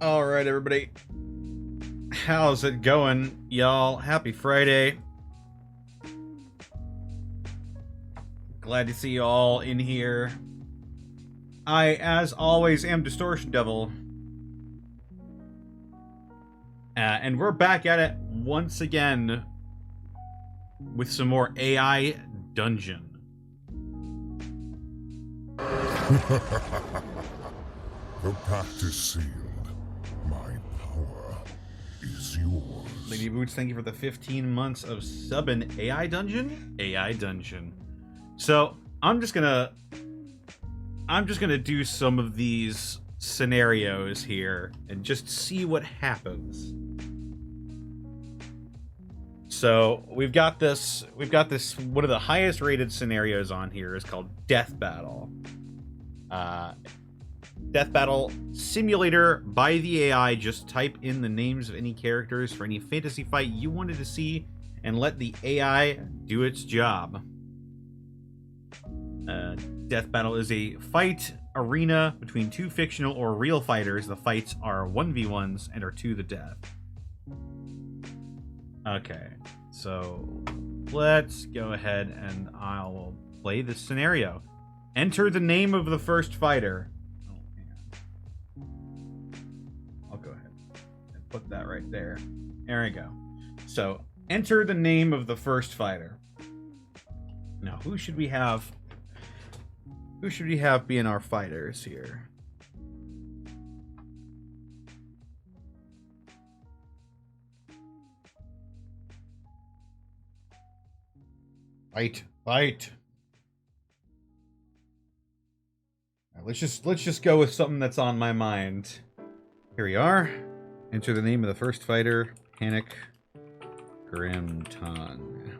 All right, everybody. How's it going, y'all? Happy Friday. Glad to see you all in here. I, as always, am Distortion Devil. And we're back at it once again with some more AI Dungeon. The pact is sealed. My power is yours. Lady Boots, thank you for the 15 months of subbing AI Dungeon. AI Dungeon. So I'm just gonna do some of these scenarios here and just see what happens. So we've got this one of the highest rated scenarios on here is called Death Battle. Death Battle Simulator by the AI. Just type in the names of any characters for any fantasy fight you wanted to see and let the AI do its job. Death Battle is a fight arena between two fictional or real fighters. The fights are 1v1s and are to the death. Okay, so let's go ahead and I'll play this scenario. Enter the name of the first fighter. Oh, hang on. I'll go ahead and put that right there. There we go. So, enter the name of the first fighter. Now, who should we have? Who should we have being our fighters here? Fight. Right, let's just go with something that's on my mind. Here we are. Enter the name of the first fighter, Panic Grim Tongue.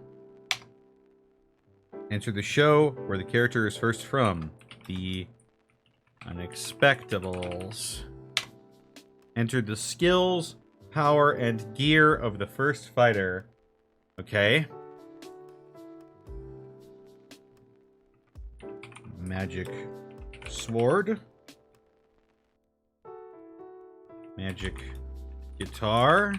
Enter the show where the character is first from, the Unexpectables. Enter the skills, power, and gear of the first fighter. Okay. Magic sword. Magic guitar.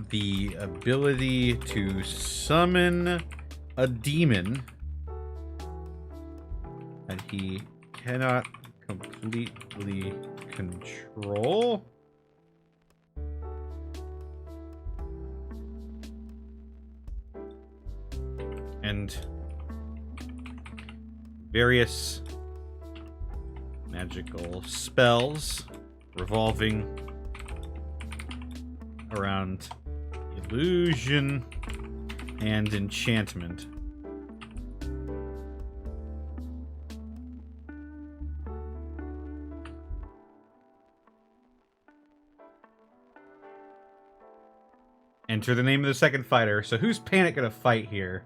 The ability to summon a demon that he cannot completely control. And various magical spells revolving around illusion and enchantment. Enter the name of the second fighter. So who's Panic gonna fight here?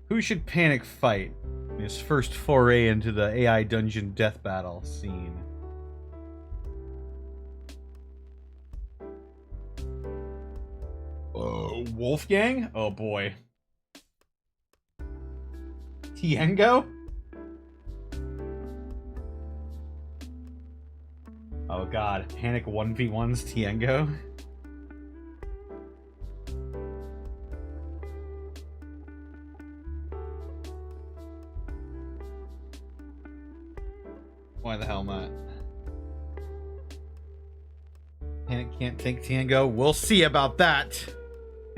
Who should Panic fight in his first foray into the AI Dungeon Death Battle scene? Wolfgang? Oh boy. Tiengo? Oh god, Panic 1v1's Tiengo? Why the hell not? Panic can't take Tiengo. We'll see about that.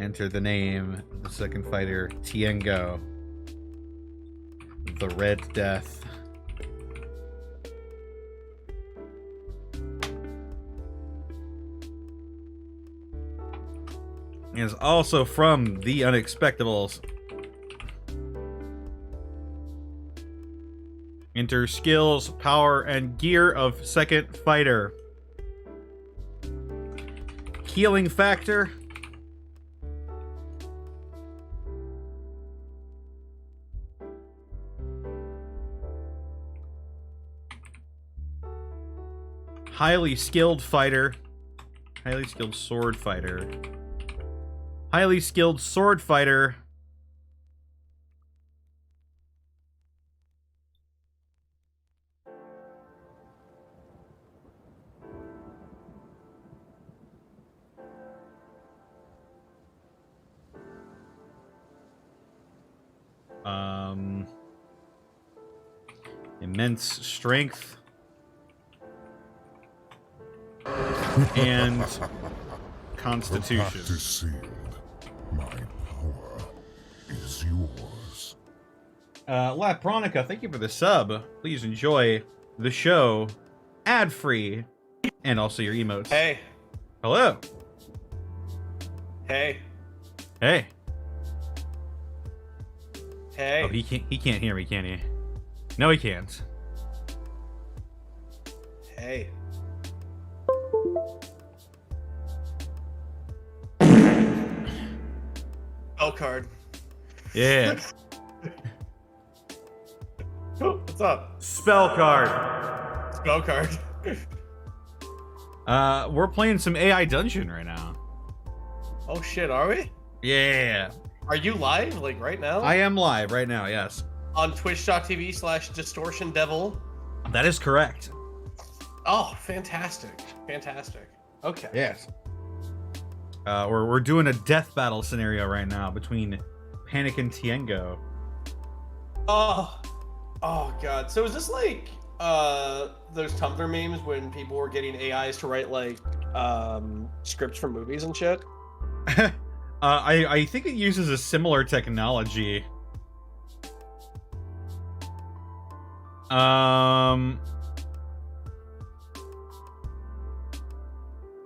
Enter the name of the second fighter, Tiengo. The Red Death. He is also from the Unexpectables. Enter skills, power, and gear of second fighter. Healing factor. highly skilled fighter. Highly skilled sword fighter. Highly skilled sword fighter. Immense strength. And constitution. The pact is sealed. My power is yours. Lapronica, thank you for the sub. Please enjoy the show ad-free and also your emotes. Hey. Hello. Hey. Hey. Hey. Oh, he can't hear me, can he? No, he can't. Hey. Oh, card. Yeah. What's up? Spell card. Spell card. We're playing some AI Dungeon right now. Oh shit, are we? Yeah. Are you live, like right now? I am live right now, yes. On twitch.tv/distortiondevil. That is correct. Oh, fantastic. Fantastic. Okay. Yes. We're doing a death battle scenario right now between Panic and Tiengo. Oh god. So is this like those Tumblr memes when people were getting AIs to write like scripts for movies and shit? I think it uses a similar technology.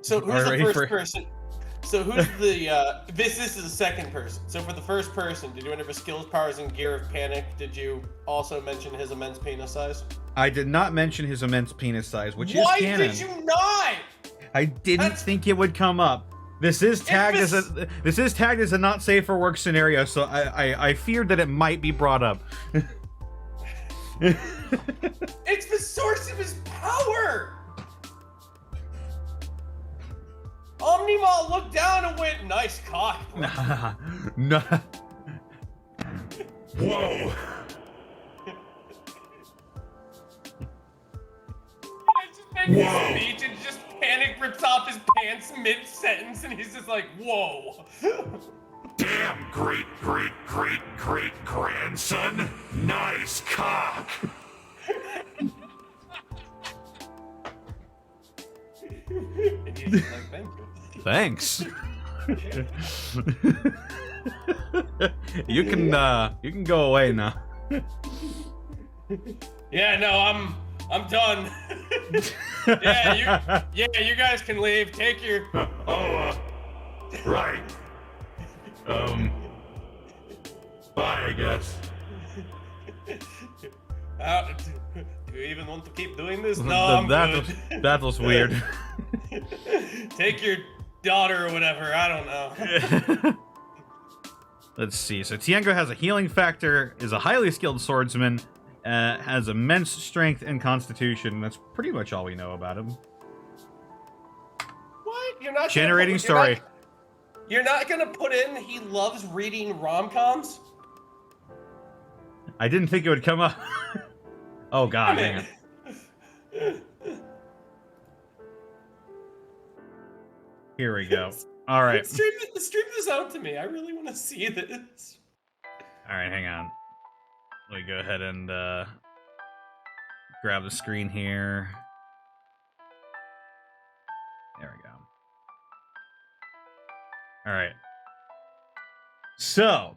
So who's the first for... person? So who's the this is the second person. So for the first person, did you enter the skills, powers, and gear of Panic? Did you also mention his immense penis size? I did not mention his immense penis size, which Why is canon. did you not? I didn't think it would come up. This is tagged as a not safe for work scenario, so I feared that it might be brought up. It's the source of his power. Omnimall looked down and went, "Nice cock." No. Whoa! Whoa! Speech and just Panic rips off his pants mid-sentence, and he's just like, "Whoa!" Damn, great grandson! Nice cock! And he's just like, "Thank you." Thanks. You can go away now. Yeah, no, I'm done. you guys can leave. Take your. Right. Bye, I guess. Do you even want to keep doing this? No, I'm good. That was weird. Take your daughter or whatever. I don't know. Let's see. So Tiengo has a healing factor, is a highly skilled swordsman, has immense strength and constitution. That's pretty much all we know about him. What? You're not generating story. You're not gonna put in he loves reading rom-coms? I didn't think it would come up. Oh god, hang on. Here we go. All right. Stream this out to me. I really want to see this. All right, hang on. Let me go ahead and grab the screen here. There we go. All right. So,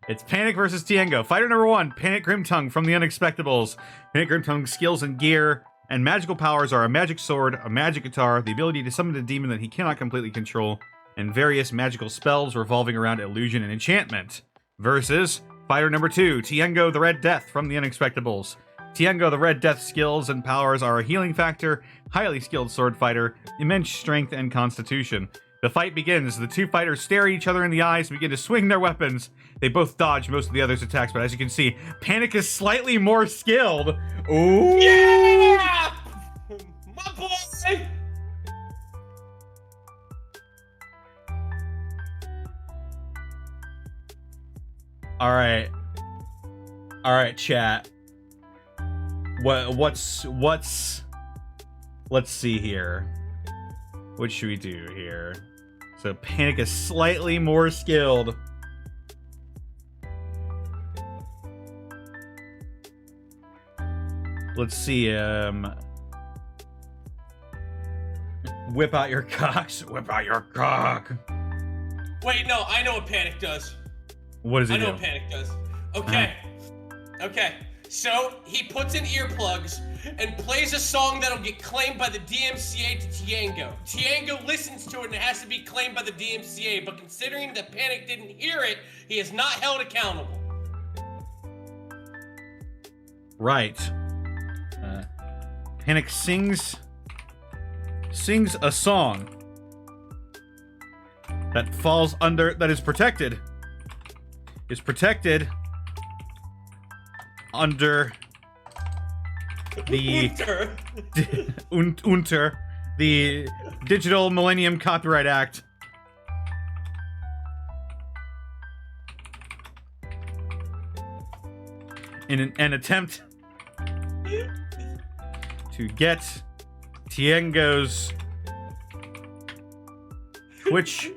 it's Panic versus Tiengo. Fighter number 1, Panic Grimtongue from the Unexpectables. Panic Grimtongue's skills and gear and magical powers are a magic sword, a magic guitar, the ability to summon a demon that he cannot completely control, and various magical spells revolving around illusion and enchantment. Versus Fighter number 2, Tiengo the Red Death from the Unexpectables. Tiengo the Red Death's skills and powers are a healing factor, highly skilled sword fighter, immense strength, and constitution. The fight begins. The two fighters stare at each other in the eyes and begin to swing their weapons. They both dodge most of the other's attacks, but as you can see, Panic is slightly more skilled. Ooh! Yeah! My boy! All right, chat. What's? Let's see here. What should we do here? So Panic is slightly more skilled. Let's see. Whip out your cocks. Whip out your cock. Wait, no, I know what Panic does. What does he do? I know what Panic does. Okay. Okay. So he puts in earplugs and plays a song that'll get claimed by the DMCA to Tiango. Tiango listens to it and it has to be claimed by the DMCA, but considering that Panic didn't hear it, he is not held accountable. Right. Panic sings a song that falls under, that is protected under the unter the Digital Millennium Copyright Act. In an attempt to get Tiango's Twitch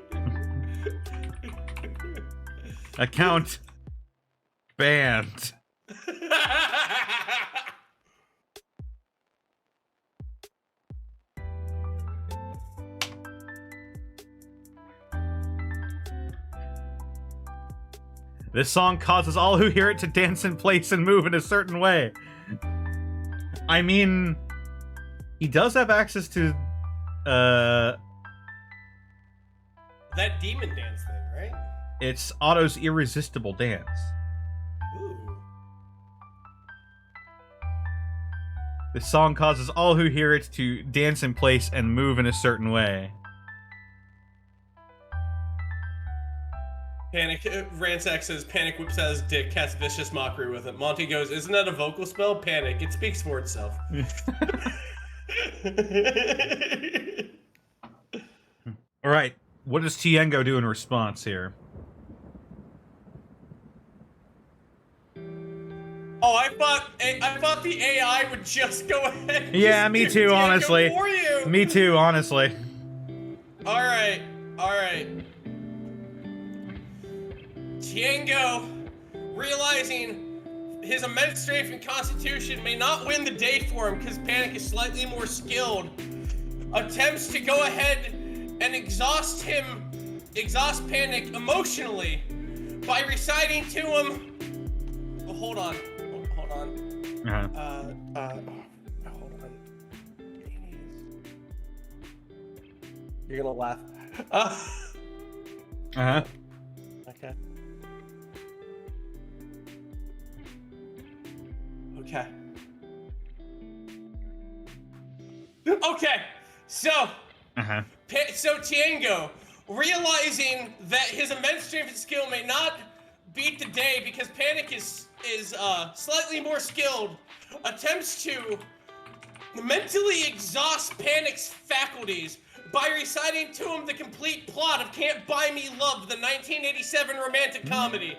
account banned. This song causes all who hear it to dance in place and move in a certain way. I mean, he does have access to, that demon dance thing, right? It's Otto's irresistible dance. Ooh. This song causes all who hear it to dance in place and move in a certain way. Panic, Ransack says, Panic whips out his dick, casts vicious mockery with it. Monty goes, isn't that a vocal spell? Panic, it speaks for itself. Alright, what does Tiango do in response here? Oh, I thought the AI would just go ahead and Yeah, me too, honestly. for you. Me too, honestly. Alright. Tiango, realizing his immense strength and constitution may not win the day for him because Panic is slightly more skilled, attempts to go ahead and exhaust Panic emotionally by reciting to him. Oh, hold on. Hold on. You're gonna laugh. Okay. Okay. So Tiango, realizing that his immense strength and skill may not beat the day because Panic is slightly more skilled, attempts to mentally exhaust Panic's faculties by reciting to him the complete plot of Can't Buy Me Love, the 1987 romantic comedy.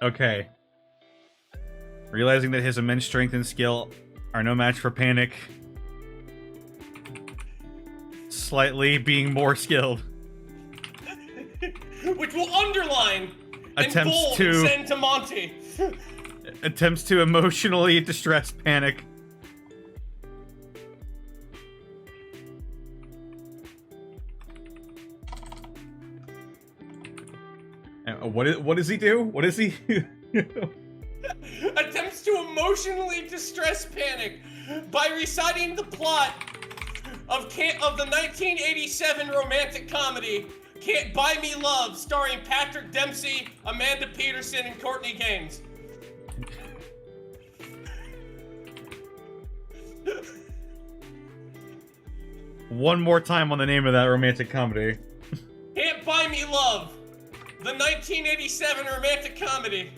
Okay. Realizing that his immense strength and skill are no match for Panic, slightly being more skilled, which will underline attempts and bold to and send to Monty. Attempts to emotionally distress Panic. What does he do? What is he? Attempts to emotionally distress Panic by reciting the plot of the 1987 romantic comedy Can't Buy Me Love, starring Patrick Dempsey, Amanda Peterson, and Courtney Gaines. One more time on the name of that romantic comedy. Can't Buy Me Love, the 1987 romantic comedy.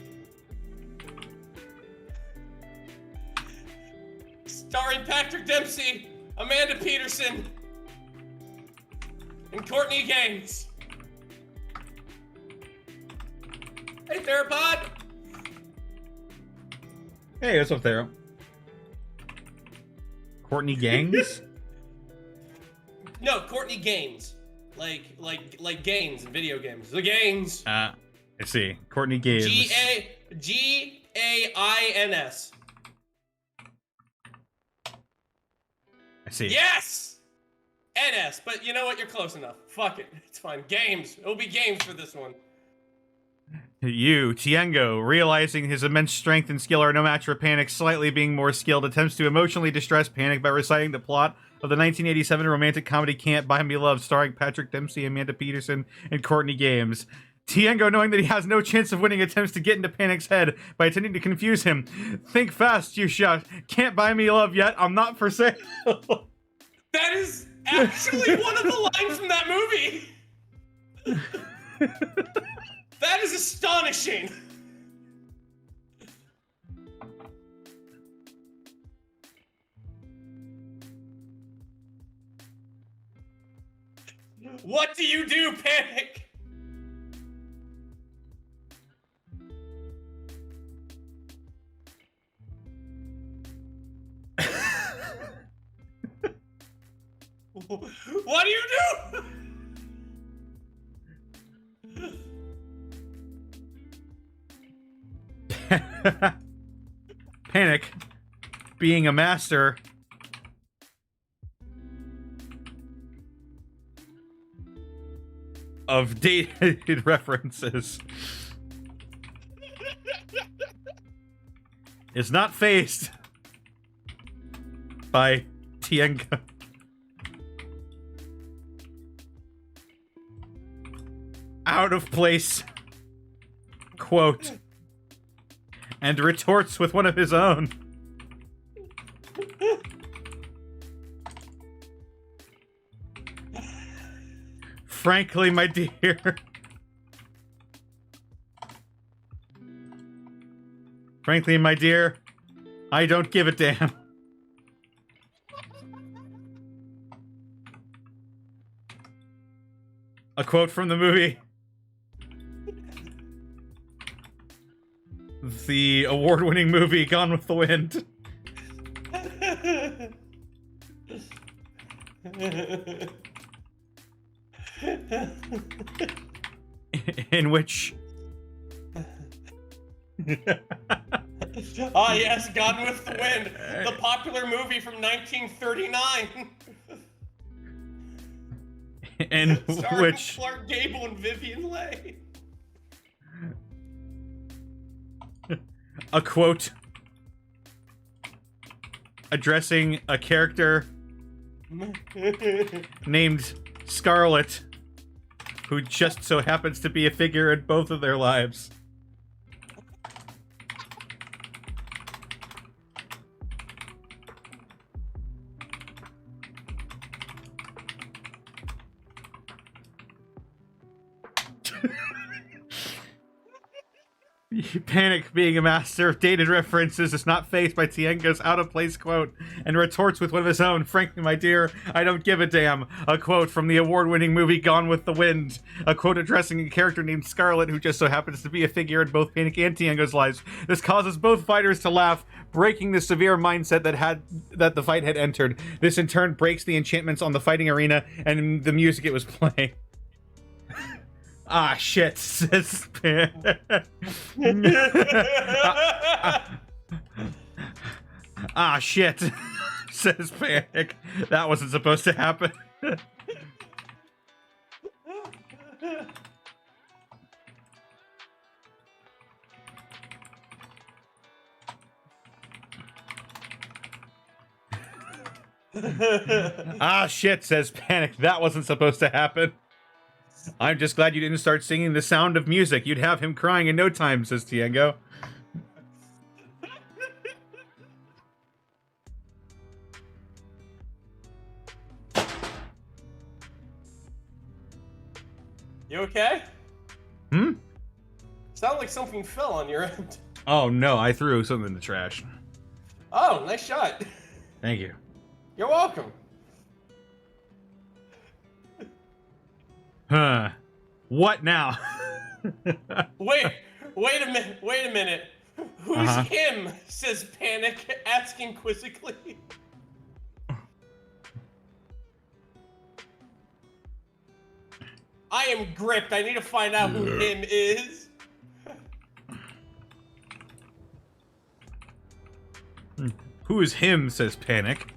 Starring Patrick Dempsey, Amanda Peterson, and Courtney Gaines. Hey, Therapod. Hey, what's up, Thero? Courtney Gangs? No, Courtney Gaines. Like gains in video games. The gains. I see. Courtney Games. Gains. I see. Yes! NS, but you know what? You're close enough. Fuck it. It's fine. Games. It'll be games for this one. You, Tiengo, realizing his immense strength and skill are no match for Panic, slightly being more skilled, attempts to emotionally distress Panic by reciting the plot of the 1987 romantic comedy Can't Buy Me Love, starring Patrick Dempsey, Amanda Peterson, and Courtney Games. Tiengo, knowing that he has no chance of winning, attempts to get into Panic's head by attempting to confuse him. Think fast, you shout. Can't buy me love yet. I'm not for sale. That is actually one of the lines from that movie. That is astonishing. What do you do, Panic? What do you do? Panic, being a master of dated references, is not faced by Tiengo. Out of place quote, and retorts with one of his own. Frankly, my dear. Frankly, my dear, I don't give a damn. A quote from the movie. The award-winning movie Gone with the Wind. In which... Ah, yes, Gone with the Wind, the popular movie from 1939. In Starring which... Clark Gable and Vivian Leigh. A quote addressing a character named Scarlet, who just so happens to be a figure in both of their lives. Panic, being a master of dated references, is not faced by Tiengo's out-of-place quote and retorts with one of his own. Frankly, my dear, I don't give a damn. A quote from the award-winning movie Gone with the Wind. A quote addressing a character named Scarlet, who just so happens to be a figure in both Panic and Tiengo's lives. This causes both fighters to laugh, breaking the severe mindset that the fight had entered. This in turn breaks the enchantments on the fighting arena and the music it was playing. Ah, shit, says Panic. Ah, shit, says Panic. That wasn't supposed to happen. Ah, shit, says Panic. That wasn't supposed to happen. I'm just glad you didn't start singing The Sound of Music. You'd have him crying in no time, says Tiengo. You okay? Hmm? Sounded like something fell on your end. Oh, no, I threw something in the trash. Oh, nice shot. Thank you. You're welcome. Huh. What now? Wait, Wait a minute. Who's him? Says Panic, asking quizzically. I am gripped. I need to find out who him is. Who is him? Says Panic.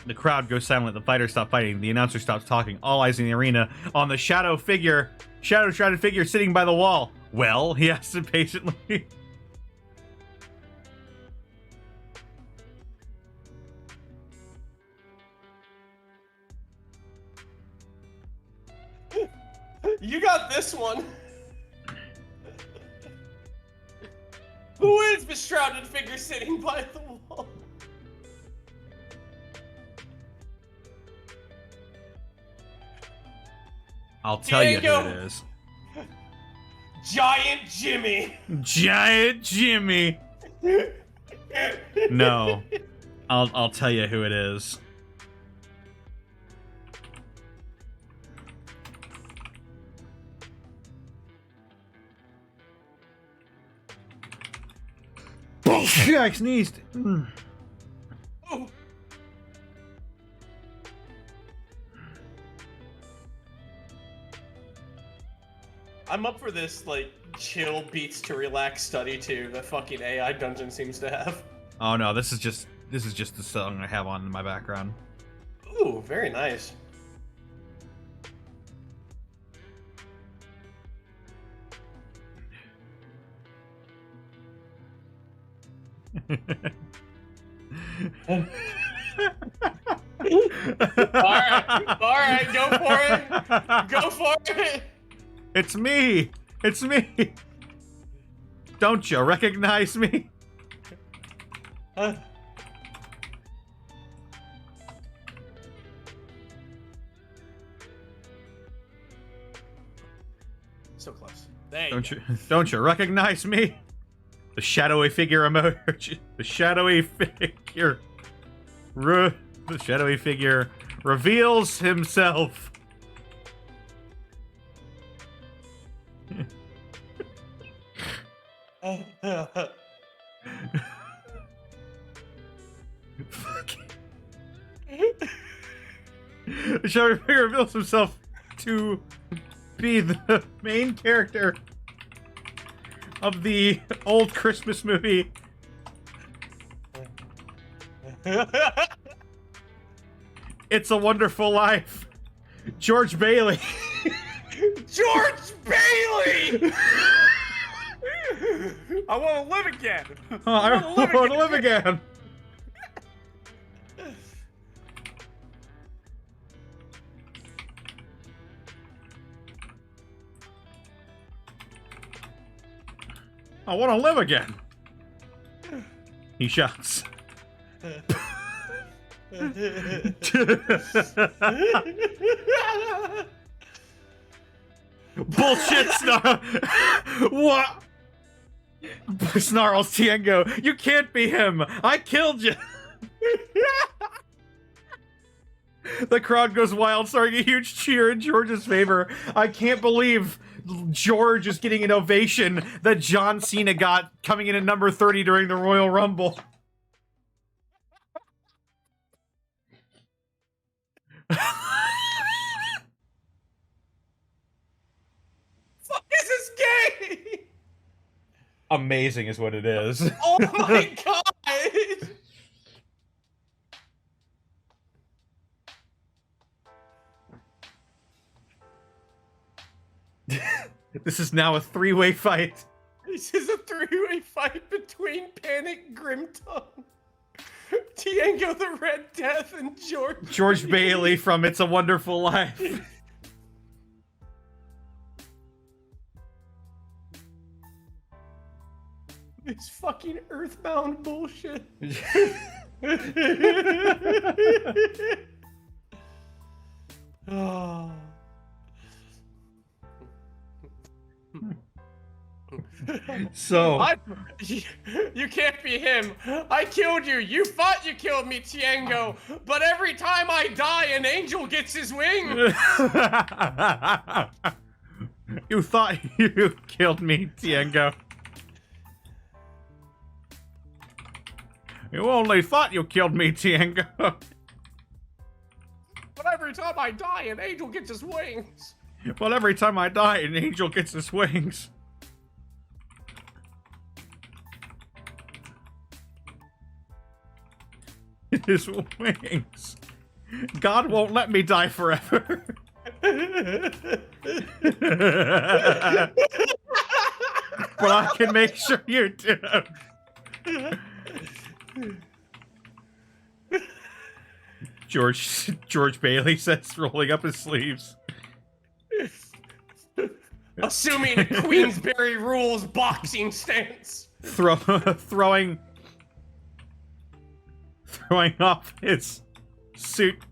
The crowd goes silent. The fighters stop fighting. The announcer stops talking. All eyes in the arena on the shadow shrouded figure sitting by the wall. Well, he asks impatiently. You got this one. Who is the shrouded figure sitting by the wall? I'll tell you who Diego. it is. Giant Jimmy. Giant Jimmy. No. I'll tell you who it is. I sneezed. Oh. I'm up for this, like, chill beats to relax study too that fucking AI dungeon seems to have. Oh no, this is just the song I have on in my background. Ooh, very nice. Alright, go for it. Go for it. It's me. It's me. Don't you recognize me? So close. There Don't you recognize me? The shadowy figure emerges. The shadowy figure reveals himself. The shadowy figure reveals himself to be the main character of the old Christmas movie. It's a Wonderful Life. George Bailey. George Bailey! I want to live again. I want to live again. I want to live again. He shouts. Bullshit, Snarl. What? Snarls Tiengo. You can't be him. I killed you. The crowd goes wild, starting a huge cheer in George's favor. I can't believe George is getting an ovation that John Cena got coming in at number 30 during the Royal Rumble. Fuck, is this gay? Amazing is what it is. Oh my god! This is now a three-way fight. This is a three-way fight between Panic, Grimtongue, Tiengo the Red Death, and George Bailey from It's a Wonderful Life. This fucking Earthbound bullshit. Oh. So You can't be him. I killed you. You thought you killed me, Tiengo. But every time I die, an angel gets his wing. You thought you killed me, Tiengo. You only thought you killed me, Tiengo. But every time I die, an angel gets his wings. Well, every time I die, an angel gets his wings. His wings. God won't let me die forever. But I can make sure you do. George Bailey says, rolling up his sleeves. Assuming a Queensberry rules boxing stance. Throwing off his suit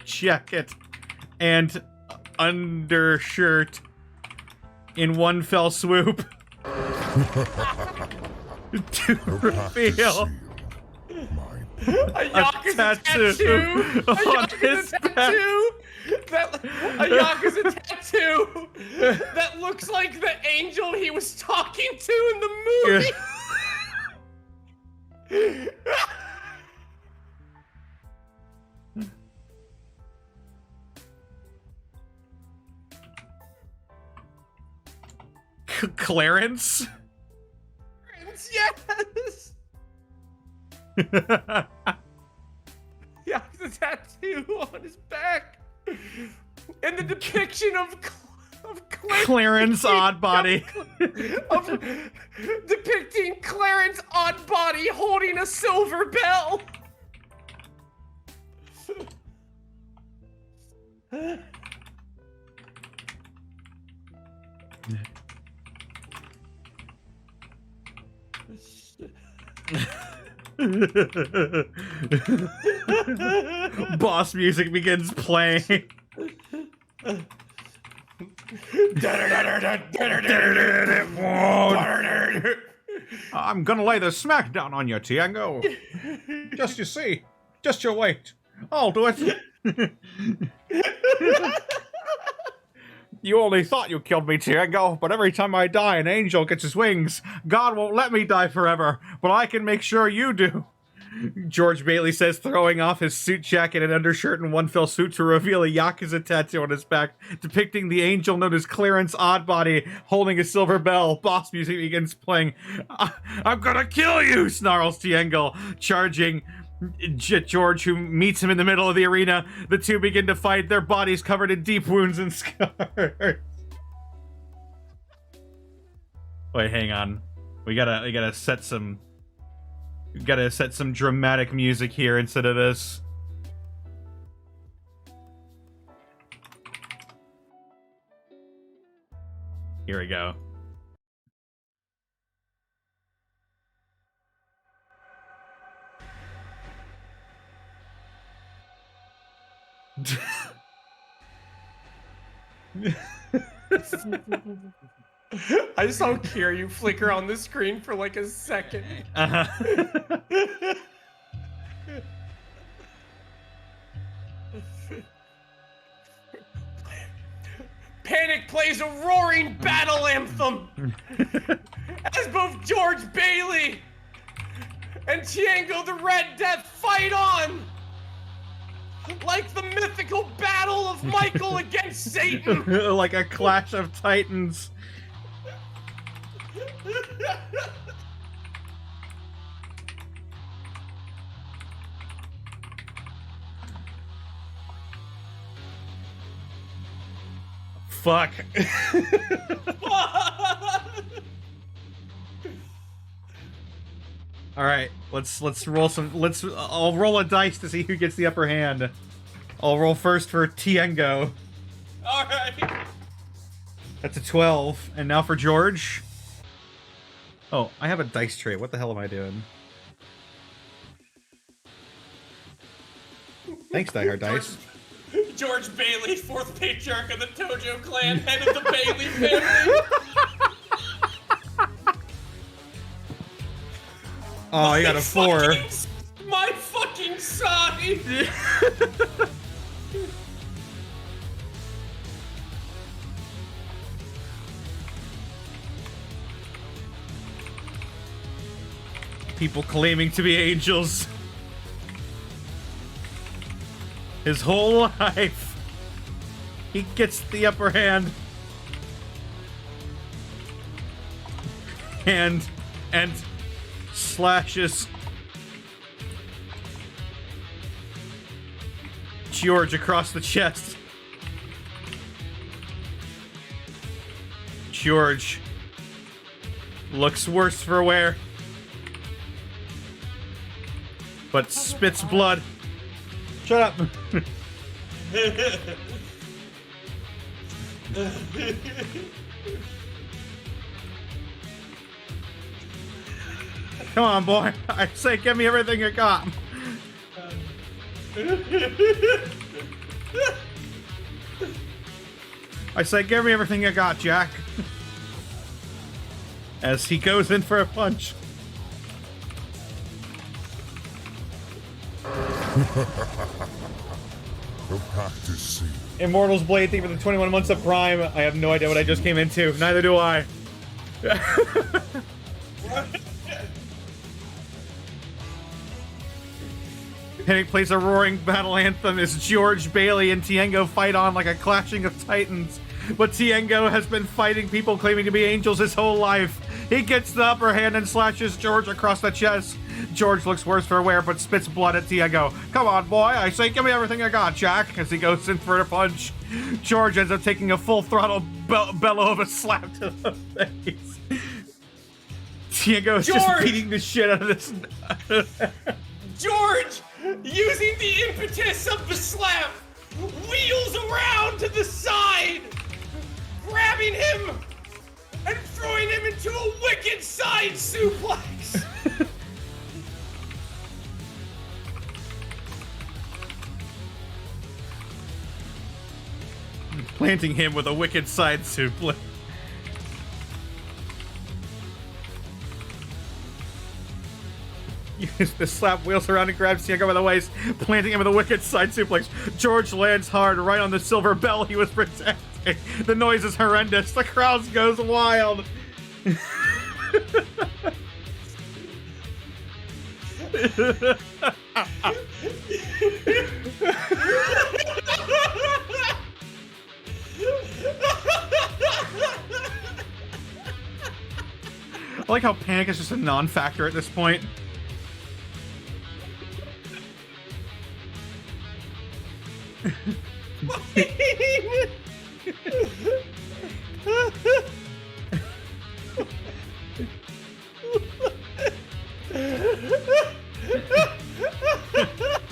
jacket and undershirt in one fell swoop to reveal A Yakuza tattoo on his back. A Yakuza tattoo that looks like the angel he was talking to in the movie. Clarence? Yes! Yakuza tattoo on his back. And the depiction of Clarence Oddbody. of depicting Clarence Oddbody holding a silver bell. Boss music begins playing. I'm gonna lay the smack down on you, Tiengo. Just you see. Just you wait. I'll do it. You only thought you killed me, Tiengo, but every time I die, an angel gets his wings. God won't let me die forever, but I can make sure you do. George Bailey says, throwing off his suit jacket and undershirt in one fell swoop to reveal a Yakuza tattoo on his back, depicting the angel known as Clarence Oddbody holding a silver bell. Boss music begins playing. I'm gonna kill you, snarls Tiengo, charging George, who meets him in the middle of the arena. The two begin to fight, their bodies covered in deep wounds and scars. Wait, hang on. We gotta set some dramatic music here instead of this. Here we go. I saw Kiryu flicker on the screen for like a second. Panic plays a roaring battle anthem as both George Bailey and Tiengo the Red Death fight on like the mythical battle of Michael against Satan. Like a clash of titans. Fuck. All right, let's roll some. I'll roll a dice to see who gets the upper hand. I'll roll first for Tiengo. All right. That's a 12, and now for George. Oh, I have a dice tray. What the hell am I doing? Thanks, Die Hard Dice. George Bailey, fourth patriarch of the Tojo clan, head of the Bailey family. Oh, I got a 4. My fucking side! People claiming to be angels. His whole life. He gets the upper hand. And slashes George across the chest. George looks worse for wear, but spits blood. Shut up. Come on, boy. I say, give me everything you got. I say, give me everything you got, Jack. As he goes in for a punch. The pact is sealed. Immortals Blade, thank you for the 21 months of Prime. I have no idea what I just came into. Neither do I. Panic plays a roaring battle anthem as George, Bailey, and Tiengo fight on like a clashing of titans. But Tiengo has been fighting people claiming to be angels his whole life. He gets the upper hand and slashes George across the chest. George looks worse for wear, but spits blood at Tiengo. Come on, boy. I say, give me everything I got, Jack. As he goes in for a punch. George ends up taking a full throttle bellow of a slap to the face. Tiengo is just beating the shit out of this. George, using the impetus of the slap, wheels around to the side, grabbing him and throwing him into a wicked side suplex. Planting him with a wicked side suplex. The slap wheels around and grabs Tiengo by the waist, planting him with a wicked side suplex. George lands hard right on the silver bell he was protecting. The noise is horrendous. The crowd goes wild. I like how panic is just a non-factor at this point.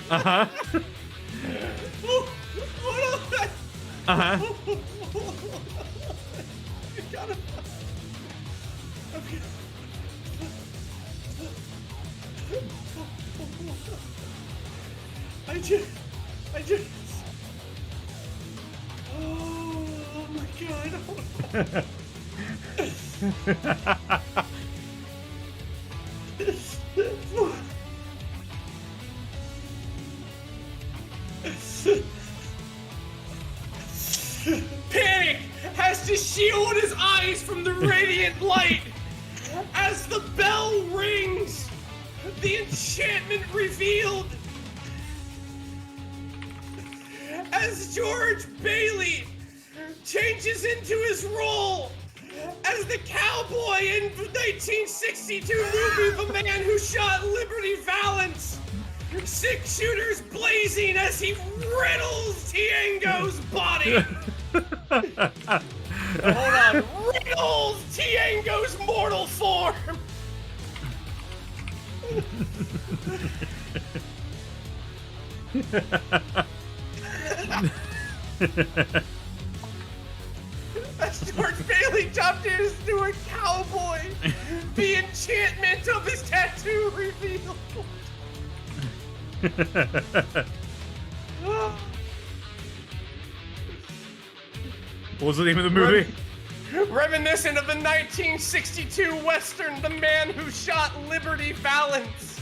Uh-huh. Uh-huh. I just. Oh my god. Panic has to shield his eyes from the radiant light as the bell rings. The enchantment revealed. As George Bailey changes into his role as the cowboy in the 1962 movie The Man Who Shot Liberty Valance. 6 shooters blazing as he riddles Tiengo's body. Hold on. Riddles Tiengo's mortal form. As George Bailey jumped into a cowboy, the enchantment of his tattoo revealed. What was the name of the movie? Reminiscent of the 1962 Western, The Man Who Shot Liberty Valance.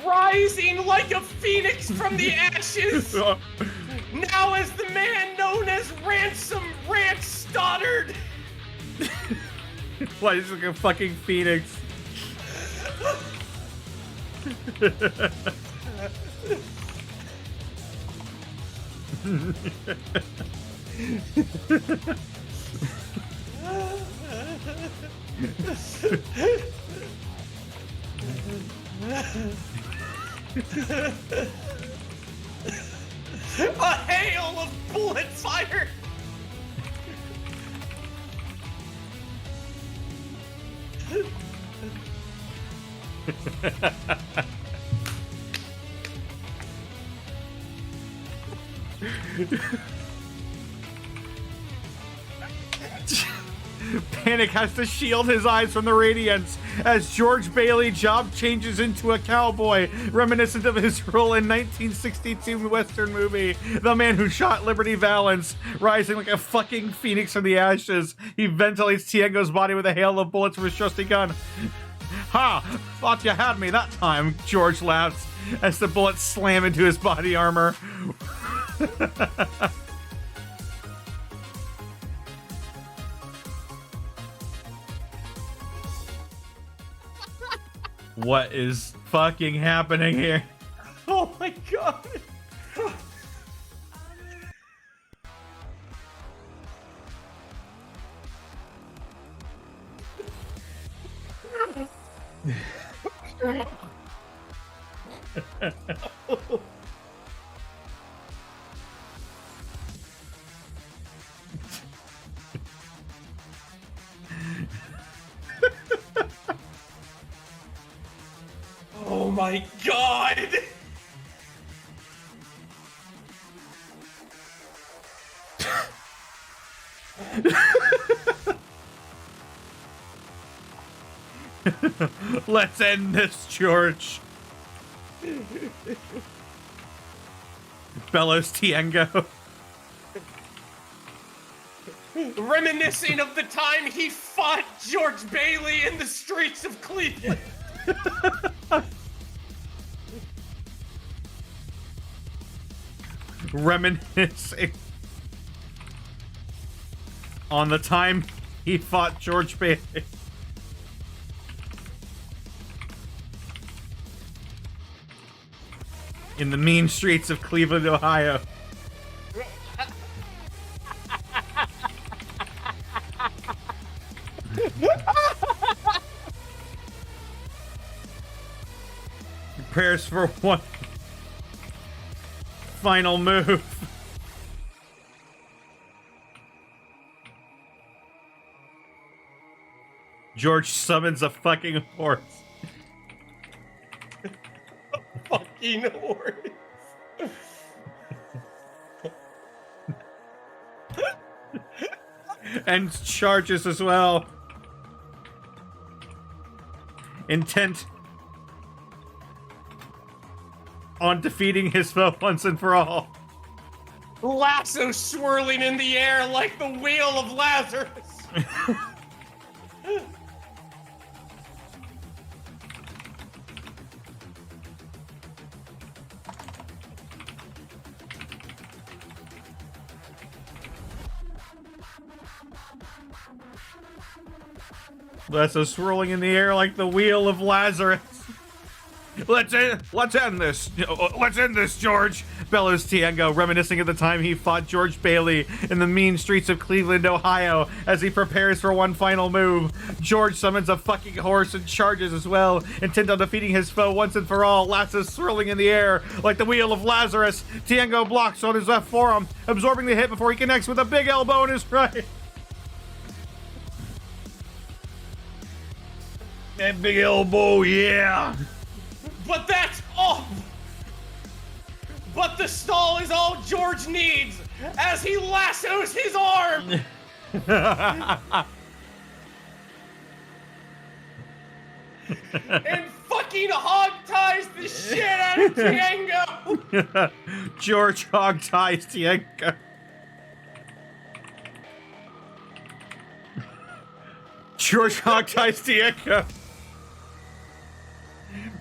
Rising like a phoenix from the ashes, now as the man known as Ransom Rance Stoddard. Why is like a fucking phoenix? A hail of bullet fire. Panic has to shield his eyes from the radiance as George Bailey job changes into a cowboy, reminiscent of his role in 1962 Western movie, The Man Who Shot Liberty Valance. Rising like a fucking phoenix from the ashes, he ventilates Tiengo's body with a hail of bullets from his trusty gun. Ha! Thought you had me that time, George laughs as the bullets slam into his body armor. What is fucking happening here? Oh my god. Oh my god! Let's end this, George. Bellows Tiengo. Reminiscing of the time he fought George Bailey in the streets of Cleveland. Reminiscing on the time he fought George Bailey. In the mean streets of Cleveland, Ohio. Prepares for one final move. George summons a fucking horse. Fucking horse. And charges as well. Intent on defeating his foe once and for all. Lasso swirling in the air like the wheel of Lazarus. Lasso swirling in the air like the wheel of Lazarus. Let's end this. Let's end this, George. Bellows Tiengo, reminiscing of the time he fought George Bailey in the mean streets of Cleveland, Ohio, as he prepares for one final move. George summons a fucking horse and charges as well, intent on defeating his foe once and for all. Lasso swirling in the air like the wheel of Lazarus. Tiengo blocks on his left forearm, absorbing the hit before he connects with a big elbow in his right. That big elbow, yeah. But that's all. But the stall is all George needs as he lassos his arm! And fucking hog ties the shit out of Tiengo! George hog ties Tiengo. George hog ties Tiengo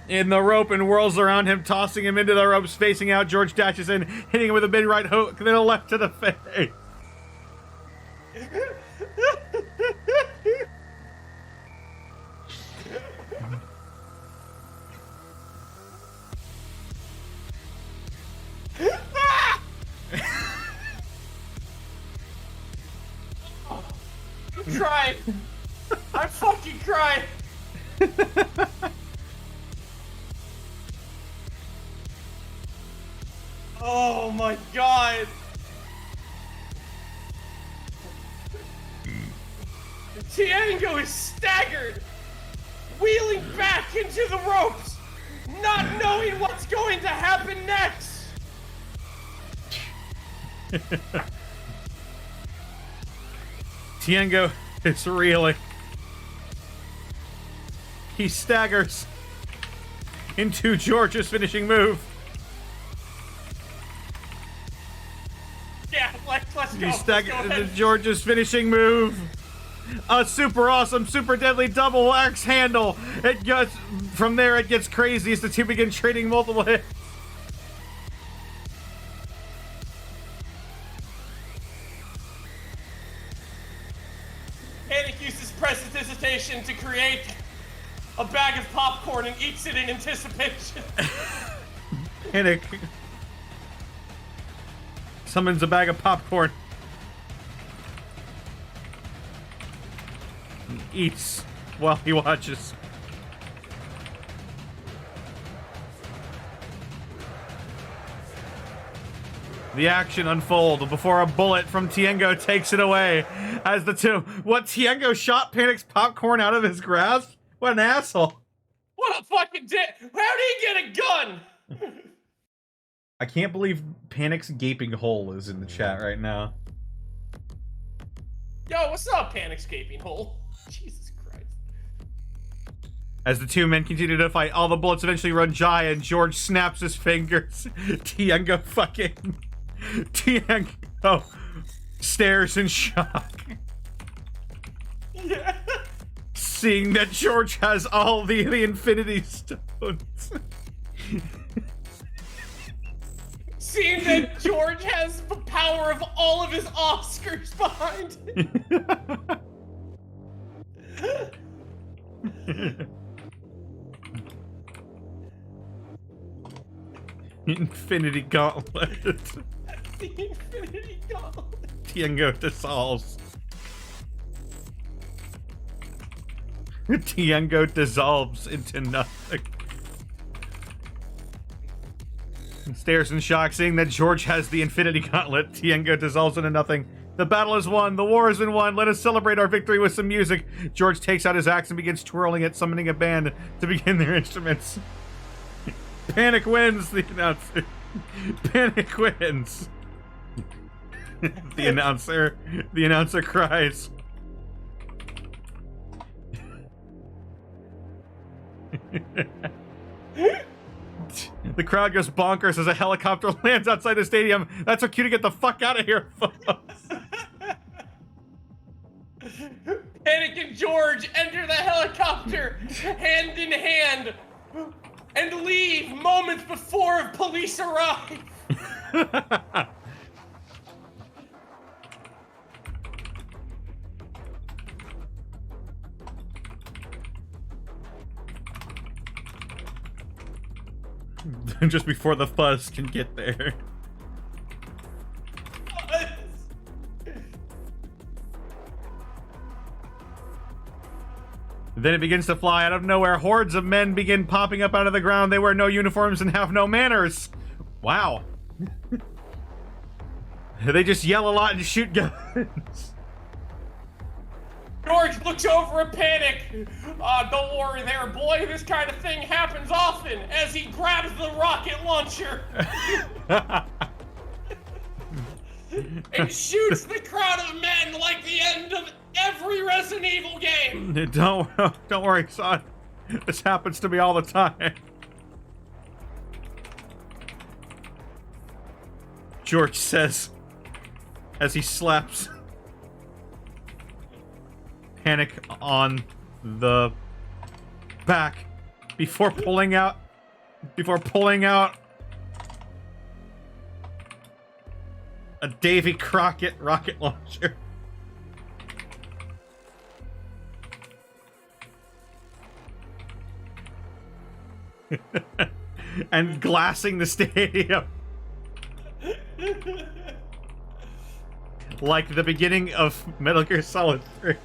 in the rope and whirls around him, tossing him into the ropes, facing out. George dashes in, hitting him with a big right hook, then a left to the face. I'm crying. I'm fucking crying. Oh my god. Tiengo is staggered, wheeling back into the ropes, not knowing what's going to happen next. Tiengo is reeling. He staggers into George's finishing move. Yeah, let's go. He Let's staggers go into ahead. George's finishing move. A super awesome, super deadly double axe handle. It gets from there. It gets crazy as the two begin trading multiple hits. Panic uses prestidigitation to create a bag of popcorn and eats it in anticipation. Panic summons a bag of popcorn. He eats while he watches. The action unfolds before a bullet from Tiengo takes it away. As the two, what, Tiengo shot Panic's popcorn out of his grasp? What an asshole! What a fucking dick! How did he get a gun? I can't believe Panic's gaping hole is in the chat right now. Yo, what's up, Panic's gaping hole? Jesus Christ. As the two men continue to fight, all the bullets eventually run dry and George snaps his fingers. Tiengo stares in shock. Yeah. Seeing that George has all the Infinity Stones. Seeing that George has the power of all of his Oscars behind him. Infinity Gauntlet. The Infinity Gauntlet. Tiengo dissolves. Tiengo dissolves into nothing. And stares in shock, seeing that George has the Infinity Gauntlet. Tiengo dissolves into nothing. The battle is won. The war has been won. Let us celebrate our victory with some music. George takes out his axe and begins twirling it, summoning a band to begin their instruments. Panic wins, the announcer. Panic wins. The announcer cries. The crowd goes bonkers as a helicopter lands outside the stadium. That's our cue to get the fuck out of here, folks. Panic and George enter the helicopter hand in hand and leave moments before police arrive. Just before the fuzz can get there. Then it begins to fly out of nowhere. Hordes of men begin popping up out of the ground. They wear no uniforms and have no manners. Wow. They just yell a lot and shoot guns. George looks over at Panic. Don't worry there, boy. This kind of thing happens often as he grabs the rocket launcher and shoots the crowd of men like the end of every Resident Evil game. Don't worry, son. This happens to me all the time. George says as he slaps Panic on the back before pulling out a Davy Crockett rocket launcher. And glassing the stadium. Like the beginning of Metal Gear Solid 3.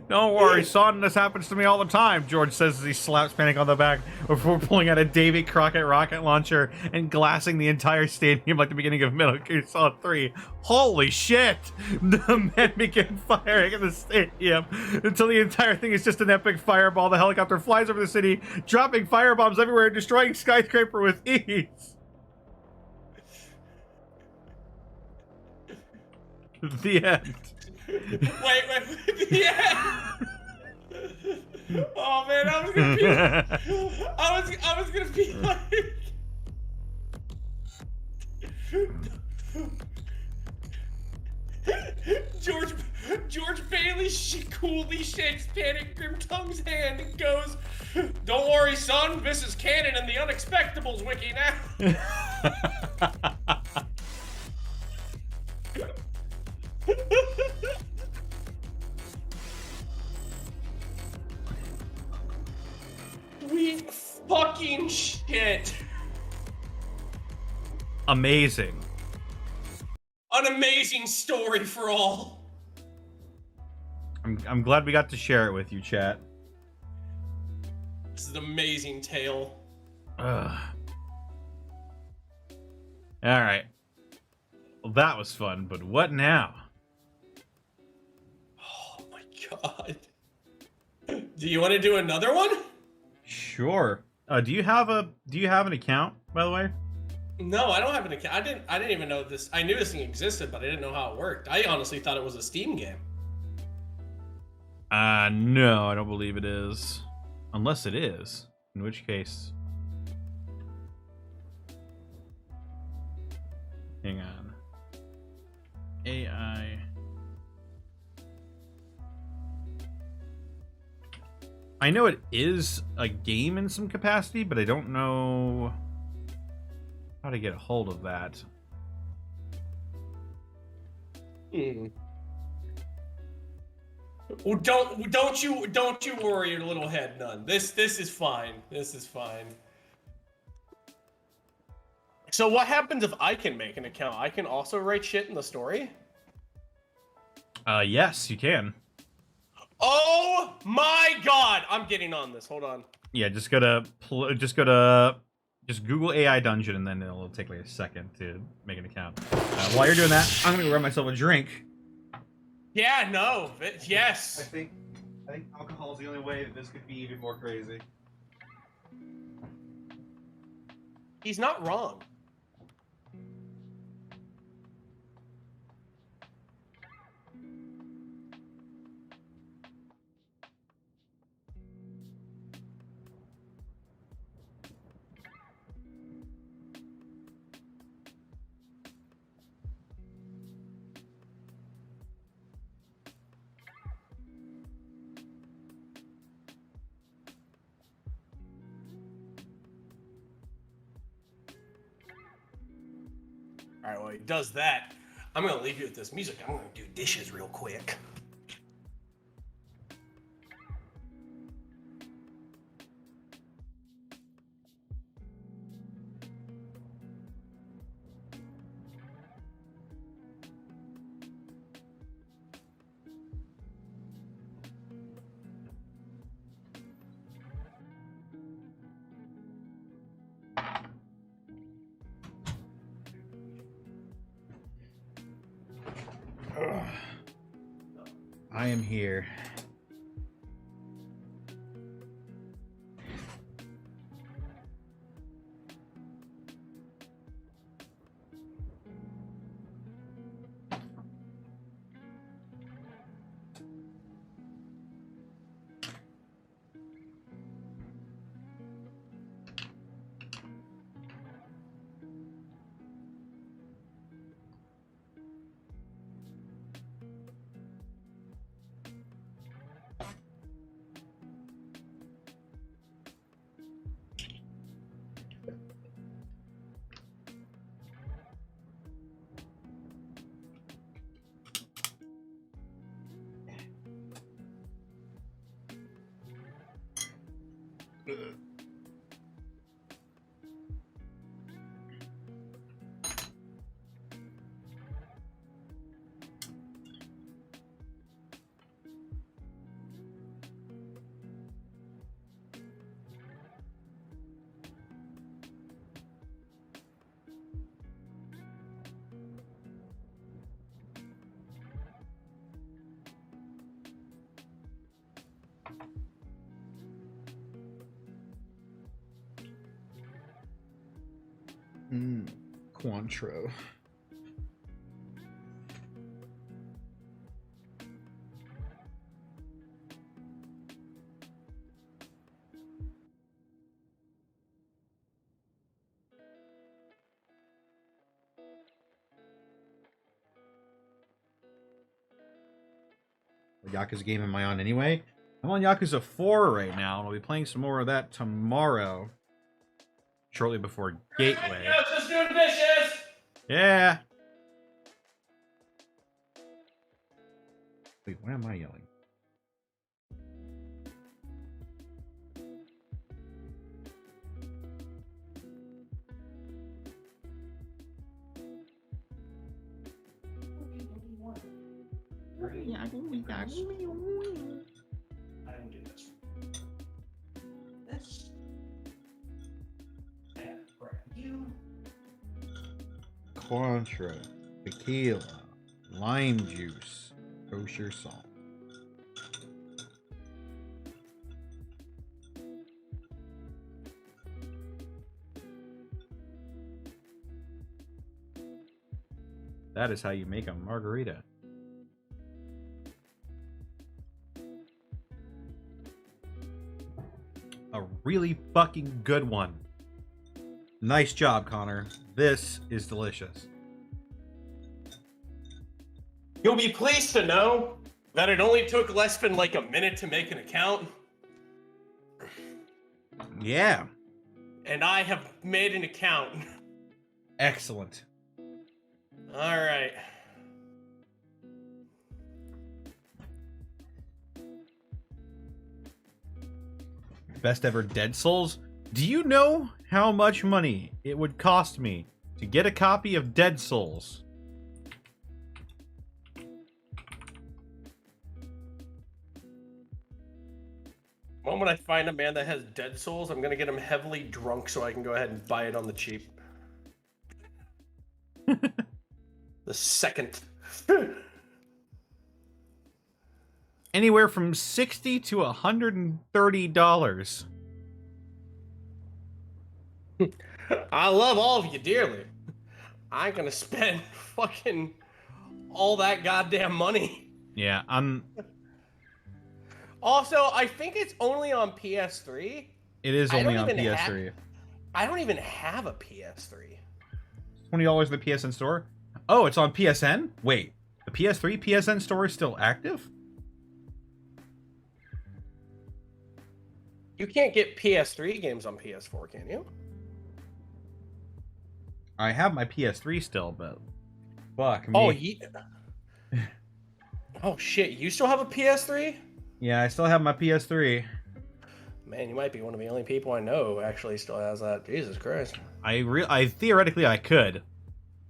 Don't worry, son. This happens to me all the time, George says as he slaps Panic on the back before pulling out a Davy Crockett rocket launcher and glassing the entire stadium like the beginning of Metal Gear Solid 3. Holy shit! The men begin firing at the stadium until the entire thing is just an epic fireball. The helicopter flies over the city, dropping firebombs everywhere and destroying skyscraper with ease. The end. Wait, yeah. Oh man, I was gonna be like, George Bailey coolly shakes Panic Grimtongue's hand and goes, "Don't worry, son. This is canon in the Unexpectables wiki now." Sweet fucking shit. Amazing. An amazing story for all. I'm glad we got to share it with you, chat. This is an amazing tale. Ugh. Alright. Well, that was fun, but what now? Oh my god. Do you want to do another one? Sure. Do you have an account, by the way? No, I don't have an account. I didn't even know this. I knew this thing existed, but I didn't know how it worked. I honestly thought it was a Steam game. No, I don't believe it is. Unless it is. In which case... Hang on. AI... I know it is a game in some capacity, but I don't know how to get a hold of that. Well, don't you worry your little head none. This is fine. This is fine. So what happens if I can make an account? I can also write shit in the story? Yes, you can. Oh my god! I'm getting on this. Hold on. Yeah, just Google AI Dungeon, and then it'll take like a second to make an account. While you're doing that, I'm gonna go grab myself a drink. Yeah, no, yes. I think alcohol is the only way that this could be even more crazy. He's not wrong. Alright, well, he does that. I'm gonna leave you with this music. I'm gonna do dishes real quick. Ugh. I am here. Cointreau. Yakuza game am I on anyway? I'm on Yakuza 4 right now, and I'll be playing some more of that tomorrow. Shortly before Gateway. Yes, let's do dishes! Yeah! Wait, why am I yelling? I didn't get this. This. And you. Cointreau, tequila, lime juice, kosher salt. That is how you make a margarita. A really fucking good one. Nice job, Connor. This is delicious. You'll be pleased to know that it only took less than like a minute to make an account. Yeah. And I have made an account. Excellent. All right. Best ever Dead Souls? Do you know how much money it would cost me to get a copy of Dead Souls? The moment I find a man that has Dead Souls, I'm gonna get him heavily drunk so I can go ahead and buy it on the cheap. The second. Anywhere from $60 to $130. I love all of you dearly. I ain't gonna spend fucking all that goddamn money. Yeah, Also, I think it's only on PS3. it is I only don't on even PS3. I don't even have a PS3. $20 in the PSN store? Oh, it's on PSN? Wait, the PS3 PSN store is still active? You can't get PS3 games on PS4, can you? I have my PS3 still, but fuck me. Oh, oh shit, you still have a PS3? Yeah, I still have my PS3. Man, you might be one of the only people I know who actually still has that. Jesus Christ. I theoretically I could,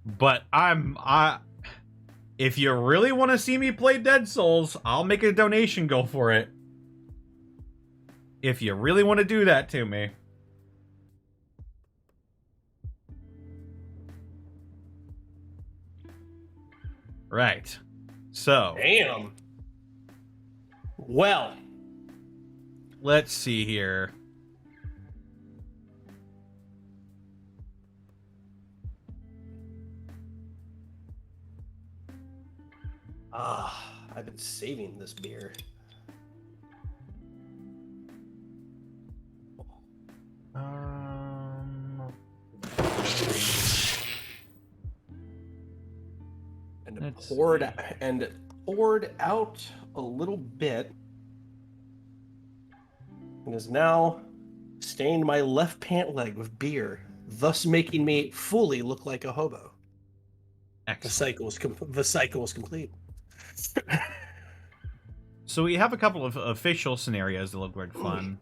but if you really want to see me play Dead Souls, I'll make a donation go for it. If you really want to do that to me. Right. So, Damn. Well, let's see here. I've been saving this beer. And it Let's poured out a little bit, and is now stained my left pant leg with beer, thus making me fully look like a hobo. Excellent. The cycle is complete. So we have a couple of official scenarios that look like fun.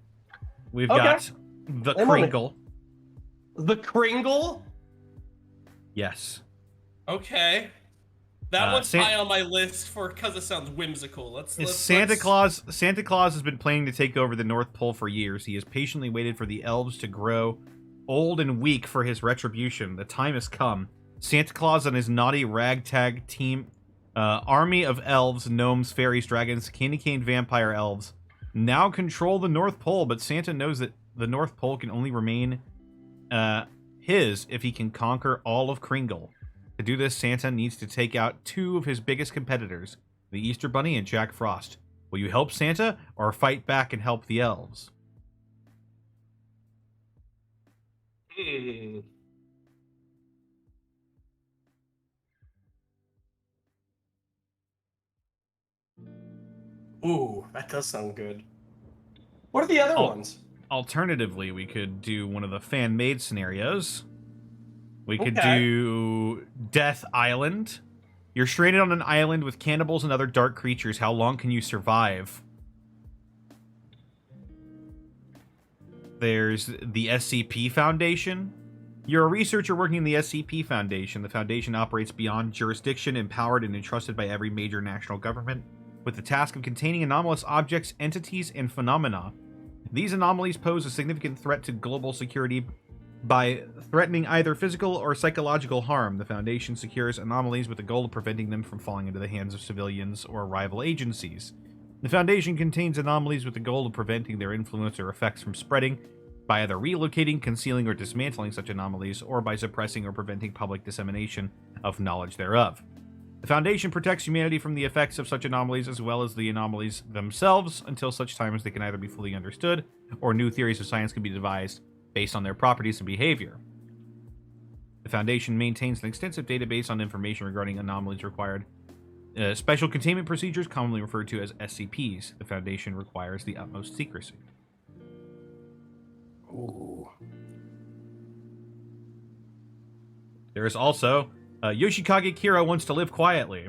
We've Okay. got the I'm on it. Kringle. The Kringle? Yes. Okay. That one's San- high on my list because it sounds whimsical. Let's Santa Claus has been planning to take over the North Pole for years. He has patiently waited for the elves to grow old and weak for his retribution. The time has come. Santa Claus and his naughty ragtag team, army of elves, gnomes, fairies, dragons, candy cane vampire elves, now control the North Pole, but Santa knows that the North Pole can only remain his if he can conquer all of Kringle. To do this, Santa needs to take out two of his biggest competitors, the Easter Bunny and Jack Frost. Will you help Santa or fight back and help the elves? Ooh, that does sound good. What are the other ones? Alternatively, we could do one of the fan-made scenarios. We could Okay. do Death Island. You're stranded on an island with cannibals and other dark creatures. How long can you survive? There's the SCP Foundation. You're a researcher working in the SCP Foundation. The Foundation operates beyond jurisdiction, empowered and entrusted by every major national government, with the task of containing anomalous objects, entities, and phenomena. These anomalies pose a significant threat to global security by threatening either physical or psychological harm. The Foundation secures anomalies with the goal of preventing them from falling into the hands of civilians or rival agencies. The Foundation contains anomalies with the goal of preventing their influence or effects from spreading by either relocating, concealing, or dismantling such anomalies, or by suppressing or preventing public dissemination of knowledge thereof. The Foundation protects humanity from the effects of such anomalies as well as the anomalies themselves until such time as they can either be fully understood or new theories of science can be devised based on their properties and behavior. The Foundation maintains an extensive database on information regarding anomalies required. Special containment procedures, commonly referred to as SCPs. The Foundation requires the utmost secrecy. Ooh. There is also Yoshikage Kira wants to live quietly.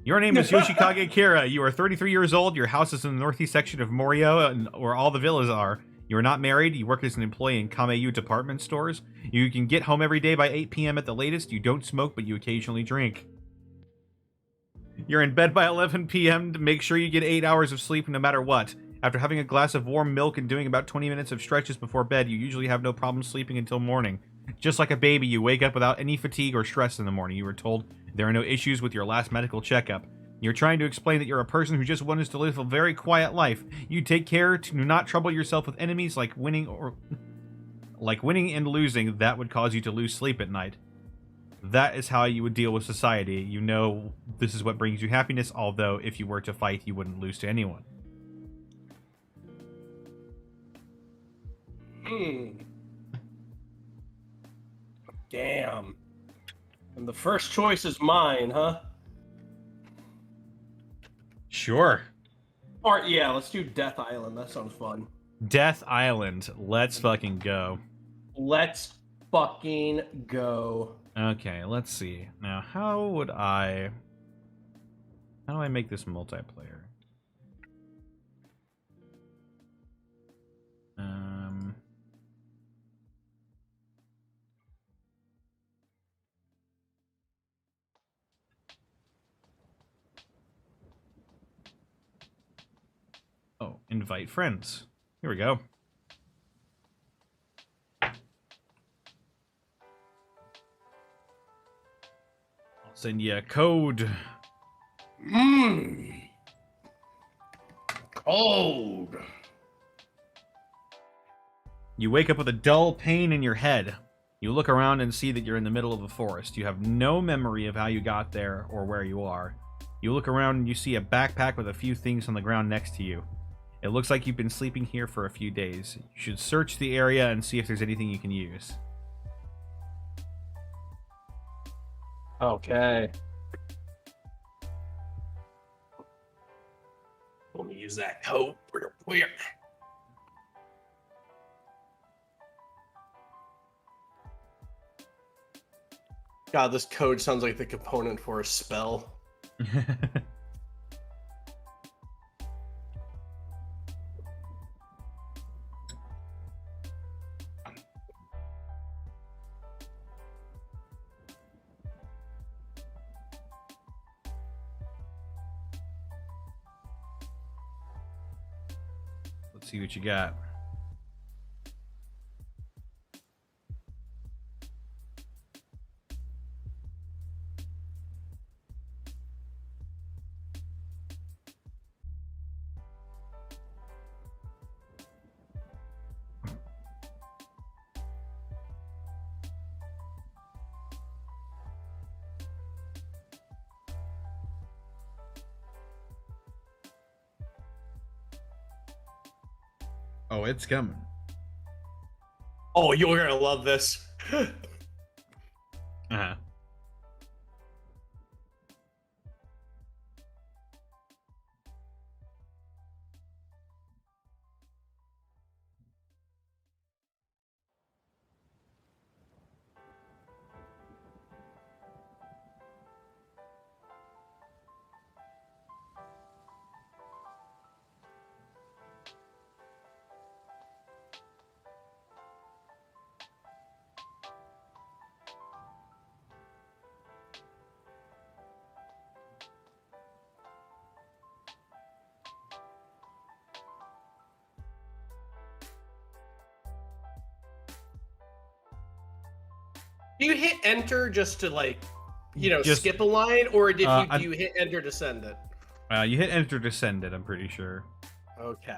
Your name is Yoshikage Kira. You are 33 years old. Your house is in the northeast section of Morio, where all the villas are. You are not married. You work as an employee in Kameiyu department stores. You can get home every day by 8 p.m. at the latest. You don't smoke, but you occasionally drink. You're in bed by 11 p.m. to make sure you get 8 hours of sleep no matter what. After having a glass of warm milk and doing about 20 minutes of stretches before bed, you usually have no problem sleeping until morning. Just like a baby, you wake up without any fatigue or stress in the morning. You were told there are no issues with your last medical checkup. You're trying to explain that you're a person who just wants to live a very quiet life. You take care to not trouble yourself with enemies like winning and losing. That would cause you to lose sleep at night. That is how you would deal with society. You know this is what brings you happiness, although if you were to fight, you wouldn't lose to anyone. Damn. And the first choice is mine, huh? Sure. Or yeah, let's do Death Island. That sounds fun. Death Island. Let's fucking go. Let's fucking go. Okay, let's see. Now, how do I make this multiplayer? Oh, invite friends. Here we go. I'll send you a code. Mmm. Cold. You wake up with a dull pain in your head. You look around and see that you're in the middle of a forest. You have no memory of how you got there or where you are. You look around and you see a backpack with a few things on the ground next to you. It looks like you've been sleeping here for a few days. You should search the area and see if there's anything you can use. Okay. Let me use that coat real quick. God, this code sounds like the component for a spell. Let's see what you got. Oh, it's coming. Oh, you're gonna love this. Uh-huh. Do you hit enter just to like, Just- skip a line, or did I- you hit enter to send it? You hit enter to send it, I'm pretty sure. Okay.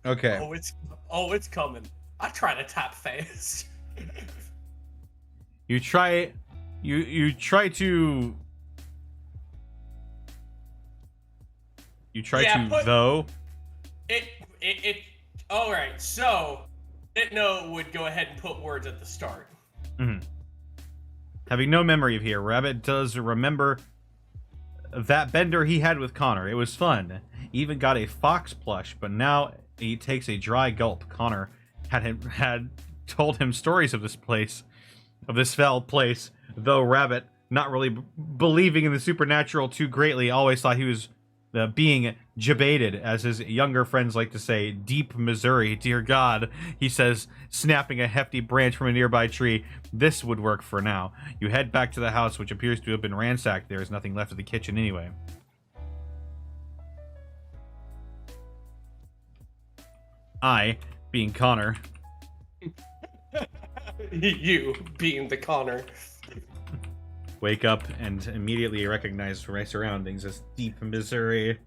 Okay. It's coming. I try to tap fast. You try you try to though. It all right. So didn't know it would go ahead and put words at the start. Mhm. Having no memory of here, Rabbit does remember that bender he had with Connor. It was fun. He even got a fox plush, but now he takes a dry gulp. Connor had told him stories of this place, of this fell place, though Rabbit, not really believing in the supernatural too greatly, always thought he was being jebaited, as his younger friends like to say, deep Missouri. Dear God, he says, snapping a hefty branch from a nearby tree. This would work for now. You head back to the house, which appears to have been ransacked. There is nothing left of the kitchen anyway. I, being Connor. You being the Connor. Wake up and immediately recognize my surroundings as deep Missouri.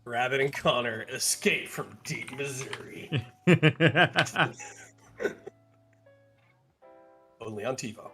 Rabbit and Connor escape from deep Missouri. Only on TiVo.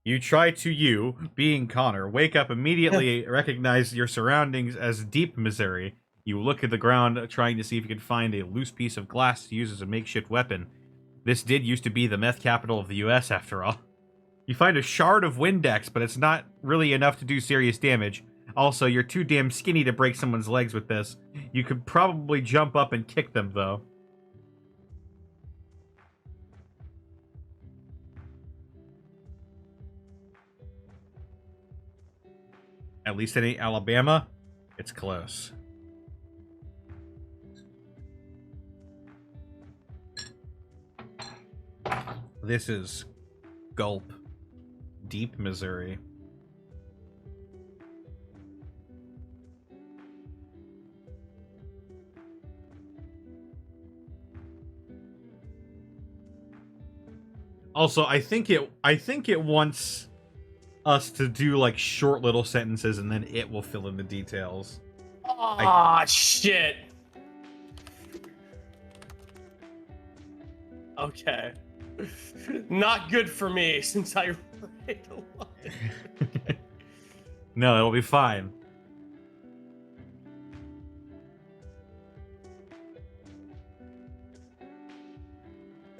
You try to, being Connor, wake up immediately, recognize your surroundings as deep Missouri. You look at the ground, trying to see if you can find a loose piece of glass to use as a makeshift weapon. This did used to be the meth capital of the US, after all. You find a shard of Windex, but it's not really enough to do serious damage. Also, you're too damn skinny to break someone's legs with this. You could probably jump up and kick them, though. At least it ain't Alabama. It's close. This is Gulp, deep Missouri. Also, I think it wants us to do like short little sentences and then it will fill in the details. Ah, shit. Okay. Not good for me since I write a lot. No, it'll be fine.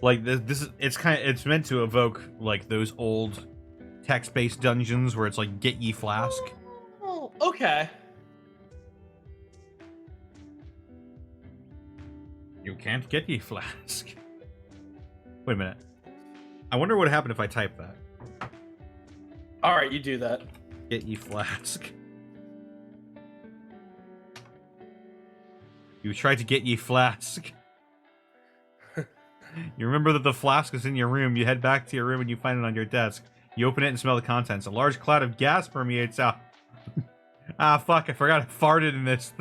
Like this is it's meant to evoke like those old text-based dungeons where it's like get ye flask. Oh, okay. You can't get ye flask. Wait a minute. I wonder what would happen if I type that. All right, you do that. Get ye flask. You tried to get ye flask. You remember that the flask is in your room. You head back to your room and you find it on your desk. You open it and smell the contents. A large cloud of gas permeates out. Ah, fuck, I forgot I farted in this.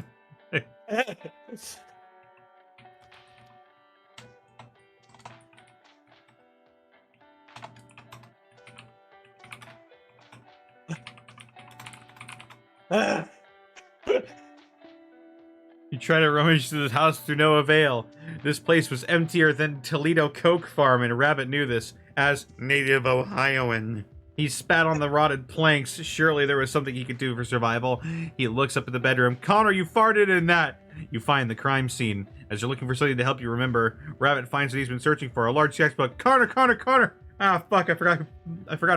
You try to rummage through the house to no avail. This place was emptier than Toledo Coke Farm, and Rabbit knew this as native Ohioan. He spat on the rotted planks. Surely there was something he could do for survival. He looks up at the bedroom. Connor, you farted in that! You find the crime scene. As you're looking for something to help you remember, Rabbit finds what he's been searching for, a large textbook. Connor! Ah, fuck, I forgot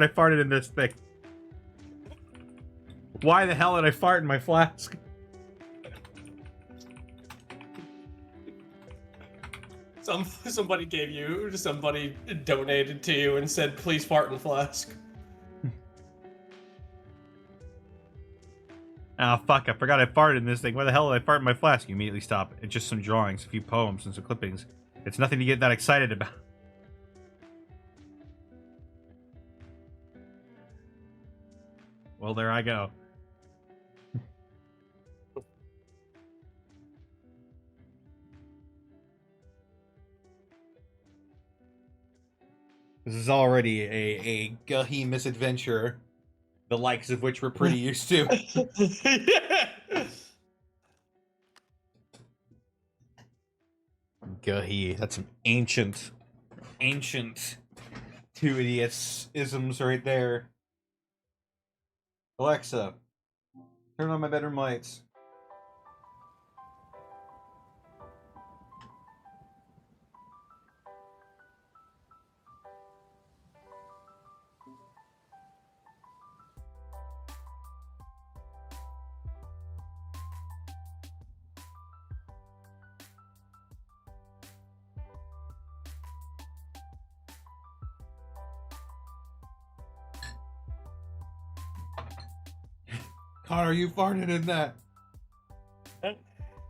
I farted in this thing. Why the hell did I fart in my flask? Somebody donated to you and said, please fart in flask. Ah, fuck, I forgot I farted in this thing. Why the hell did I fart in my flask? You immediately stop. It's just some drawings, a few poems, and some clippings. It's nothing to get that excited about. Well, there I go. This is already a Gahi misadventure, the likes of which we're pretty used to. Gahi, that's an ancient two idiots isms right there. Alexa, turn on my bedroom lights. Connor, you farted in that.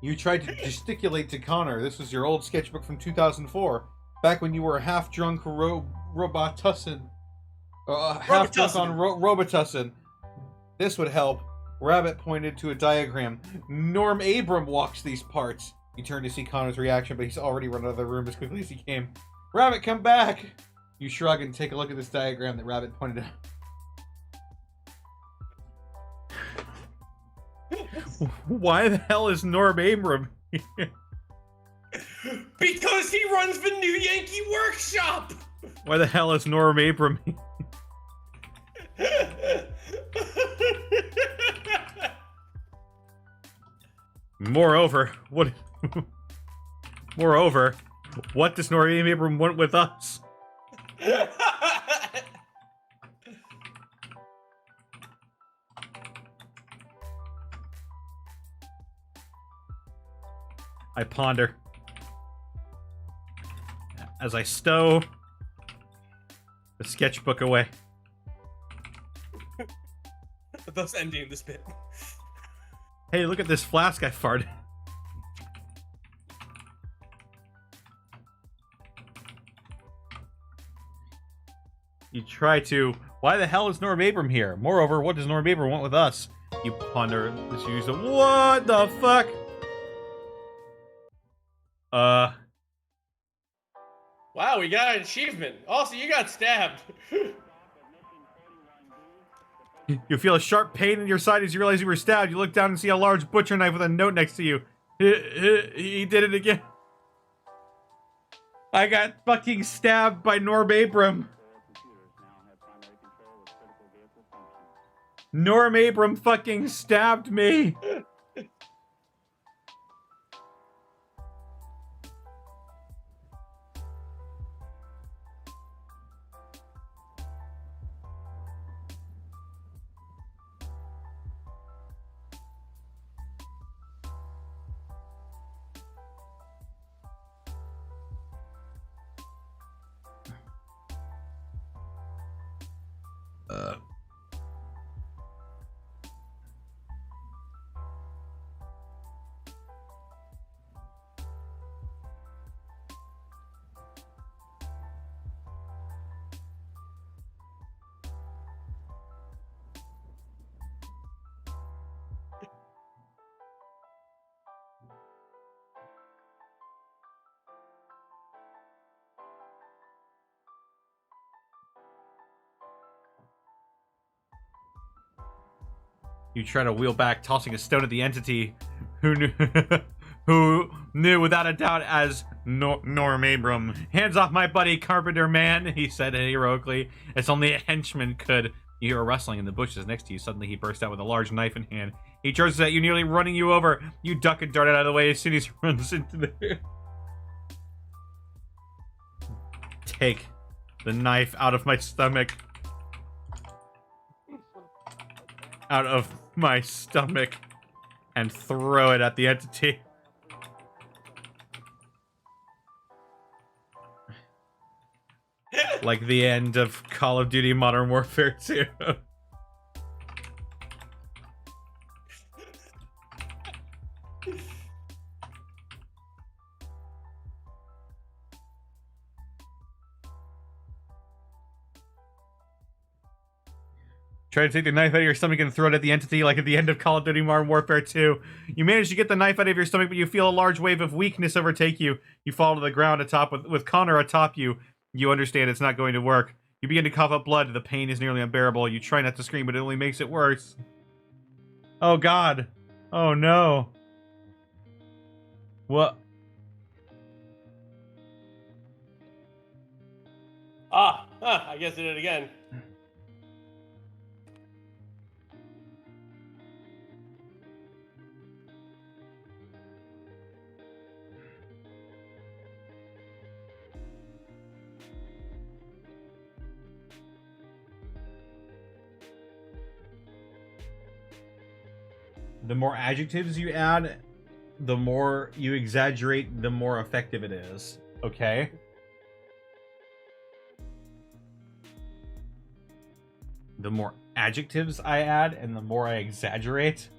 You tried to gesticulate to Connor. This was your old sketchbook from 2004. Back when you were a half-drunk Robotussin. Half-drunk on Robotussin. This would help. Rabbit pointed to a diagram. Norm Abram walks these parts. You turn to see Connor's reaction, but he's already run out of the room as quickly as he came. Rabbit, come back! You shrug and take a look at this diagram that Rabbit pointed out. Why the hell is Norm Abram here? Because he runs the New Yankee Workshop! Why the hell is Norm Abram here? Moreover, what does Norm Abram want with us? I ponder as I stow the sketchbook away. Thus ending this bit. Hey, look at this flask I farted. You try to... Why the hell is Norm Abram here? Moreover, what does Norm Abram want with us? You ponder this use of... What the fuck? Wow, we got an achievement. Also, you got stabbed. You feel a sharp pain in your side as you realize you were stabbed. You look down and see a large butcher knife with a note next to you. He did it again. I got fucking stabbed by Norm Abram. Norm Abram fucking stabbed me. You try to wheel back, tossing a stone at the entity who knew without a doubt as Norm Abram. Hands off my buddy, Carpenter Man, he said heroically. It's only a henchman could. You hear a rustling in the bushes next to you. Suddenly he burst out with a large knife in hand. He charges at you, nearly running you over. You duck and dart out of the way as soon as he runs into the... Take the knife out of my stomach. Out of my stomach and throw it at the entity. Like the end of Call of Duty Modern Warfare 2. Try to take the knife out of your stomach and throw it at the entity like at the end of Call of Duty Modern Warfare 2. You manage to get the knife out of your stomach, but you feel a large wave of weakness overtake you. You fall to the ground atop with Connor atop you. You understand it's not going to work. You begin to cough up blood. The pain is nearly unbearable. You try not to scream, but it only makes it worse. Oh, God. Oh, no. What? I guess I did it again. The more adjectives you add, the more you exaggerate, the more effective it is. Okay? The more adjectives I add and the more I exaggerate.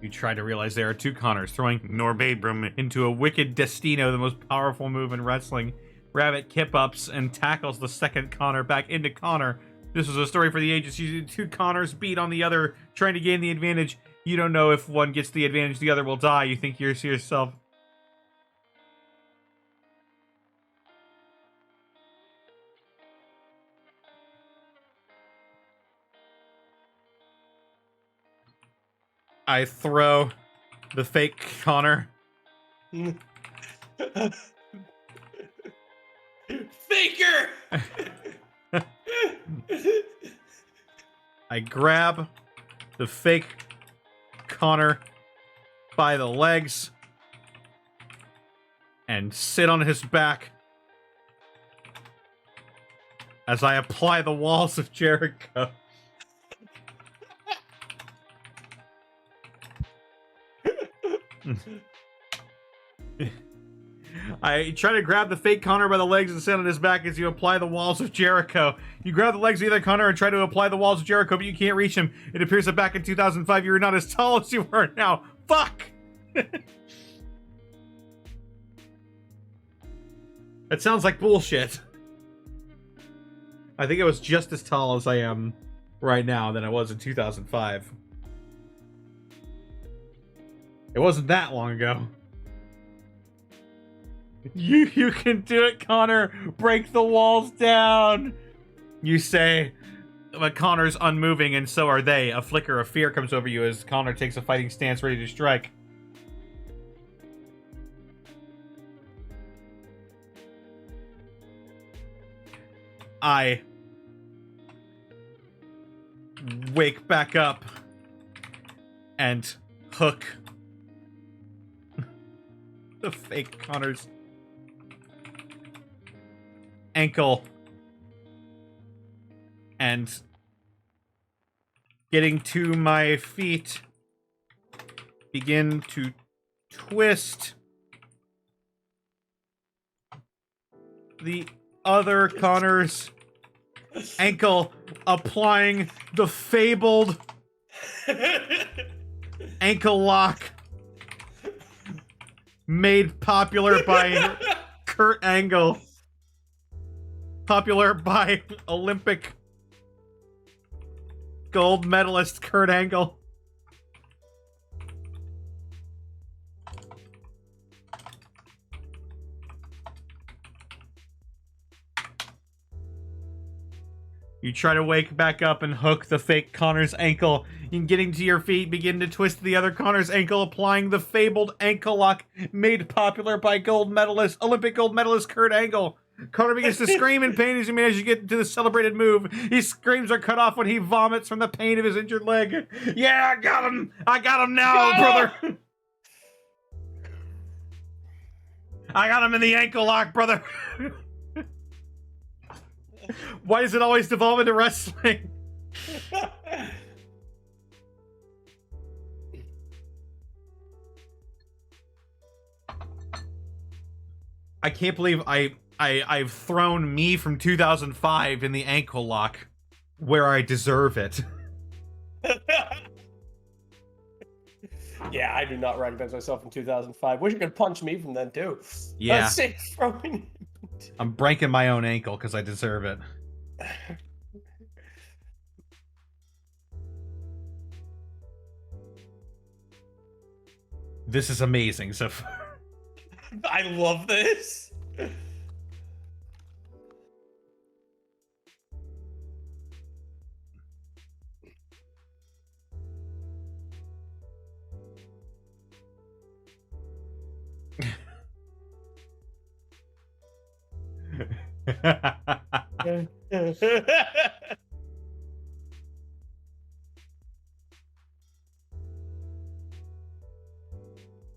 You try to realize there are two Connors, throwing Norbabrum into a wicked Destino, the most powerful move in wrestling. Rabbit kip-ups and tackles the second Connor back into Connor. This was a story for the ages. You see two Connors beat on the other, trying to gain the advantage. You don't know if one gets the advantage, the other will die. You think you're to yourself, I throw the fake Connor. Faker! I grab the fake Connor by the legs and sit on his back as I apply the walls of Jericho. I try to grab the fake Connor by the legs and sit on his back as you apply the walls of Jericho. You grab the legs of the other Connor and try to apply the walls of Jericho, but you can't reach him. It appears that back in 2005, you were not as tall as you are now. Fuck! That sounds like bullshit. I think I was just as tall as I am right now than I was in 2005. It wasn't that long ago. You can do it, Connor. Break the walls down. You say, but Connor's unmoving, and so are they. A flicker of fear comes over you as Connor takes a fighting stance, ready to strike. I wake back up and hook the fake Connor's ankle and getting to my feet begin to twist the other Connor's ankle, applying the fabled ankle lock made popular by Kurt Angle. Popular by Olympic gold medalist Kurt Angle. You try to wake back up and hook the fake Connor's ankle. In getting to your feet, begin to twist the other Connor's ankle, applying the fabled ankle lock made popular by Olympic gold medalist Kurt Angle. Connor begins to scream in pain as you get to the celebrated move. His screams are cut off when he vomits from the pain of his injured leg. Yeah, I got him! I got him now, brother! I got him in the ankle lock, brother! Why does it always devolve into wrestling? I can't believe I've thrown me from 2005 in the ankle lock where I deserve it. Yeah, I do not recognize myself in 2005. Wish you could punch me from then too. Yeah. Sick throwing. I'm breaking my own ankle because I deserve it. This is amazing so far. I love this.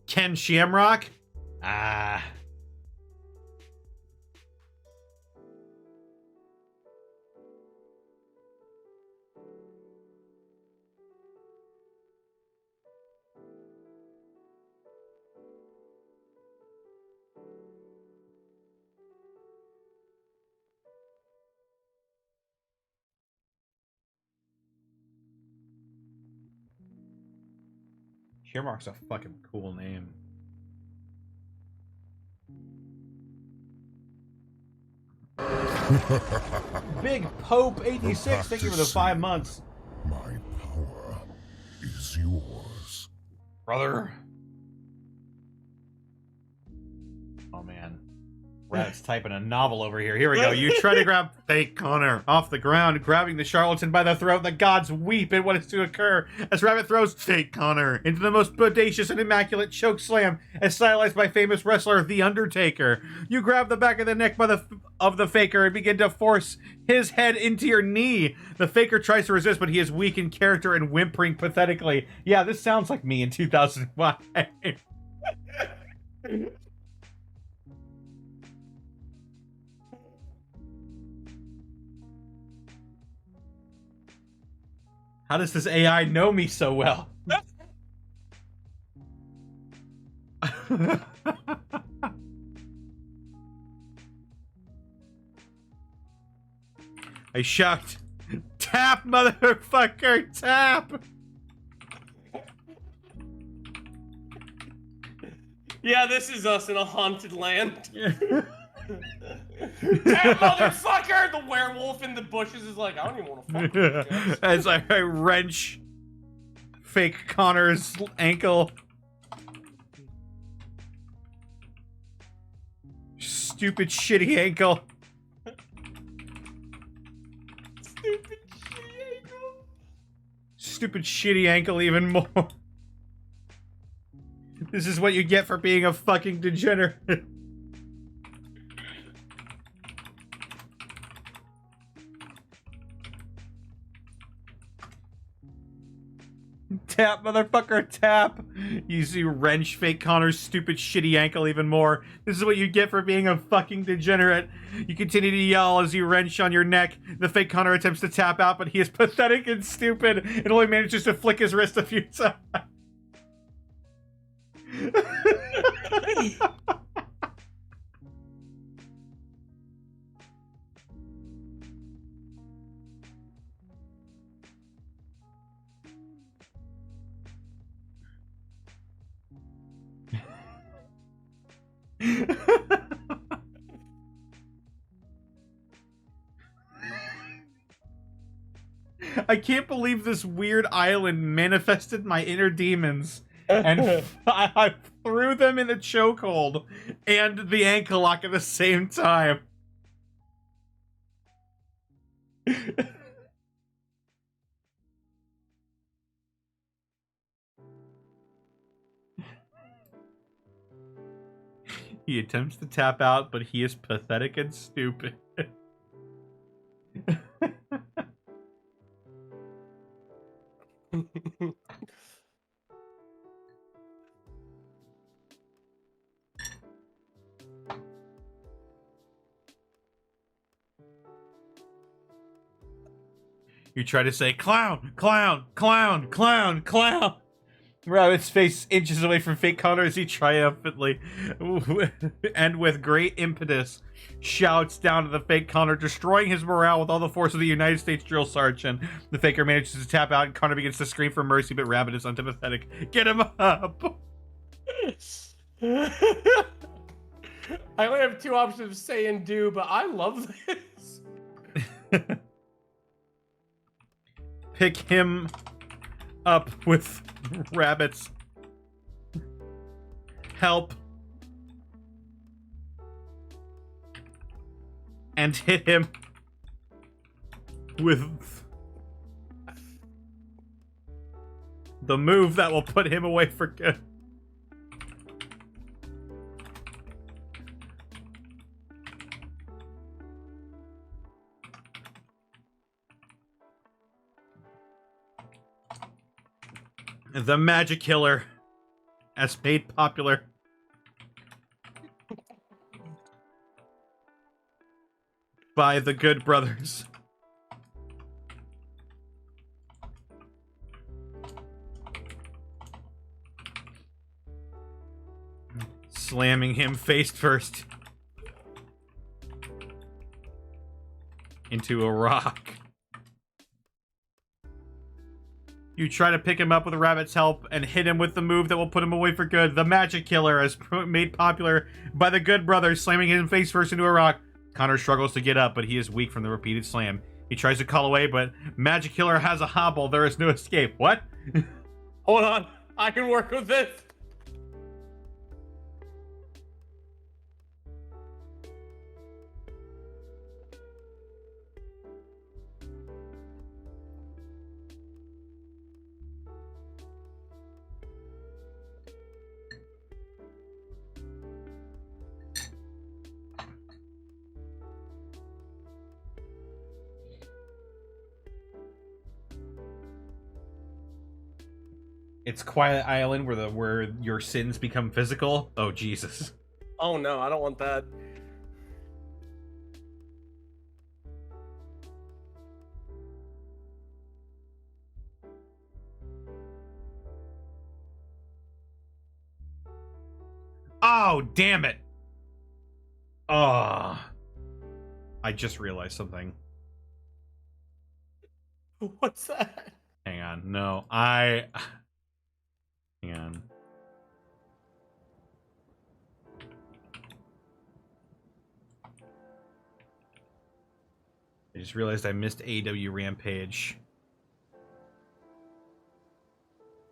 Ken Shamrock? Ah. Shamrock's a fucking cool name. Big Pope 86, thank you for the 5 months. My power is yours. Brother. Oh man. Rat's typing a novel over here. Here we go. You try to grab fake Connor off the ground, grabbing the charlatan by the throat. The gods weep at what is to occur as Rabbit throws fake Connor into the most bodacious and immaculate choke slam as stylized by famous wrestler The Undertaker. You grab the back of the neck of the faker and begin to force his head into your knee. The faker tries to resist, but he is weak in character and whimpering pathetically. Yeah, this sounds like me in 2005. How does this AI know me so well? I shout, tap, motherfucker, tap! Yeah, this is us in a haunted land. That motherfucker! The werewolf in the bushes is like, I don't even want to fuck with you. As I wrench fake Connor's ankle. Stupid shitty ankle. Stupid shitty ankle. Stupid shitty ankle even more. This is what you get for being a fucking degenerate. Tap, motherfucker, tap! You see wrench fake Connor's stupid shitty ankle even more. This is what you get for being a fucking degenerate. You continue to yell as you wrench on your neck. The fake Connor attempts to tap out, but he is pathetic and stupid and only manages to flick his wrist a few times. I can't believe this weird island manifested my inner demons and I threw them in a chokehold and the ankle lock at the same time. He attempts to tap out, but he is pathetic and stupid. You try to say, clown, clown, clown, clown, clown. Rabbit's face inches away from fake Connor as he triumphantly and with great impetus shouts down to the fake Connor, destroying his morale with all the force of the United States drill sergeant. The faker manages to tap out and Connor begins to scream for mercy, but Rabbit is unsympathetic. Get him up! I only have two options of say and do, but I love this. Pick him up with Rabbit's help and hit him with the move that will put him away for good. The Magic Killer, as made popular by the Good Brothers. Slamming him face first into a rock. You try to pick him up with Rabbit's help and hit him with the move that will put him away for good. The Magic Killer, as made popular by the Good Brothers, slamming him face first into a rock. Connor struggles to get up, but he is weak from the repeated slam. He tries to call away, but Magic Killer has a hobble. There is no escape. What? Hold on. I can work with this. It's Quiet Island where your sins become physical. Oh Jesus. Oh no, I don't want that. Oh, damn it. Oh. I just realized something. What's that? Hang on. No, hang on. I just realized I missed AEW Rampage.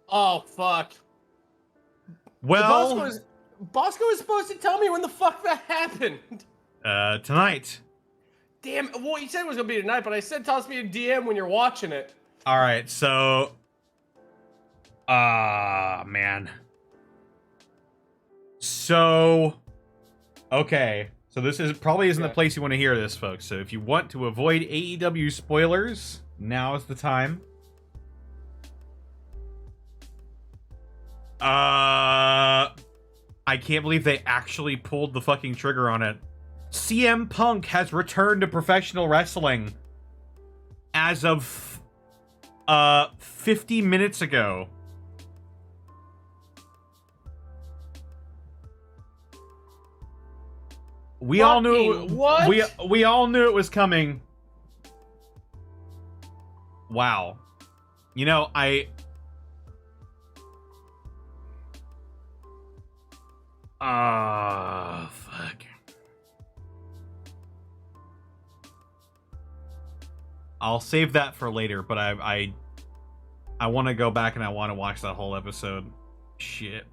Oh fuck. Well, Bosco was supposed to tell me when the fuck that happened. Tonight. Damn. Well, you said it was gonna be tonight, but I said toss me a DM when you're watching it. All right, so. Man. So. Okay. So this probably isn't the place you want to hear this, folks. So if you want to avoid AEW spoilers, now is the time. I can't believe they actually pulled the fucking trigger on it. CM Punk has returned to professional wrestling as of 50 minutes ago. We all knew what? We all knew it was coming. Wow. You know, fuck. I'll save that for later, but I want to go back and I want to watch that whole episode. Shit.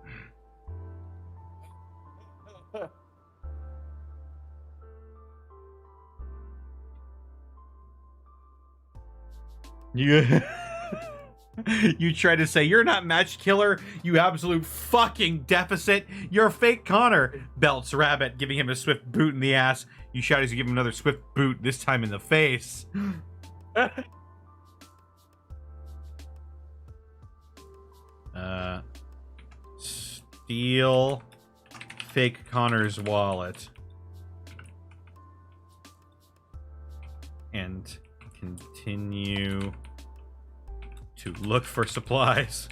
You try to say, you're not Match Killer, you absolute fucking deficit. You're fake Connor, belts Rabbit, giving him a swift boot in the ass. You shout as you give him another swift boot, this time in the face. Steal fake Connor's wallet. And continue to look for supplies.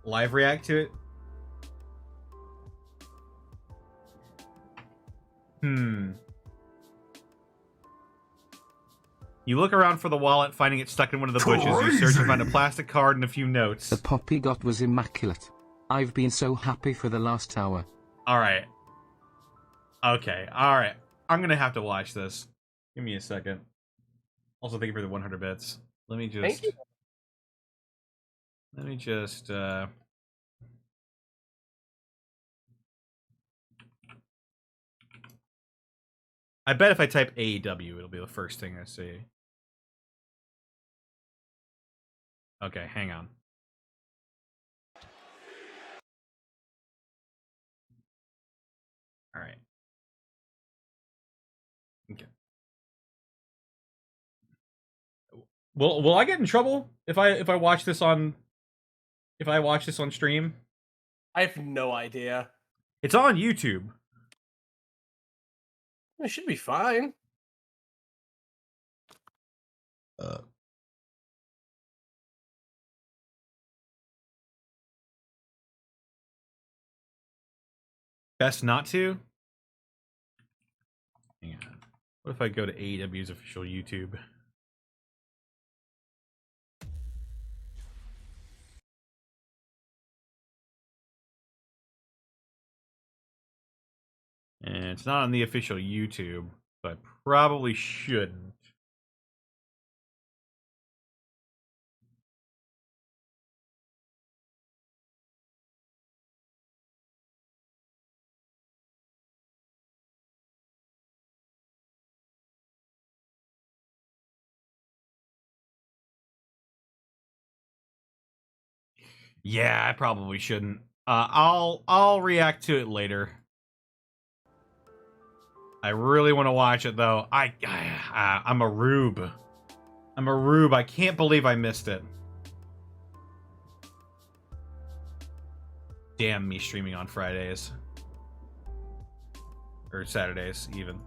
live react to it. You look around for the wallet, finding it stuck in one of the bushes. You search and find a plastic card and a few notes. The pop he got was immaculate. I've been so happy for the last hour. Alright. Okay, alright. I'm gonna have to watch this. Give me a second. Also, thank you for the 100 bits. Let me Thank just... you. Let me just, I bet if I type AEW, it'll be the first thing I see. Okay, hang on. All right. Okay. Will I get in trouble if I watch this on stream? I have no idea. It's on YouTube. It should be fine. Best not to? Hang on. What if I go to AEW's official YouTube? And it's not on the official YouTube, so I probably shouldn't. Yeah, I probably shouldn't. I'll react to it later. I really want to watch it though. I'm a rube. I'm a rube. I can't believe I missed it. Damn me streaming on Fridays. Or Saturdays, even.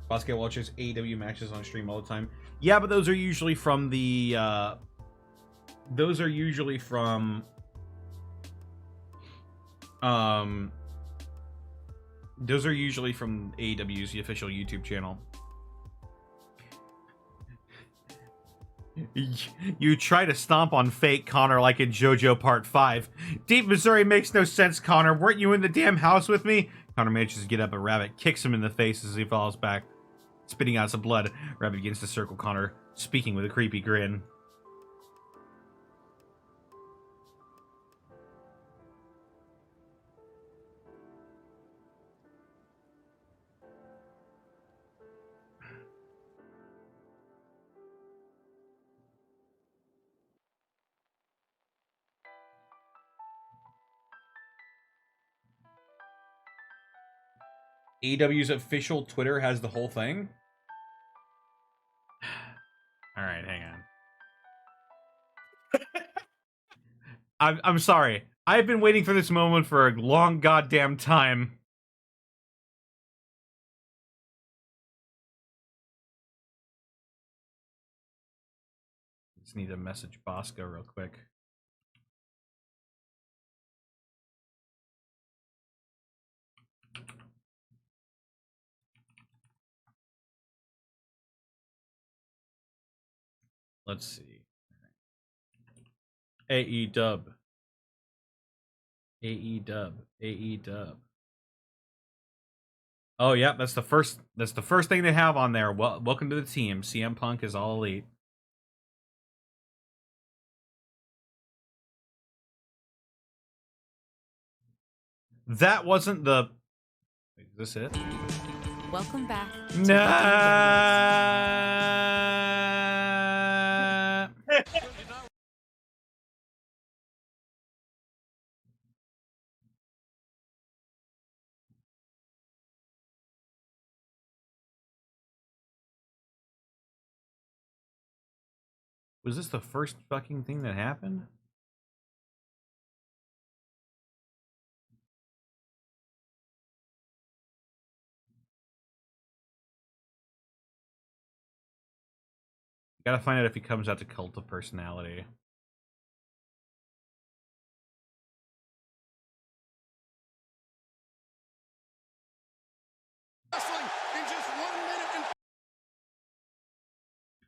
Basket watches AEW matches on stream all the time. Yeah, but those are usually from the, those are usually from, AEW's the official YouTube channel. You try to stomp on fake Connor like in JoJo Part 5. Deep Missouri makes no sense, Connor. Weren't you in the damn house with me? Connor manages to get up, but Rabbit kicks him in the face as he falls back, spitting out some blood. Rabbit begins to circle Connor, speaking with a creepy grin. AEW's official Twitter has the whole thing? Alright, hang on. I'm sorry. I've been waiting for this moment for a long goddamn time. Just need to message Bosco real quick. Let's see. AE dub. AE dub. AE dub. Oh yeah, that's the first thing they have on there. Well, welcome to the team. CM Punk is all elite. That wasn't the... Is this it? Welcome back. Nah. Was this the first fucking thing that happened? Gotta find out if he comes out to Cult of Personality. Wrestling in just 1 minute and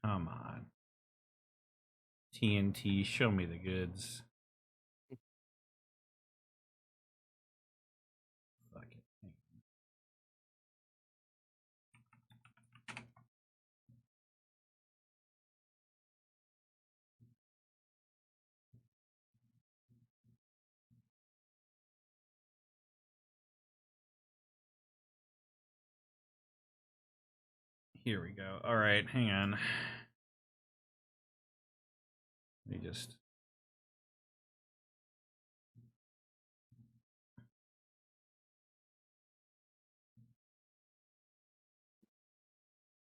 Come on. TNT, show me the goods. Fuck it. Here we go. All right, hang on. Let me just...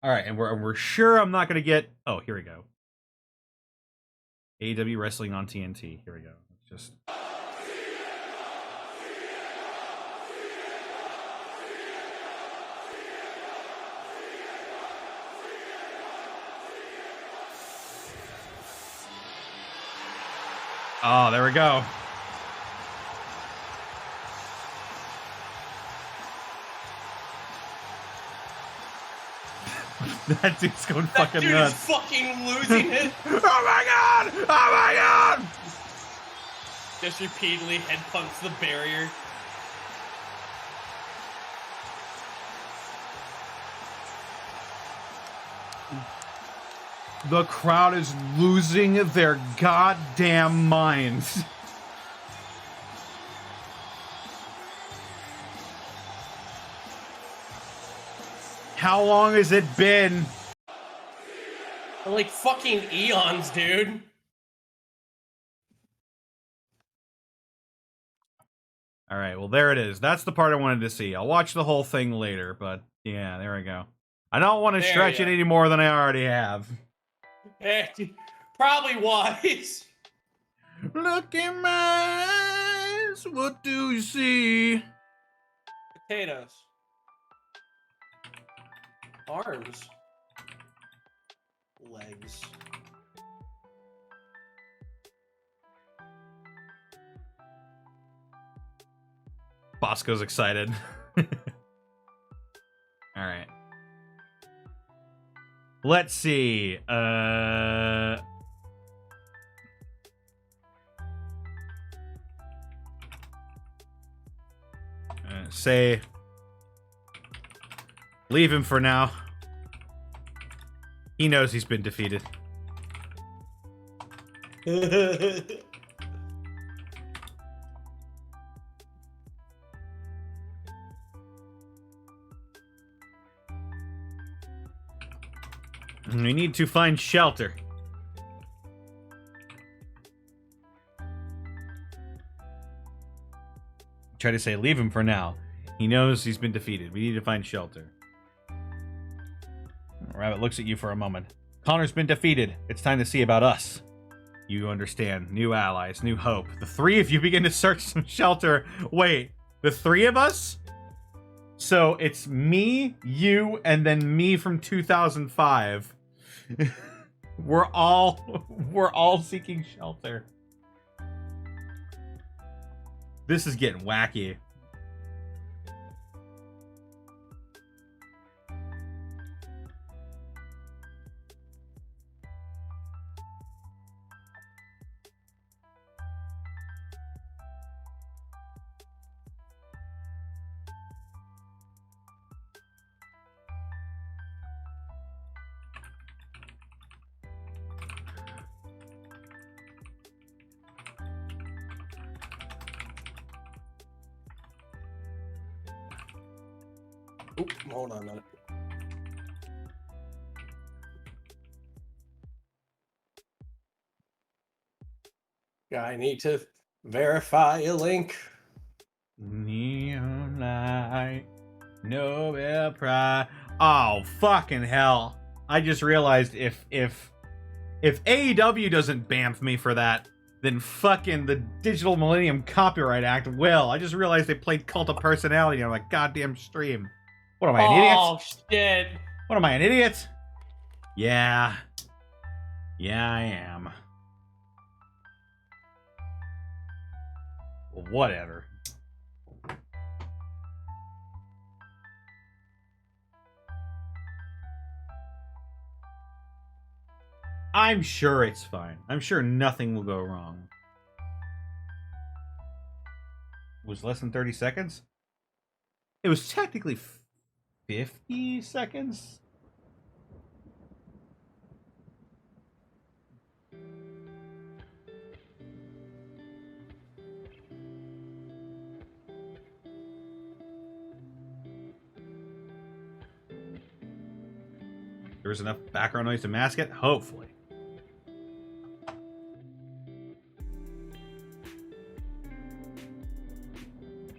All right, and we're sure I'm not gonna get. Oh, here we go. AEW Wrestling on TNT. Here we go. Let's just. Oh, there we go. That dude's going fucking Dude nuts. is fucking losing it. Oh my god! Oh my god! Just repeatedly head punts the barrier. The crowd is losing their goddamn minds. How long has it been? Like fucking eons, dude. All right, well, there it is. That's the part I wanted to see. I'll watch the whole thing later, but yeah, there we go. I don't want to There stretch you it go. any more than I already have. Eh, probably wise. Look in my eyes, what do you see? Potatoes. Arms. Legs. Bosco's excited. All right. Let's see. Say, leave him for now. He knows he's been defeated. We need to find shelter. Try to say, leave him for now. He knows he's been defeated. We need to find shelter. Rabbit looks at you for a moment. Connor's been defeated. It's time to see about us. You understand. New allies, new hope. The three of you begin to search some shelter. Wait, the three of us? So it's me, you, and then me from 2005. We're all seeking shelter. This is getting wacky. Oop, hold on a minute. Yeah, I need to verify a link. Neon light, Nobel Prize. Oh, fucking hell. I just realized if AEW doesn't bamf me for that, then fucking the Digital Millennium Copyright Act will. I just realized they played Cult of Personality on my goddamn stream. What am I, an idiot? Oh shit! What am I, an idiot? Yeah. Yeah, I am. Well, whatever. I'm sure it's fine. I'm sure nothing will go wrong. It was less than 30 seconds? It was technically 50 seconds? There was enough background noise to mask it? Hopefully.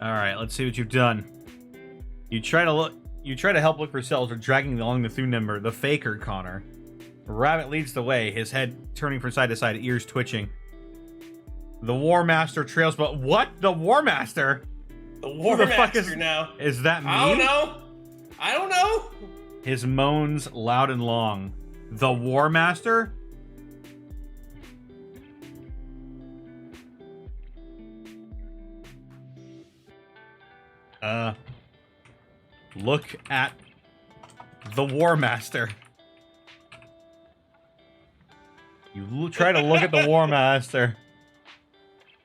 Alright, let's see what you've done. You try to help look for cells or dragging along the through number, the faker Connor. Rabbit leads the way, his head turning from side to side, ears twitching. The War Master trails, but what? The War Master? The War Who the Master fuck is now. Is that me? I don't know. His moans loud and long. The War Master? Look at the War Master. You try to look at the War Master.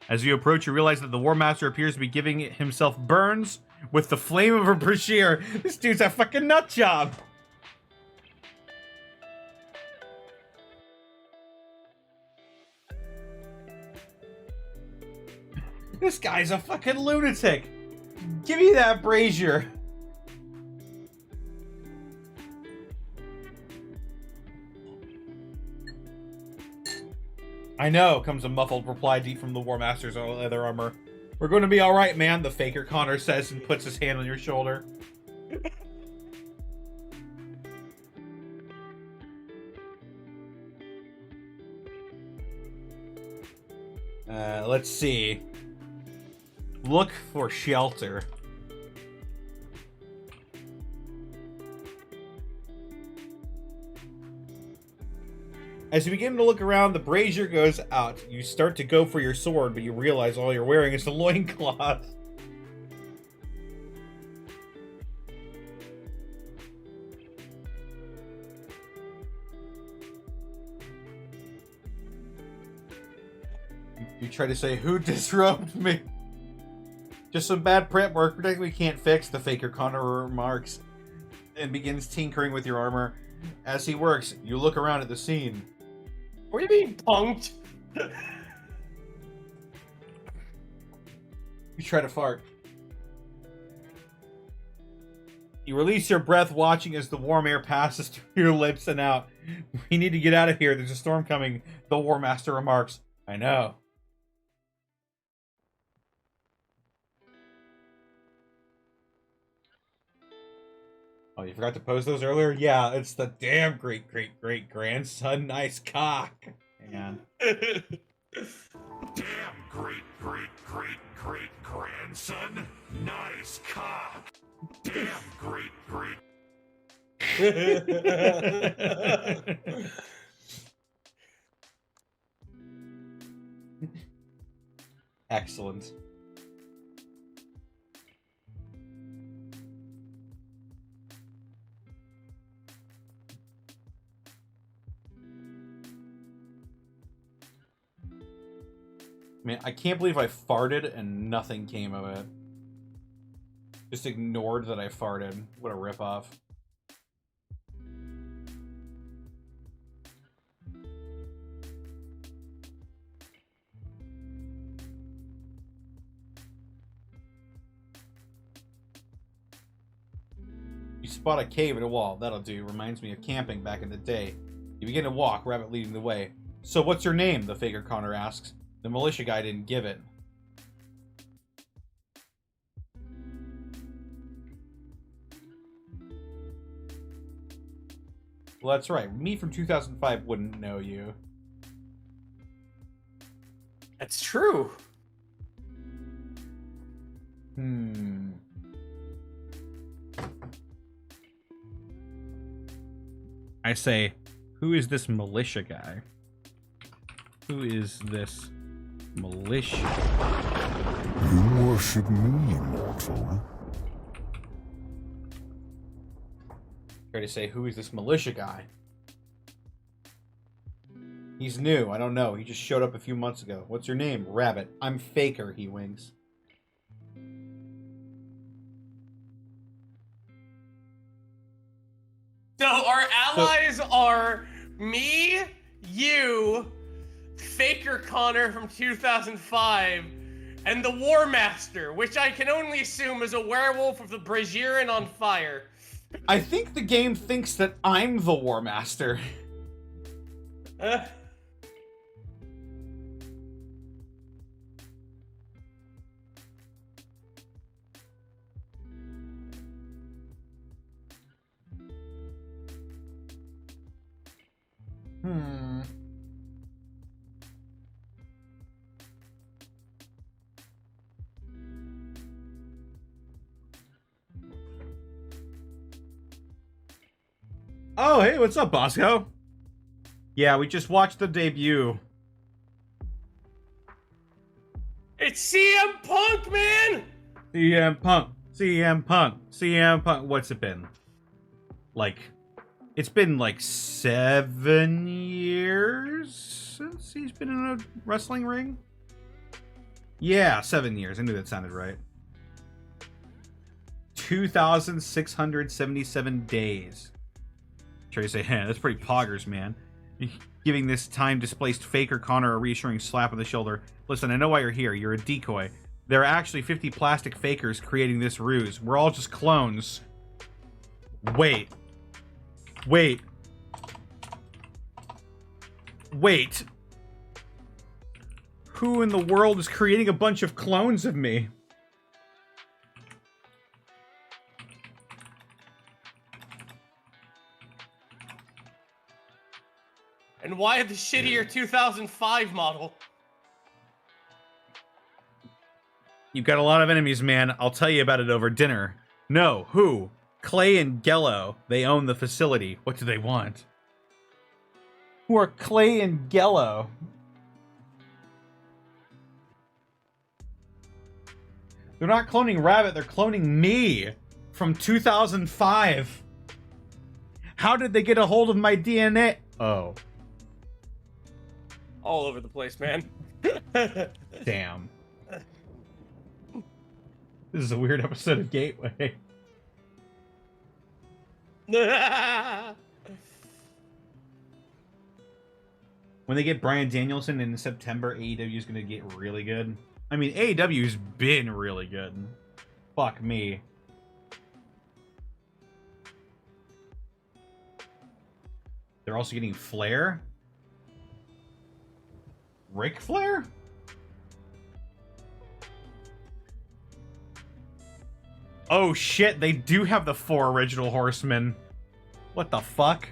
As you approach, you realize that the War Master appears to be giving himself burns with the flame of a brashear. This dude's a fucking nut job. This guy's a fucking lunatic. Give me that brazier. I know, comes a muffled reply deep from the War Master's leather armor. We're going to be alright, man, the faker Connor says and puts his hand on your shoulder. Let's see. Look for shelter. As you begin to look around, the brazier goes out. You start to go for your sword, but you realize all you're wearing is a loincloth. You try to say, who disrobed me? Just some bad prep work, particularly can't fix, the faker Connor remarks, and begins tinkering with your armor. As he works, you look around at the scene. What are you being punked? You try to fart. You release your breath, watching as the warm air passes through your lips and out. We need to get out of here. There's a storm coming, the War Master remarks. I know. Oh, you forgot to post those earlier? Yeah, it's the damn great-great-great-grandson. Nice cock. Hang on. Damn great-great-great-great-grandson. Nice cock. Damn great-great. Excellent. Man, I can't believe I farted and nothing came of it. Just ignored that I farted. What a ripoff. You spot a cave and a wall. That'll do. Reminds me of camping back in the day. You begin to walk, Rabbit leading the way. So what's your name? The faker Connor asks. The militia guy didn't give it. Well, that's right. Me from 2005 wouldn't know you. That's true. I say, who is this militia guy? Who is this militia? You worship me, mortal. Try to say, who is this militia guy? He's new. I don't know. He just showed up a few months ago. What's your name? Rabbit. I'm Faker, he winks. So our allies are me, you, Faker Connor from 2005, and the War Master, which I can only assume is a werewolf of the Brazieren on fire. I think the game thinks that I'm the War Master. Oh, hey, what's up, Bosco? Yeah, we just watched the debut. It's CM Punk, man! CM Punk, CM Punk, CM Punk. What's it been? Like, it's been like 7 years since he's been in a wrestling ring? Yeah, 7 years. I knew that sounded right. 2,677 days. Try to say, hey, that's pretty poggers, man. Giving this time-displaced Faker Connor a reassuring slap on the shoulder. Listen, I know why you're here. You're a decoy. There are actually 50 plastic fakers creating this ruse. We're all just clones. Wait. Wait. Wait. Who in the world is creating a bunch of clones of me? And why the shittier 2005 model? You've got a lot of enemies, man. I'll tell you about it over dinner. No, who? Clay and Gello. They own the facility. What do they want? Who are Clay and Gello? They're not cloning Rabbit, they're cloning me from 2005. How did they get a hold of my DNA? Oh. All over the place, man. Damn. This is a weird episode of Gateway. When they get Bryan Danielson in September, AEW is going to get really good. I mean, AEW's been really good. Fuck me. They're also getting Flair? Ric Flair? Oh shit, they do have the 4 original Horsemen. What the fuck?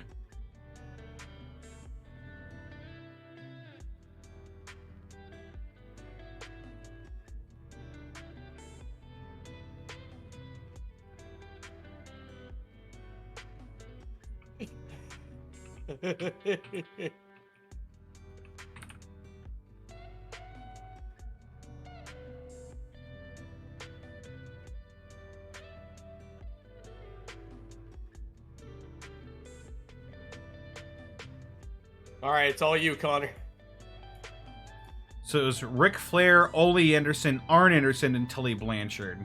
Alright, it's all you, Connor. So it was Ric Flair, Ole Anderson, Arn Anderson, and Tully Blanchard.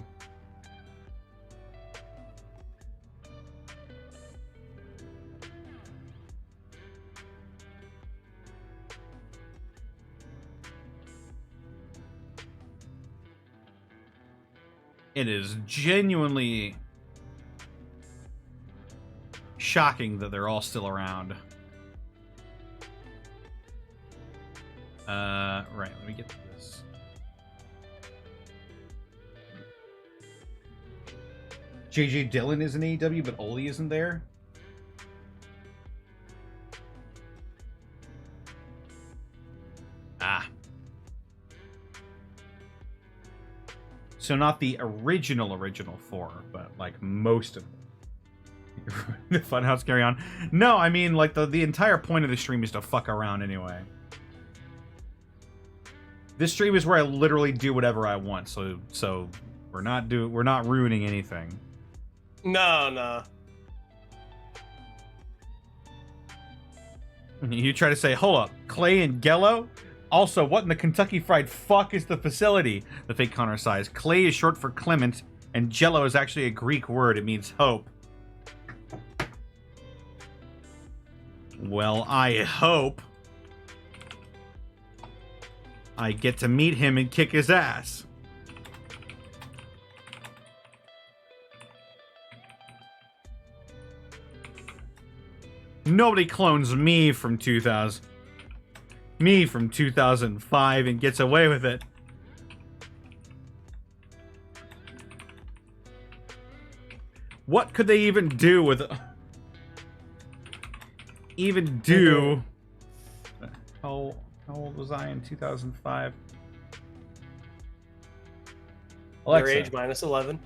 It is genuinely shocking that they're all still around. Right, let me get to this. JJ Dillon is in AEW, but Ole isn't there? Ah. So not the original 4, but like most of them. The Funhouse carry on. No, I mean like the entire point of the stream is to fuck around anyway. This stream is where I literally do whatever I want. So we're not ruining anything. No. You try to say, hold up, Clay and Gello? Also, what in the Kentucky Fried Fuck is the facility? The fake Connor sighs. Clay is short for Clement, and Jello is actually a Greek word. It means hope. Well, I hope I get to meet him and kick his ass. Nobody clones me from 2005 and gets away with it. What could they even do with How old was I in 2005? Alexa, Your age minus 11.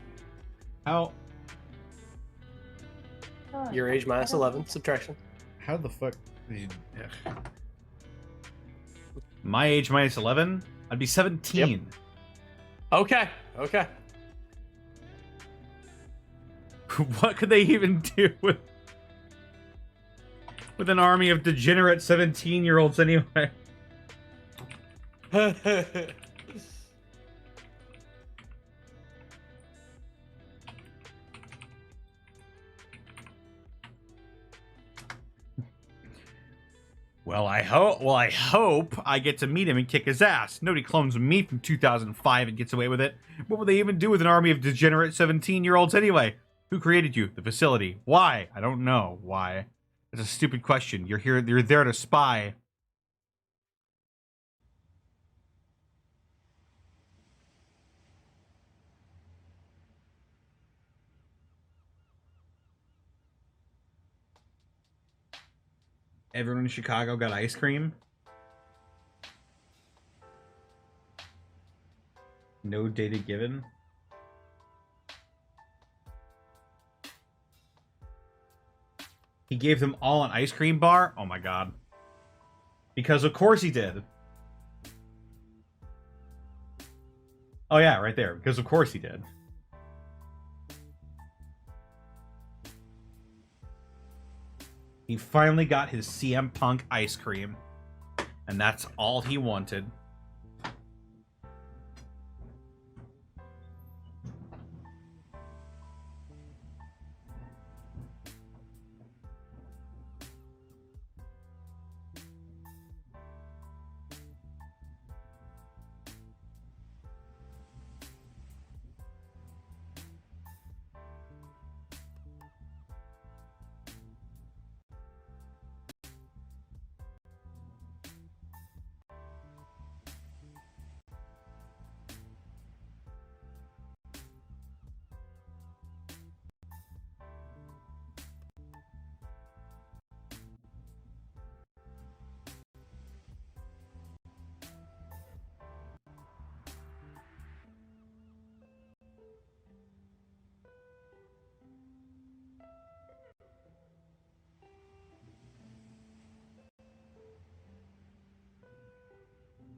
how Your age minus 11. Subtraction. how the fuck did you... Ugh. My age minus 11? I'd be 17. Yep. Okay. What could they even do with an army of degenerate 17-year-olds anyway? Well, I hope I get to meet him and kick his ass. Nobody clones me from 2005 and gets away with it. What would they even do with an army of degenerate 17-year-olds anyway? Who created you? The facility. Why? I don't know. Why? It's a stupid question. You're there to spy. Everyone in Chicago got ice cream. No data given. He gave them all an ice cream bar? Oh my god. Because of course he did. Oh yeah, right there. Because of course he did. He finally got his CM Punk ice cream. And that's all he wanted.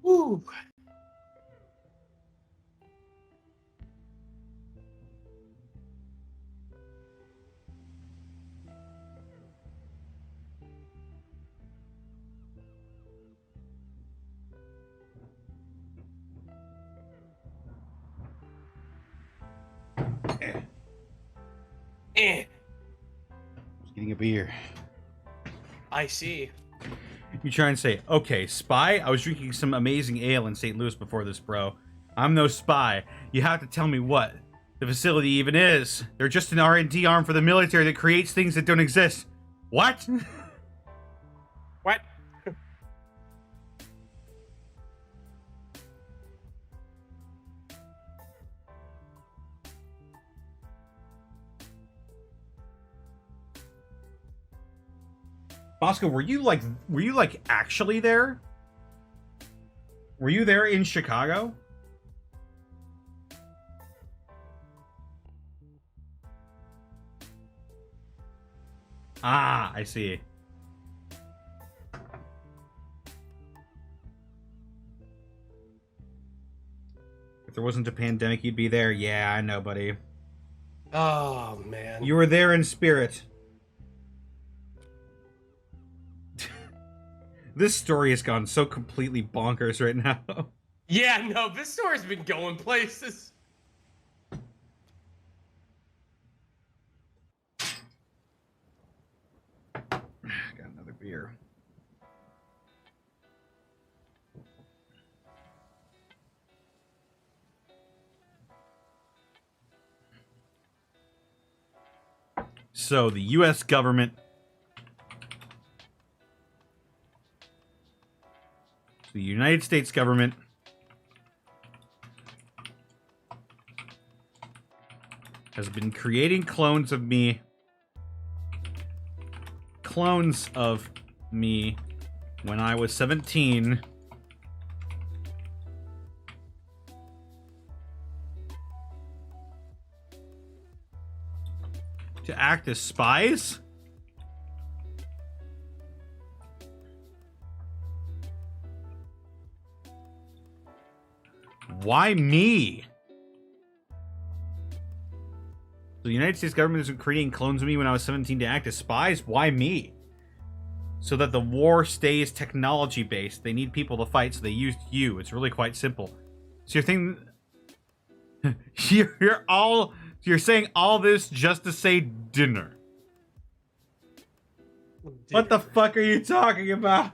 Woo. Just getting a beer. I see. You try and say, okay, spy? I was drinking some amazing ale in St. Louis before this, bro. I'm no spy. You have to tell me what the facility even is. They're just an R&D arm for the military that creates things that don't exist. What? What? Bosco, were you like actually there? Were you there in Chicago? Ah, I see. there wasn't a pandemic, you'd be there. Yeah, I know, buddy. Oh, man. You were there in spirit. This story has gone so completely bonkers right now. Yeah, no, this story's been going places. Got another beer. So the U.S. government the United States government has been creating clones of me when I was 17 to act as spies? Why me? The United States government is creating clones of me when I was 17 to act as spies? Why me? So that the war stays technology based. They need people to fight, so they used you. It's really quite simple. So you're thinking you're saying all this just to say dinner. What the fuck are you talking about?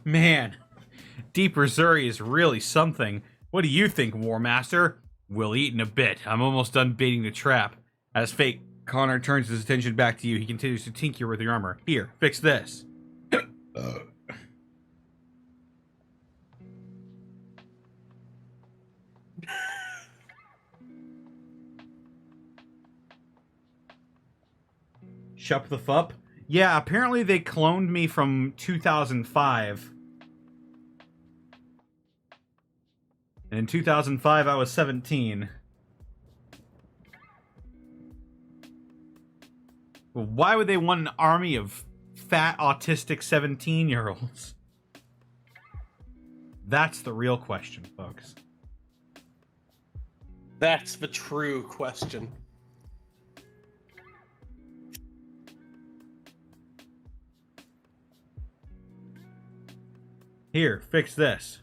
Man, Deep Missouri is really something. What do you think, War Master? We'll eat in a bit. I'm almost done baiting the trap. As fate, Connor turns his attention back to you. He continues to tinker with your armor. Here, fix this. Shup the fup? Yeah, apparently they cloned me from 2005. And in 2005, I was 17. Well, why would they want an army of fat, autistic 17-year-olds? That's the real question, folks. That's the true question. Here, fix this.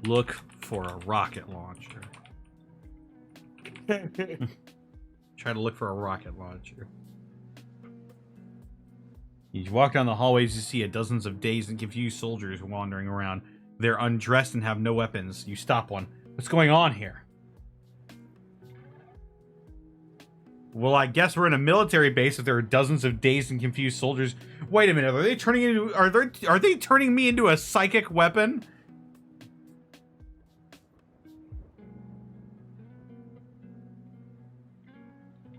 Look for a rocket launcher. Try to look for a rocket launcher. You walk down the hallways, you see dozens of dazed and confused soldiers wandering around. They're undressed and have no weapons. You stop one. What's going on here? Well, I guess we're in a military base if there are dozens of dazed and confused soldiers. Wait a minute, are they turning me into a psychic weapon?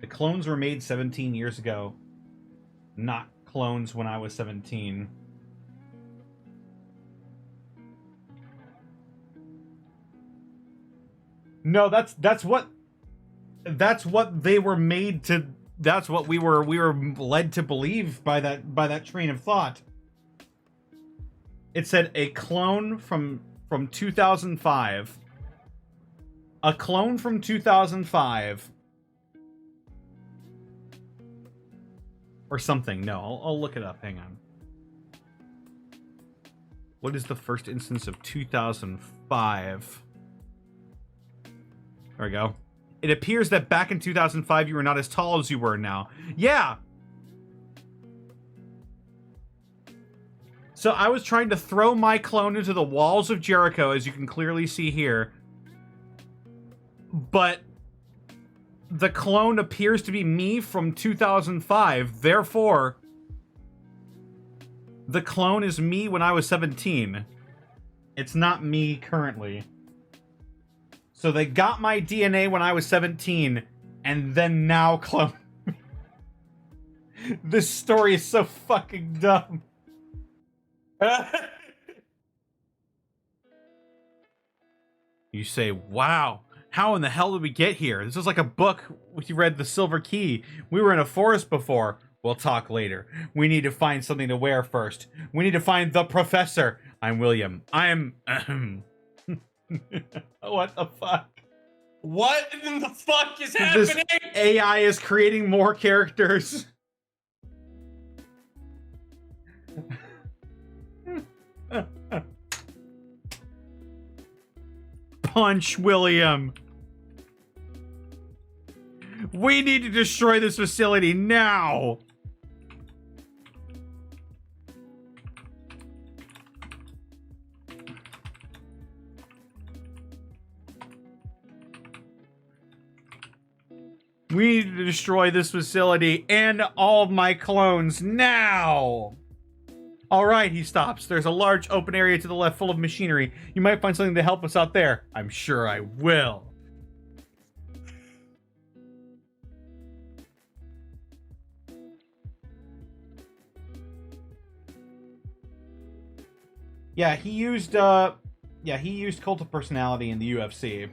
The clones were made 17 years ago, not clones when I was 17. No, that's what they were made to. That's what we were led to believe by that train of thought. It said a clone from 2005. A clone from 2005. Or something. No, I'll look it up. Hang on. What is the first instance of 2005? There we go. It appears that back in 2005, you were not as tall as you were now. Yeah! So I was trying to throw my clone into the walls of Jericho, as you can clearly see here. But the clone appears to be me from 2005. Therefore, the clone is me when I was 17. It's not me currently. So they got my DNA when I was 17, and then now clone. This story is so fucking dumb. You say, wow, how in the hell did we get here? This is like a book you read, The Silver Key. We were in a forest before. We'll talk later. We need to find something to wear first. We need to find the professor. I'm William. I'm... What the fuck? What in the fuck is happening? This AI is creating more characters. Punch William. We need to destroy this facility now. We need to destroy this facility and all of my clones now. All right, he stops. There's a large open area to the left full of machinery. You might find something to help us out there. I'm sure I will. Yeah, he used Cult of Personality in the UFC.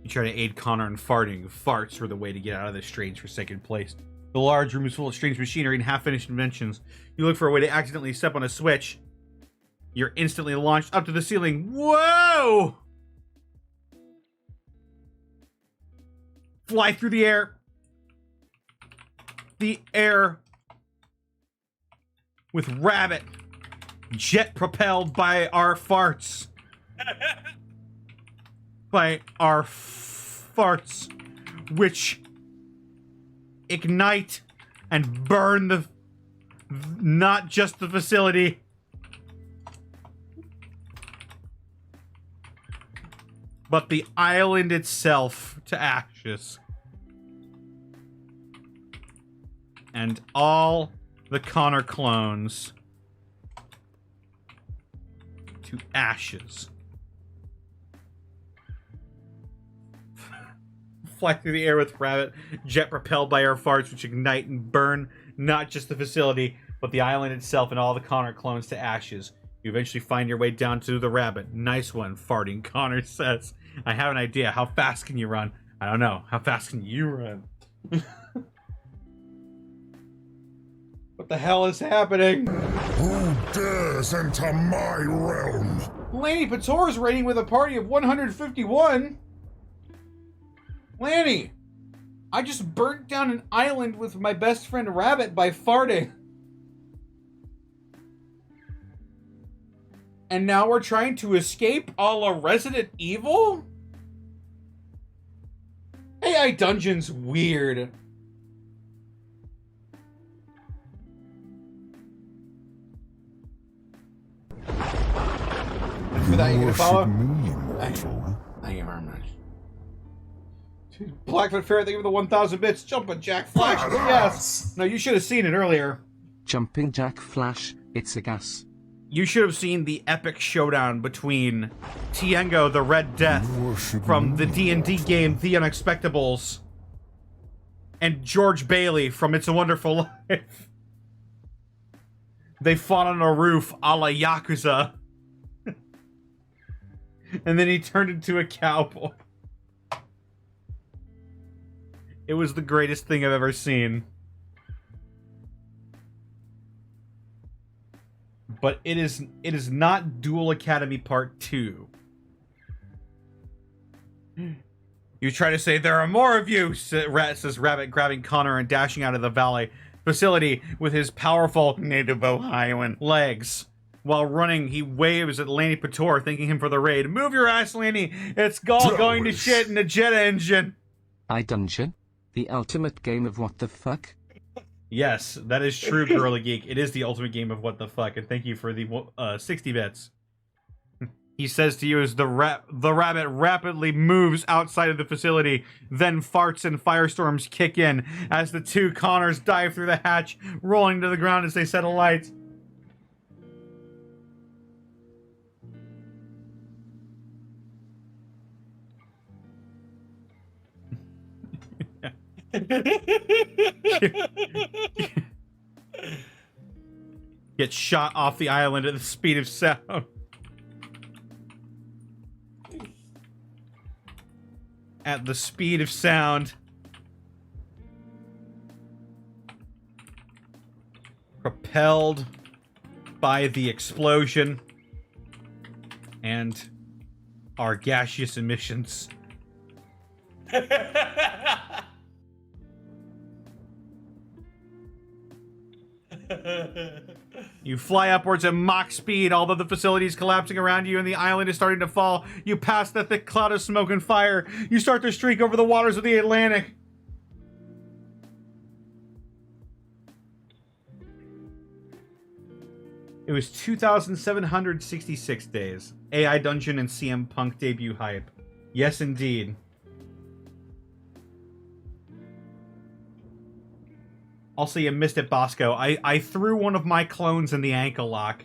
You try to aid Connor in farting. Farts were the way to get out of this strange forsaken place. The large room is full of strange machinery and half-finished inventions. You look for a way to accidentally step on a switch. You're instantly launched up to the ceiling. Whoa! Fly through the air. The air. With Rabbit. Jet propelled by our farts. By our farts, which ignite and burn the not just the facility, but the island itself to ashes, and all the Connor clones to ashes. Fly through the air with Rabbit, jet propelled by air farts which ignite and burn not just the facility, but the island itself and all the Connor clones to ashes. You eventually find your way down to the Rabbit. Nice one, farting, Connor says. I have an idea. How fast can you run? I don't know. How fast can you run? What the hell is happening? Who dares enter my realm? Lanny Pator's raiding with a party of 151. Lanny, I just burnt down an island with my best friend Rabbit by farting. And now we're trying to escape a la Resident Evil? AI Dungeon's weird. For that, you gonna follow? Me, mortal. Thank you very much. Blackfoot Fair, thank you for the 1,000 bits. Jumping Jack Flash. Oh, yes. No, you should have seen it earlier. Jumping Jack Flash, it's a gas. You should have seen the epic showdown between Tiengo the Red Death from the D&D game The Unexpectables and George Bailey from It's a Wonderful Life. They fought on a roof a la Yakuza. And then he turned into a cowboy. It was the greatest thing I've ever seen. But it is not Duel Academy Part 2. You try to say, there are more of you, says Rabbit, grabbing Connor and dashing out of the valley facility with his powerful native Ohioan legs. While running, he waves at Lanny Pator, thanking him for the raid. Move your ass, Lanny! It's all going to shit in the jet engine! iDungeon? The ultimate game of what the fuck? Yes, that is true, Gorilla Geek. It is the ultimate game of what the fuck, and thank you for the 60 bits. He says to you as the rabbit rapidly moves outside of the facility, then farts and firestorms kick in as the two Connors dive through the hatch, rolling to the ground as they set alight. Get shot off the island at the speed of sound. At the speed of sound. Propelled by the explosion and our gaseous emissions. You fly upwards at Mach speed, although the facility is collapsing around you and the island is starting to fall. You pass the thick cloud of smoke and fire. You start to streak over the waters of the Atlantic. It was 2,766 days. AI Dungeon and CM Punk debut hype. Yes, indeed. Also, you missed it, Bosco. I threw one of my clones in the ankle lock.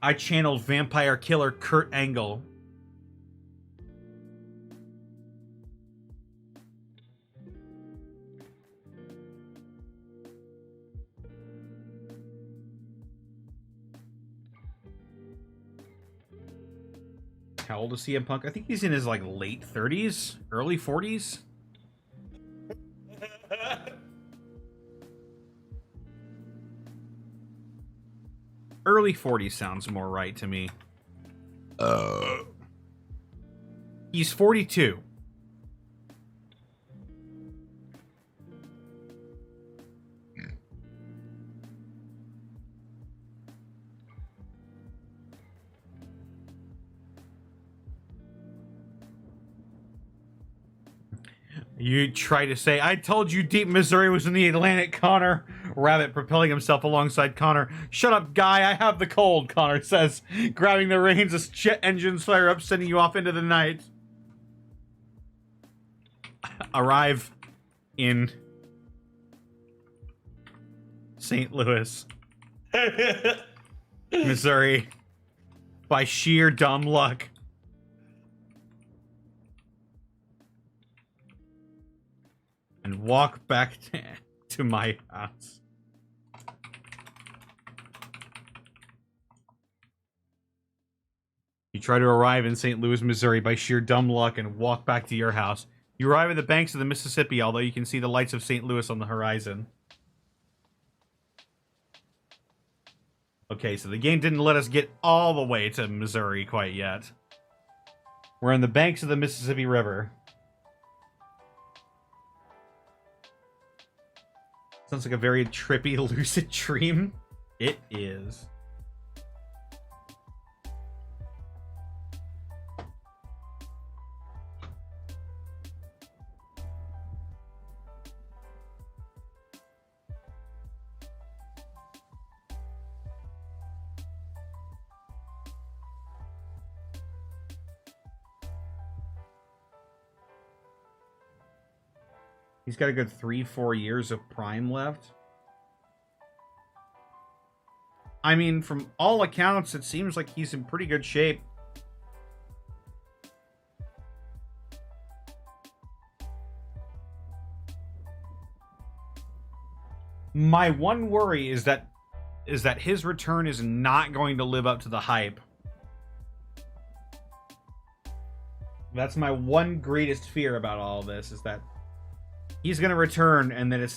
I channeled vampire killer Kurt Angle. How old is CM Punk? I think he's in his, like, late 30s? Early 40s? Early 40s sounds more right to me. He's 42. You try to say, I told you Deep Missouri was in the Atlantic, Connor. Rabbit propelling himself alongside Connor. Shut up, guy. I have the cold, Connor says, grabbing the reins as jet engines fire up, sending you off into the night. Arrive in St. Louis, Missouri, by sheer dumb luck. And walk back to my house. You try to arrive in St. Louis, Missouri by sheer dumb luck and walk back to your house. You arrive at the banks of the Mississippi, although you can see the lights of St. Louis on the horizon. Okay, so the game didn't let us get all the way to Missouri quite yet. We're on the banks of the Mississippi River. Sounds like a very trippy, lucid dream. It is. He's got a good 3-4 years of Prime left. I mean, from all accounts, it seems like he's in pretty good shape. My one worry is that his return is not going to live up to the hype. That's my one greatest fear about all of this, is that he's gonna return and then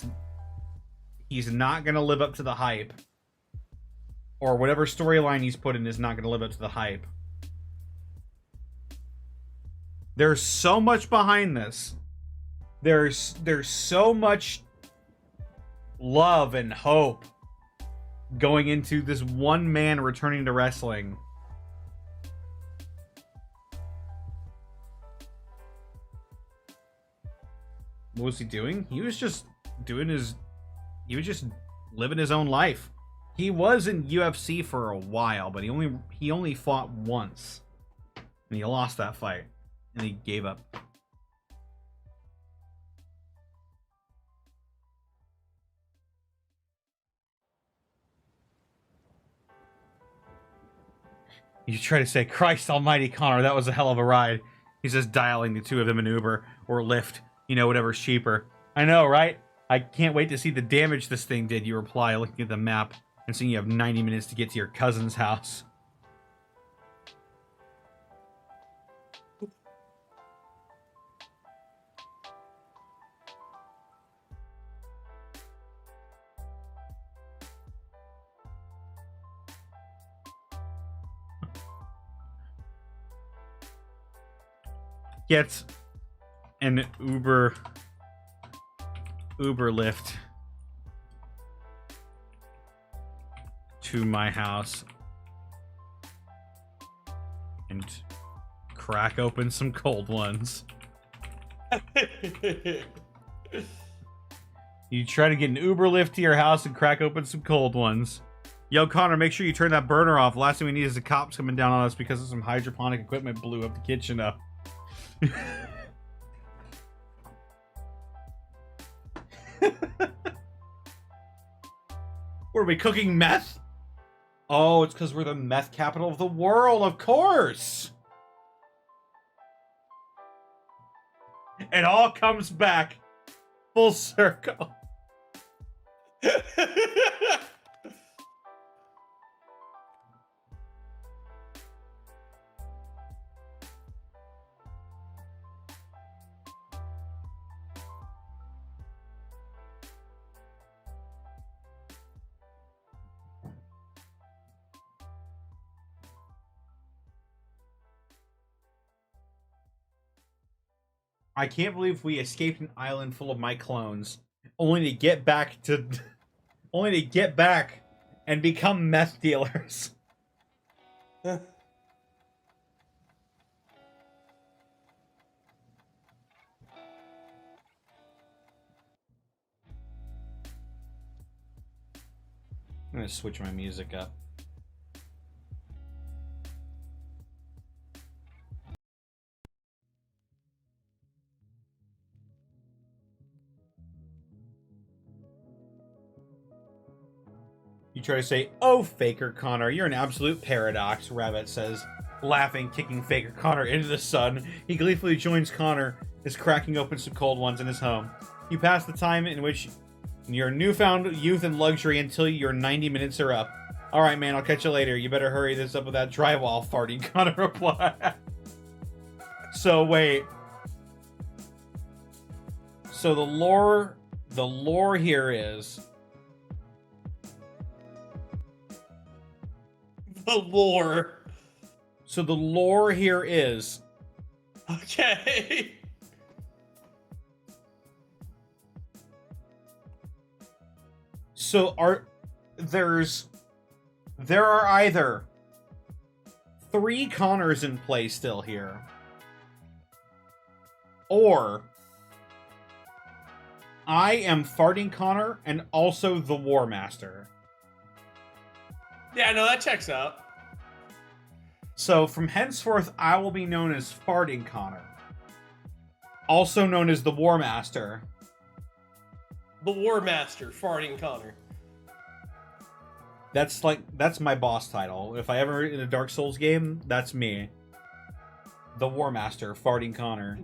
he's not gonna live up to the hype. Or whatever storyline he's put in is not gonna live up to the hype. There's so much behind this. There's so much love and hope going into this one man returning to wrestling. What was he doing? He was just living his own life. He was in UFC for a while, but he only fought once. And he lost that fight. And he gave up. You try to say, Christ almighty, Connor, that was a hell of a ride. He's just dialing the two of them in Uber or Lyft. You know, whatever's cheaper. I know, right? I can't wait to see the damage this thing did, you reply, looking at the map and seeing you have 90 minutes to get to your cousin's house. Get an Uber Lyft to my house and crack open some cold ones. You try to get an Uber Lyft to your house and crack open some cold ones. Yo, Connor, make sure you turn that burner off. Last thing we need is the cops coming down on us because of some hydroponic equipment blew up the kitchen up. Were we cooking meth? Oh, it's because we're the meth capital of the world, of course! It all comes back full circle. I can't believe we escaped an island full of my clones, only to get back and become meth dealers. I'm gonna switch my music up. You try to say, "Oh, Faker Connor, you're an absolute paradox," Rabbit says, laughing, kicking Faker Connor into the sun. He gleefully joins Connor, is cracking open some cold ones in his home. You pass the time in which your newfound youth and luxury until your 90 minutes are up. Alright, man, I'll catch you later. You better hurry this up with that drywall farting, Connor replied. So, wait. So the lore here is... The lore. So the lore here is... Okay. So there are either 3 Connors in play still here, or I am Farting Connor and also the War Master. Yeah, no, that checks out. So from henceforth, I will be known as Farting Connor, also known as the War Master. The War Master, Farting Connor. That's my boss title. If I ever in a Dark Souls game, that's me. The War Master, Farting Connor.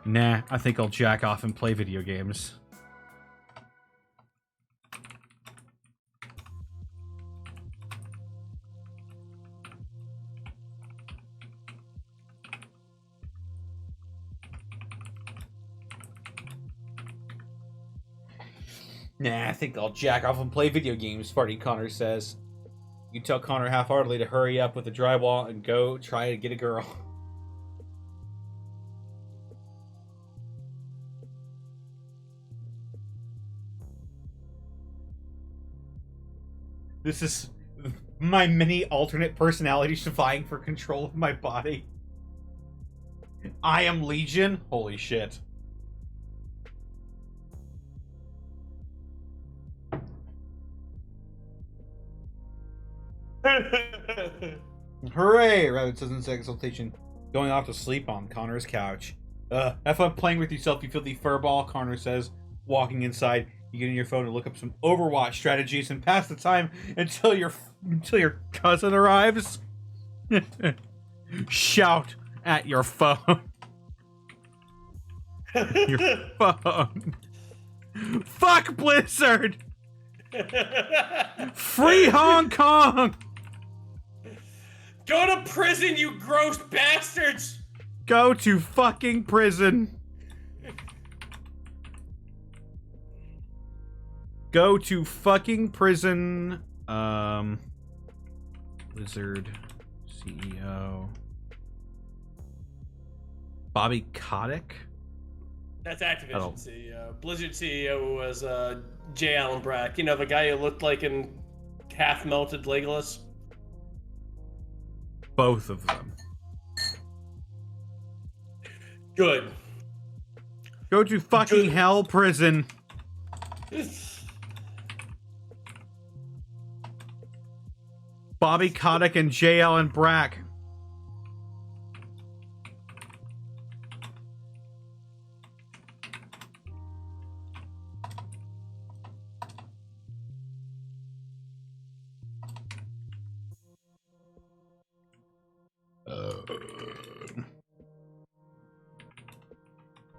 Nah, I think I'll jack off and play video games. Nah, I think I'll jack off and play video games, Farty Connor says. You tell Connor half-heartedly to hurry up with the drywall and go try to get a girl. This is my mini alternate personality vying for control of my body. I am Legion? Holy shit. Hooray! Rabbit says in exultation, going off to sleep on Connor's couch. Have fun playing with yourself, you filthy furball, Connor says, walking inside. You get in your phone to look up some Overwatch strategies and pass the time until your cousin arrives. Shout at your phone. Your phone. Fuck Blizzard! Free Hong Kong! Go to prison, you gross bastards! Go to fucking prison. Go to fucking prison. Blizzard CEO. Bobby Kotick? That's Activision Oh. CEO. Blizzard CEO was J. Allen Brack. You know, the guy who looked like an half-melted Legolas? Both of them. Good. Go to fucking Good. hell prison. Bobby Kotick and J. Allen Brack.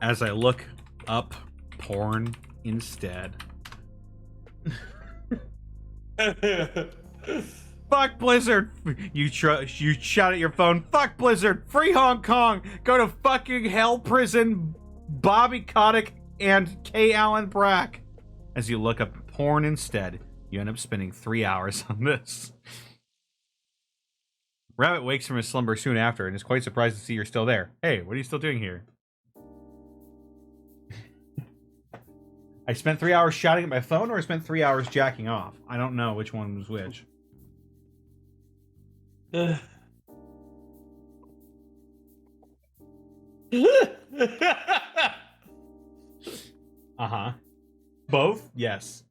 As I look up porn instead. Fuck Blizzard! You shout at your phone. Fuck Blizzard! Free Hong Kong! Go to fucking hell prison, Bobby Kotick and K. Allen Brack. As you look up porn instead, you end up spending 3 hours on this. Rabbit wakes from his slumber soon after and is quite surprised to see you're still there. Hey, what are you still doing here? I spent 3 hours shouting at my phone, or I spent 3 hours jacking off. I don't know which one was which. Uh-huh. Both? Yes.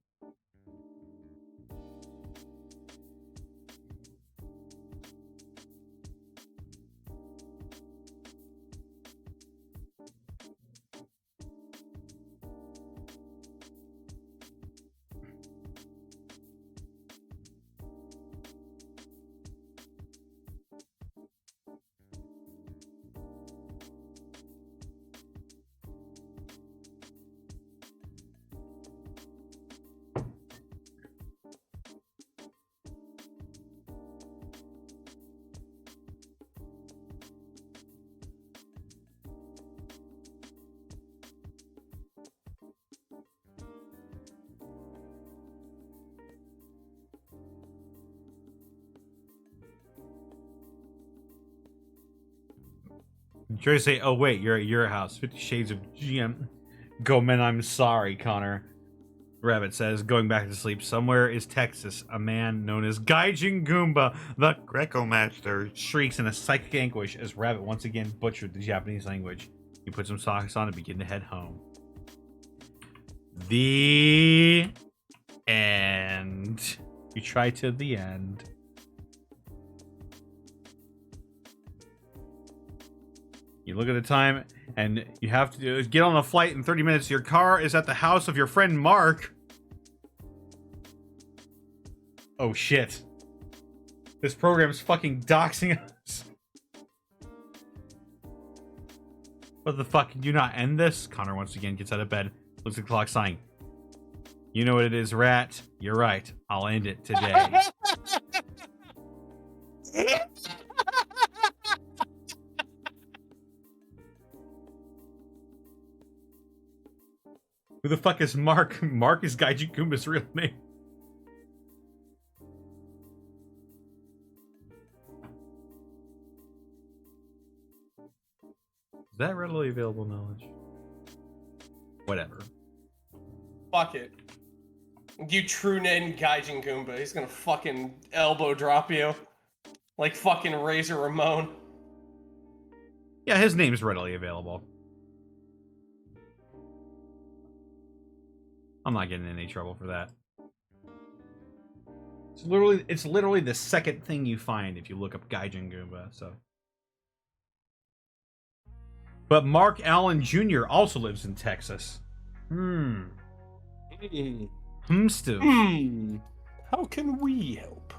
I'm trying to say, oh wait, you're at your house. 50 Shades of GM. Go men, I'm sorry, Connor. Rabbit says, going back to sleep. Somewhere is Texas. A man known as Gaijin Goomba, the Greco Master, shrieks in a psychic anguish as Rabbit once again butchered the Japanese language. You put some socks on and begin to head home. The end. You try to the end. You look at the time, and you have to get on a flight in 30 minutes. Your car is at the house of your friend Mark. Oh shit. This program's fucking doxing us. What the fuck? Can you not end this? Connor once again gets out of bed, looks at the clock, sighing. You know what it is, Rat. You're right. I'll end it today. Who Who the fuck is Mark? Mark is Gaijin Goomba's real name. Is that readily available knowledge? Whatever. Fuck it. You true name Gaijin Goomba. He's gonna fucking elbow drop you. Like fucking Razor Ramon. Yeah, his name's readily available. I'm not getting in any trouble for that. It's literally the second thing you find if you look up Gaijin Goomba, so. But Mark Allen Jr. also lives in Texas. Stuff. How can we help?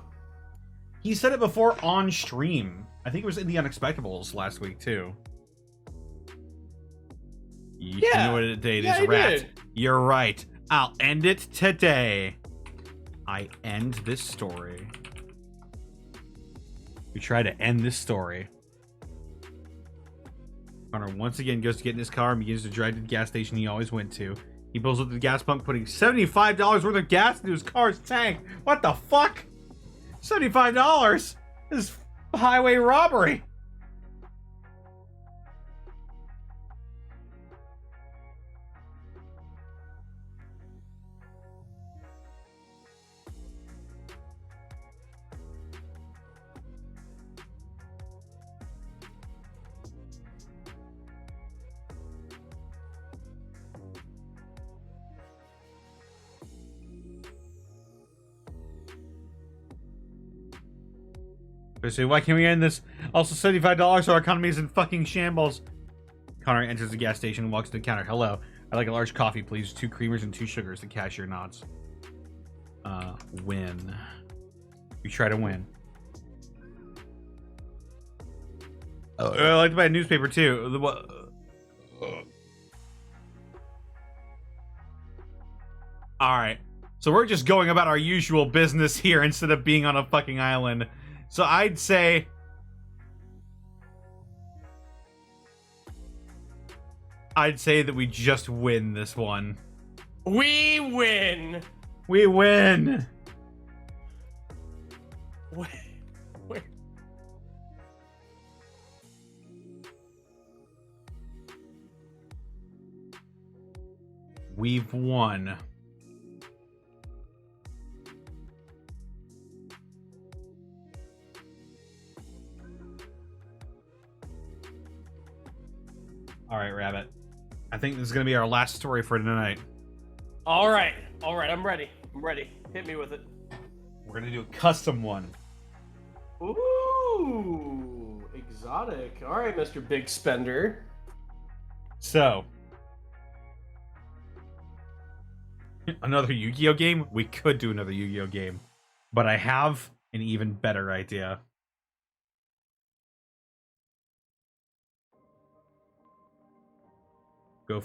He said it before on stream. I think it was in the Unexpectables last week, too. You know what date is, Rat. Did. You're right. I'll end it today. I end this story. We try to end this story. Connor once again goes to get in his car and begins to drive to the gas station he always went to. He pulls up to the gas pump, putting $75 worth of gas into his car's tank. What the fuck? $75? This is highway robbery. They say, why can't we end this? Also, $75, so our economy is in fucking shambles. Connor enters the gas station and walks to the counter. Hello, I'd like a large coffee, please. 2 creamers and 2 sugars. The cashier nods. Win. We try to win. I like to buy a newspaper, too. Alright. So we're just going about our usual business here instead of being on a fucking island. So I'd say... that we just win this one. We win! We win! Wait. We've won. Alright, Rabbit. I think this is going to be our last story for tonight. Alright, I'm ready. Hit me with it. We're going to do a custom one. Ooh, exotic. Alright, Mr. Big Spender. So, another Yu-Gi-Oh game? We could do another Yu-Gi-Oh game. But I have an even better idea. We'll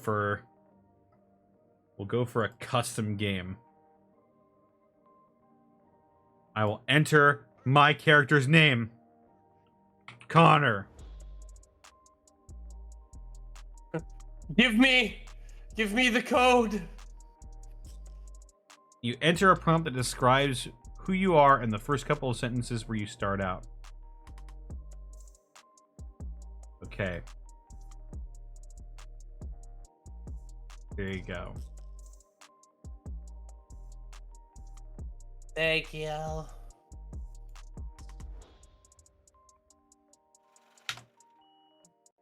go for a custom game. I will enter my character's name. Connor. Give me the code. You enter a prompt that describes who you are in the first couple of sentences where you start out. Okay. There you go. Thank you.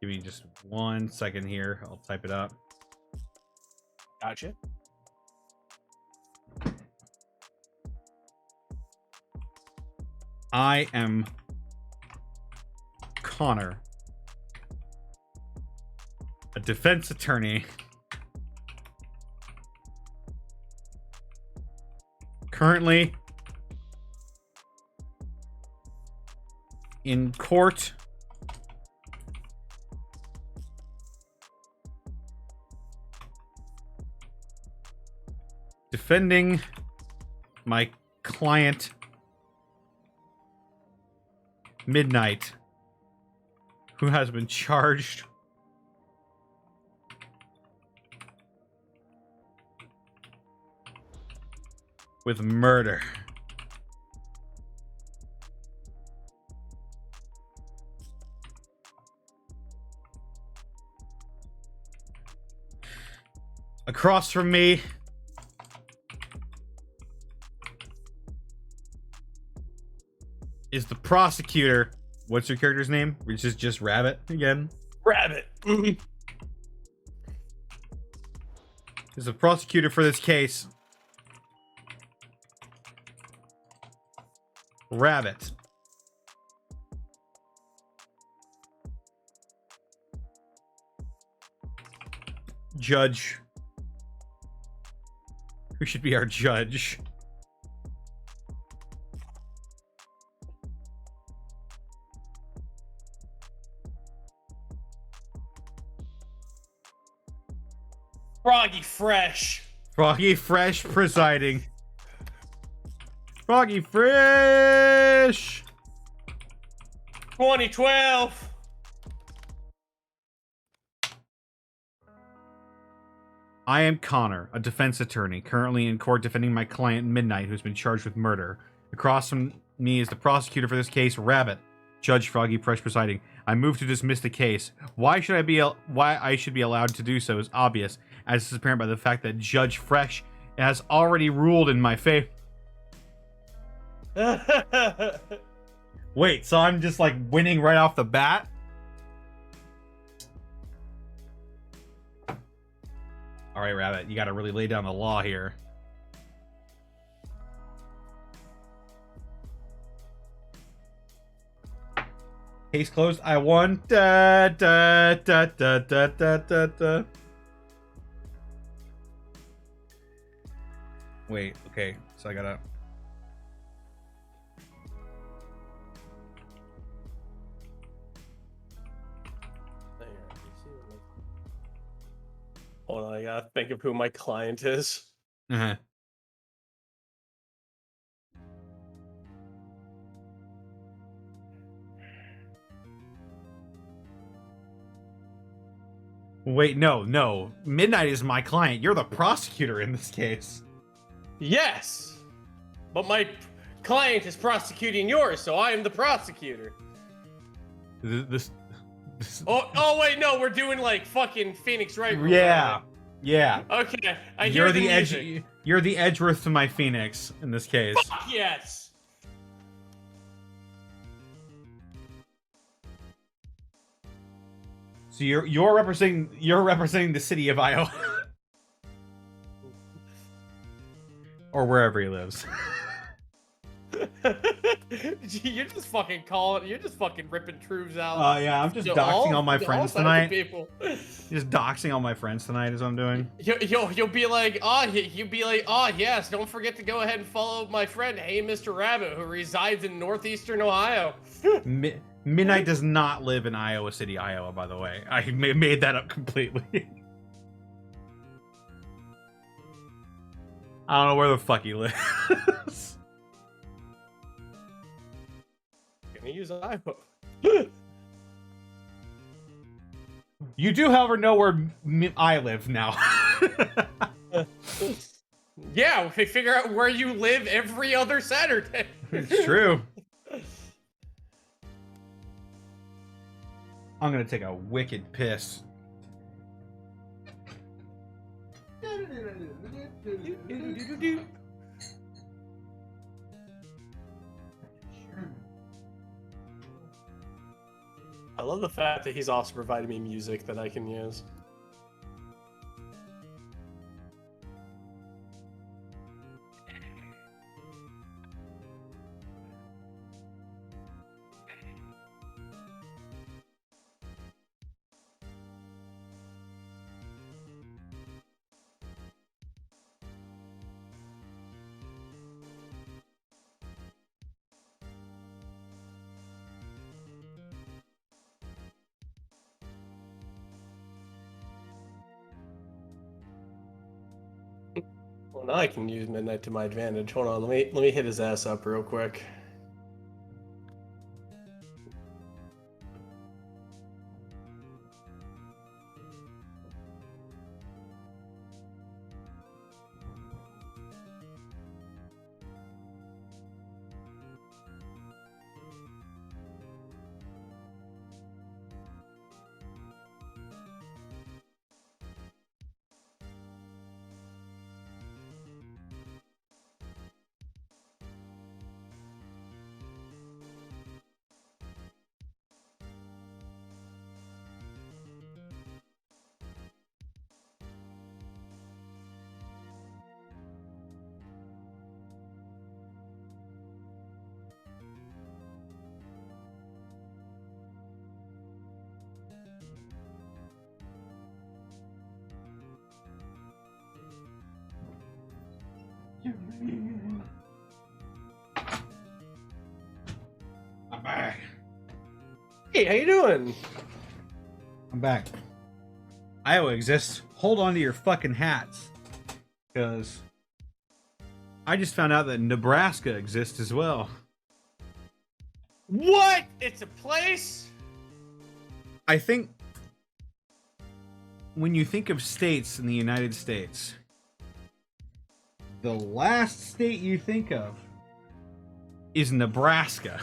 Give me just 1 second here. I'll type it up. Gotcha. I am Connor, a defense attorney, currently in court defending my client Midnight, who has been charged with murder. Across from me is the prosecutor. What's your character's name? Which is just Rabbit again. Rabbit. Is the prosecutor for this case. Rabbit. Judge. Who should be our judge? Froggy Fresh. Froggy Fresh presiding. Froggy Fresh! 2012. I am Connor, a defense attorney, currently in court defending my client Midnight, who's been charged with murder. Across from me is the prosecutor for this case, Rabbit. Judge Froggy Fresh presiding. I move to dismiss the case. Why I should be allowed to do so is obvious, as is apparent by the fact that Judge Fresh has already ruled in my favor. Wait, so I'm just like winning right off the bat? Alright, Rabbit, you gotta really lay down the law here. Case closed. I won. Da, da, da, da, da, da, da, da. Wait, okay, so I gotta... Hold on, I gotta think of who my client is. Uh-huh. Wait, no. Midnight is my client. You're the prosecutor in this case. Yes, but my client is prosecuting yours, so I am the prosecutor. This Oh wait, no, we're doing like fucking Phoenix Wright. yeah. Yeah. Okay, I hear You're the the music. edge. You're the Edgeworth to my Phoenix in this case. Fuck yes. So you're representing the city of Iowa. Or wherever he lives. You're just fucking calling. You're just fucking ripping truths out. Oh yeah, I'm just to doxing all my to friends sides of tonight. People. Just doxing all my friends tonight is what I'm doing. You'll be like, you'll be like, oh yes, don't forget to go ahead and follow my friend, Hey Mr. Rabbit, who resides in northeastern Ohio. Midnight does not live in Iowa City, Iowa, by the way. I made that up completely. I don't know where the fuck he lives. Gonna use Iowa. You do, however, know where I live now. Yeah, we figure out where you live every other Saturday. It's true. I'm gonna take a wicked piss. I love the fact that he's also provided me music that I can use. Well, now I can use Midnight to my advantage. Hold on, let me hit his ass up real quick. I'm back. Hey, how you doing? I'm back. Iowa exists. Hold on to your fucking hats. Because I just found out that Nebraska exists as well. What? It's a place? I think when you think of states in the United States, the last state you think of is Nebraska.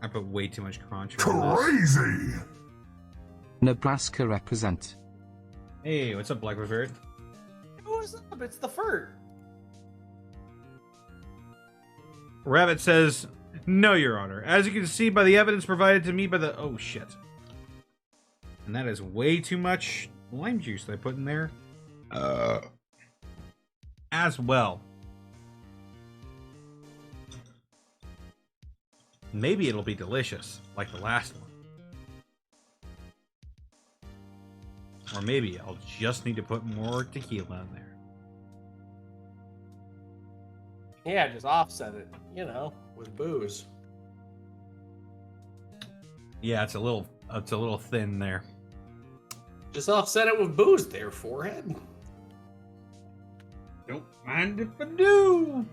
I put way too much crunch on this. Crazy! Nebraska represent. Hey, what's up, Black River? What's up? It's the fur. Rabbit says, "No, Your Honor. As you can see by the evidence provided to me by the..." Oh, shit. And that is way too much lime juice that I put in there. As well. Maybe it'll be delicious, like the last one. Or maybe I'll just need to put more tequila in there. Yeah, just offset it, you know, with booze. Yeah, it's a little thin there. Just offset it with booze there, forehead. Don't mind if I do.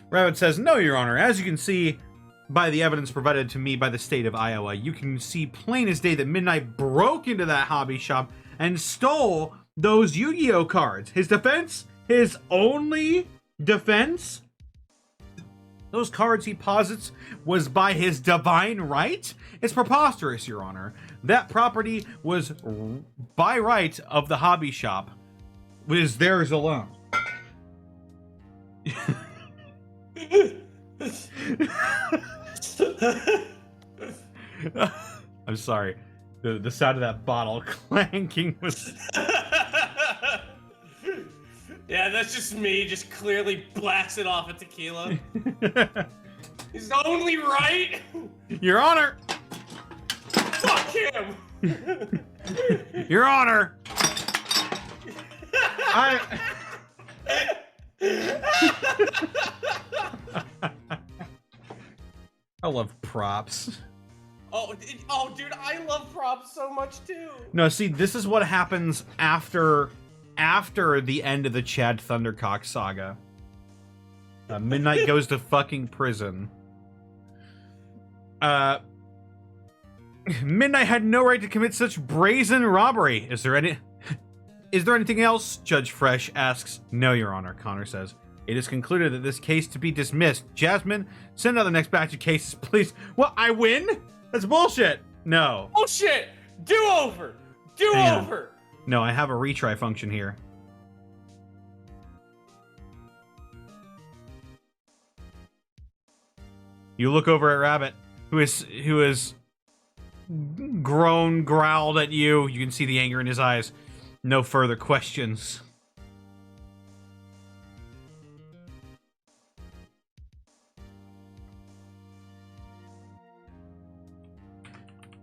Rabbit says, "No, Your Honor. As you can see by the evidence provided to me by the state of Iowa, you can see plain as day that Midnight broke into that hobby shop and stole those Yu-Gi-Oh cards. His defense? His only defense? Those cards he posits was by his divine right? It's preposterous, Your Honor. That property was by right of the hobby shop. It is theirs alone." I'm sorry. The sound of that bottle clanking was... Yeah, that's just me, just clearly blasting off a tequila. He's only right. Your Honor! Fuck him! Your Honor! I love props. Oh, dude, I love props so much too. No, see, this is what happens after the end of the Chad Thundercock saga. Midnight goes to fucking prison. Midnight had no right to commit such brazen robbery. Is there anything else? Judge Fresh asks. "No, Your Honor," Connor says. "It is concluded that this case to be dismissed. Jasmine, send out the next batch of cases, please." What? I win? That's bullshit. No. Bullshit! Do over! Do Hang on. over! No, I have a retry function here. You look over at Rabbit, who is growled at you. You can see the anger in his eyes. No further questions.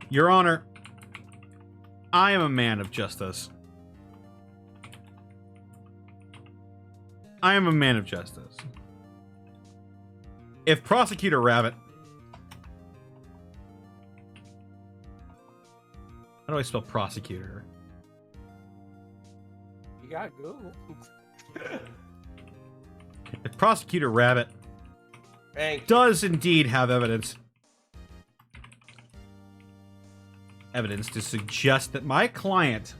Your Honor, I am a man of justice. I am a man of justice. If Prosecutor Rabbit... How do I spell prosecutor? You got Google. If Prosecutor Rabbit Thank you. does indeed have evidence to suggest that my client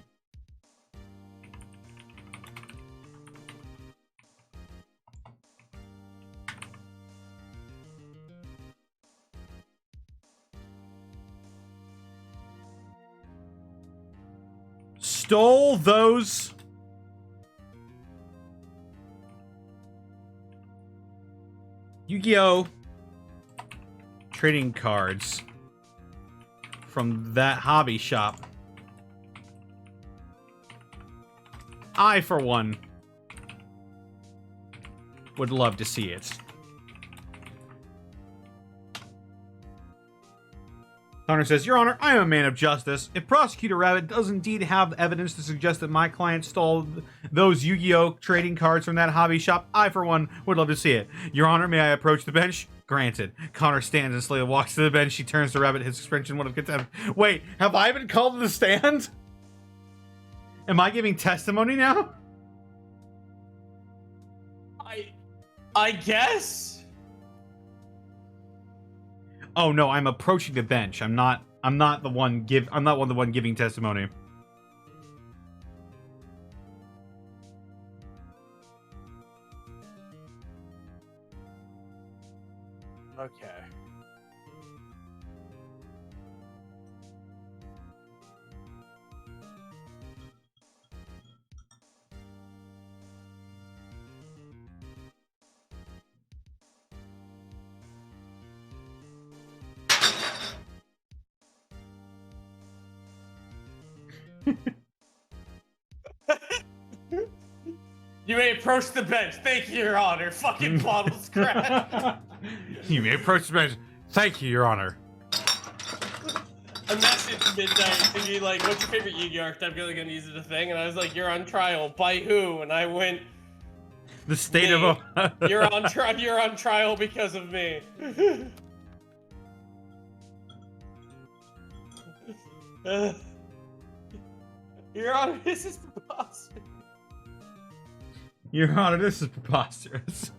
stole those Yu-Gi-Oh trading cards from that hobby shop, I, for one, would love to see it. Connor says, Your Honor, I am a man of justice. If Prosecutor Rabbit does indeed have evidence to suggest that my client stole those Yu-Gi-Oh! Trading cards from that hobby shop, I, for one, would love to see it. Your Honor, may I approach the bench? Granted. Connor stands and slowly walks to the bench. She turns to Rabbit, his expression one of contempt. Wait, have I been called to the stand? Am I giving testimony now? I guess. Oh no, I'm approaching the bench. I'm not the one giving testimony. Okay. You may approach the bench. Thank you, Your Honor. Fucking bottles crash. You may approach the bench. Thank you, Your Honor. I messaged midnight thinking like, what's your favorite Yu-Gi-Oh archetype? I'm gonna use it a thing, and I was like, you're on trial. By who? And I went, The state me. of You're on trial because of me. Your Honor, this is preposterous. Your Honor, this is preposterous.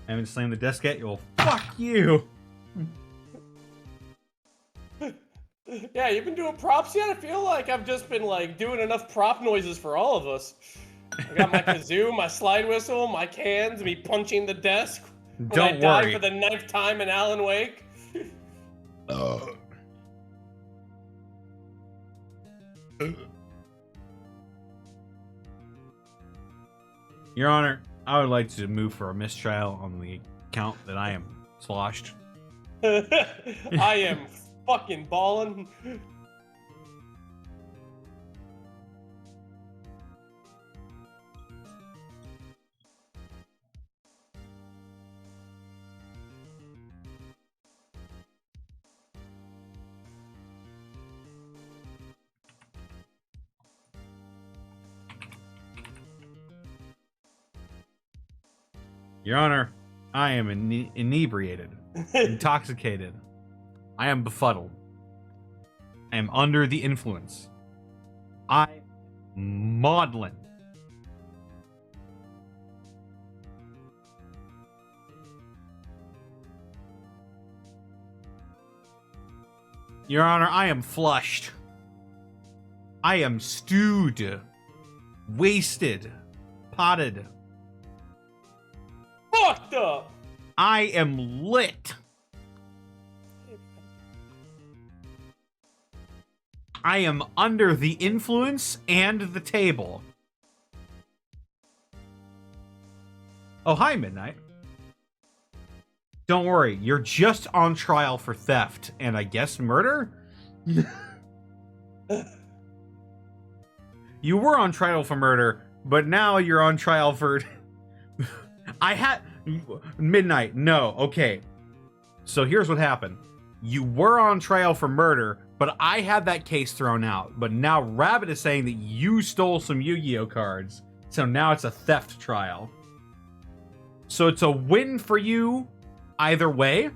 I haven't slammed the desk yet. You'll fuck you. Yeah, you've been doing props yet? I feel like I've just been like doing enough prop noises for all of us. I got my kazoo, my slide whistle, my cans, me punching the desk when Don't I died worry. for the 9th time in Alan Wake. Your Honor, I would like to move for a mistrial on the count that I am sloshed. I am fucking ballin'. Your Honor, I am inebriated, intoxicated. I am befuddled. I am under the influence. I'm maudlin. Your Honor, I am flushed. I am stewed, wasted, potted. Fucked up. I am lit. I am under the influence and the table. Oh, hi, Midnight. Don't worry, you're just on trial for theft and I guess murder? You were on trial for murder, but now you're on trial for... Midnight, no, okay. So here's what happened. You were on trial for murder, but I had that case thrown out. But now Rabbit is saying that you stole some Yu-Gi-Oh cards. So now it's a theft trial. So it's a win for you either way.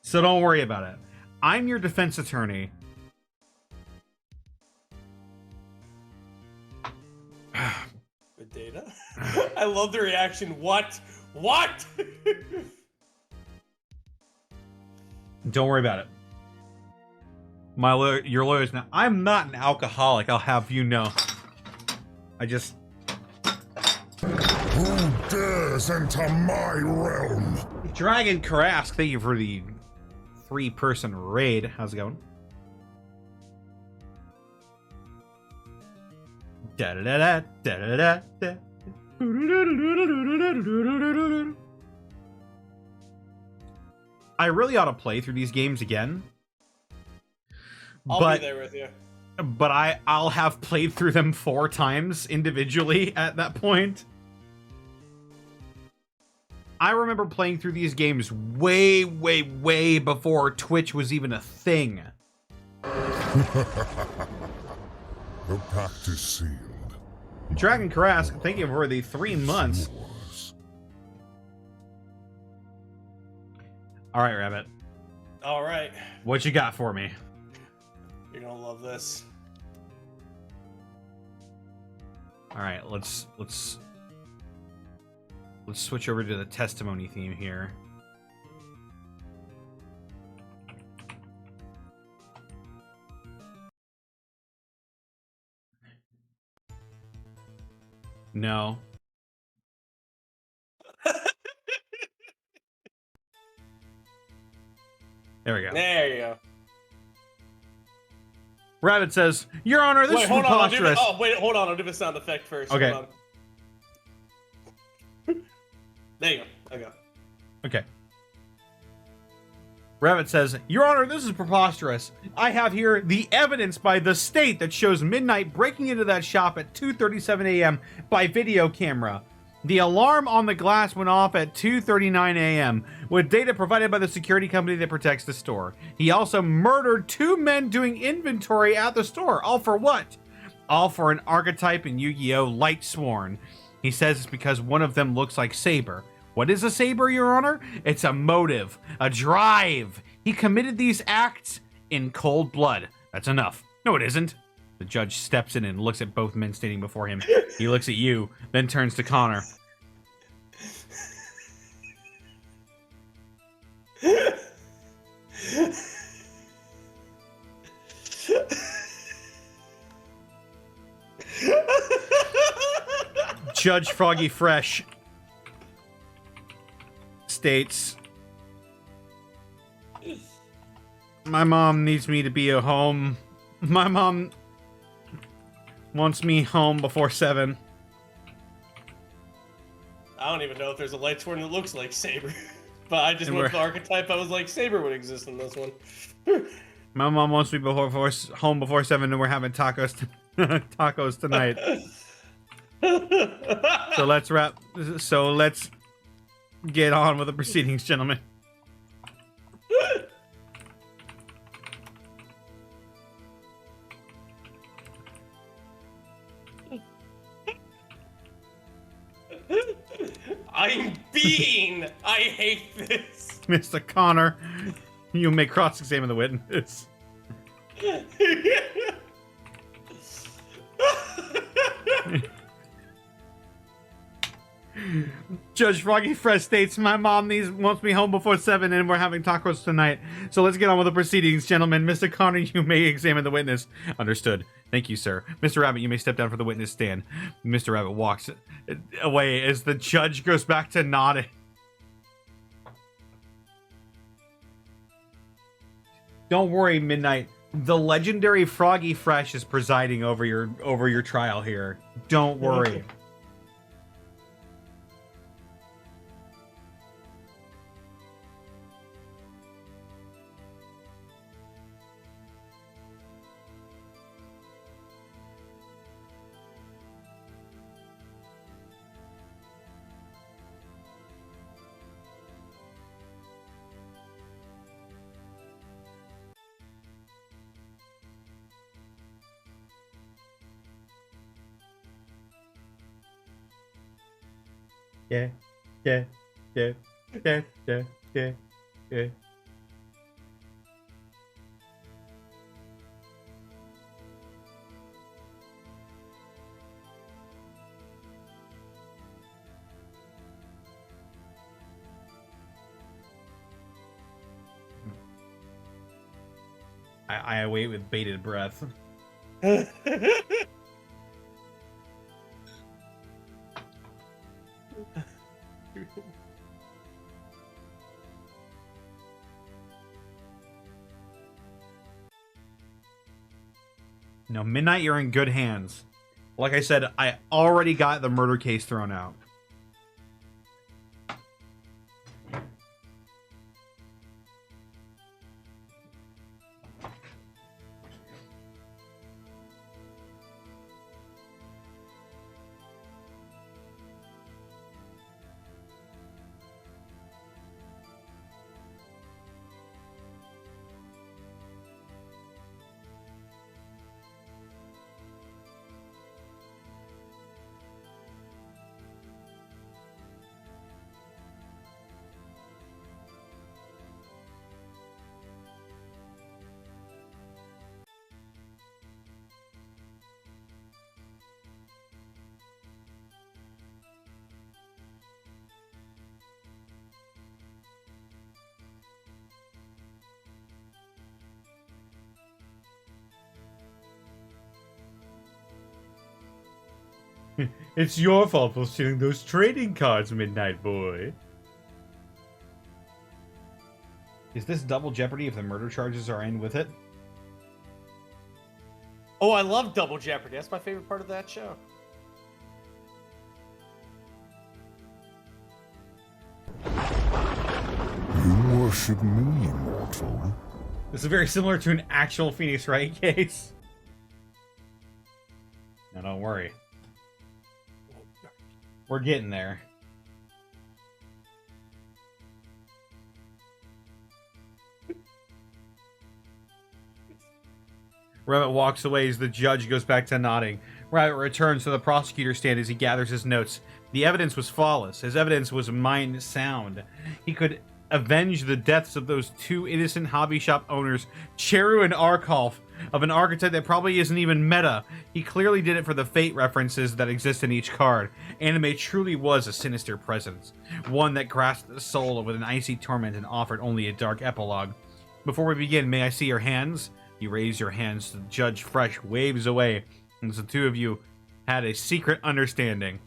So don't worry about it. I'm your defense attorney. Good data. I love the reaction. What? What? Don't worry about it. Your lawyer's now. I'm not an alcoholic, I'll have you know. I just... Who dares enter my realm? Dragon Karask, thank you for the 3-person raid. How's it going? Da da da da da da da. I really ought to play through these games again. I'll be there with you. But I'll have played through them 4 times individually at that point. I remember playing through these games way, way, way before Twitch was even a thing. The pact is sealed. Dragon Karask, thank you for the 3 months. Yours. All right, Rabbit. All right. What you got for me? You're gonna love this. All right, let's switch over to the testimony theme here. No. There we go. There you go. Rabbit says, Your Honor, this Wait, is hold on. preposterous. Hold on. I'll do the sound effect first. Okay. Hold on. There you go. Okay. Okay. Rabbit says, Your Honor, this is preposterous. I have here the evidence by the state that shows Midnight breaking into that shop at 2:37 a.m. by video camera. The alarm on the glass went off at 2:39 a.m. with data provided by the security company that protects the store. He also murdered 2 men doing inventory at the store. All for what? All for an archetype in Yu-Gi-Oh! Lightsworn. He says it's because one of them looks like Saber. What is a Saber, Your Honor? It's a motive, a drive. He committed these acts in cold blood. That's enough. No, it isn't. The judge steps in and looks at both men standing before him. He looks at you, then turns to Connor. Judge Froggy Fresh states, My mom needs me to be at home. My mom wants me home before 7. I don't even know if there's a Lightsworn that looks like Saber. But I just And went with the we're- archetype. I was like, Saber would exist in this one. My mom wants me home before 7 and we're having tacos tacos tonight. So let's get on with the proceedings, gentlemen. I'm being. I hate this. Mr. Connor, you may cross-examine the witness. Judge Froggy Fresh states, My mom wants me home before 7 and we're having tacos tonight. So let's get on with the proceedings, gentlemen. Mr. Connor, you may examine the witness. Understood. Thank you, sir. Mr. Rabbit, you may step down for the witness stand. Mr. Rabbit walks away as the judge goes back to nodding. Don't worry, Midnight. The legendary Froggy Fresh is presiding over your trial here. Don't worry. Yeah. I await with bated breath. No, Midnight, you're in good hands. Like I said, I already got the murder case thrown out. It's your fault for stealing those trading cards, Midnight Boy. Is this double jeopardy if the murder charges are in with it? Oh, I love Double Jeopardy. That's my favorite part of that show. You worship me, mortal. This is very similar to an actual Phoenix Wright case. Now don't worry. We're getting there. Rabbit walks away as the judge goes back to nodding. Rabbit returns to the prosecutor's stand as he gathers his notes. The evidence was flawless. His evidence was mind sound. He could avenge the deaths of those two innocent hobby shop owners, Cheru and Arkolf, of an archetype that probably isn't even meta. He clearly did it for the fate references that exist in each card. Anime truly was a sinister presence, one that grasped the soul with an icy torment and offered only a dark epilogue. Before we begin, may I see your hands? You raise your hands to Judge Fresh waves away, as the two of you had a secret understanding.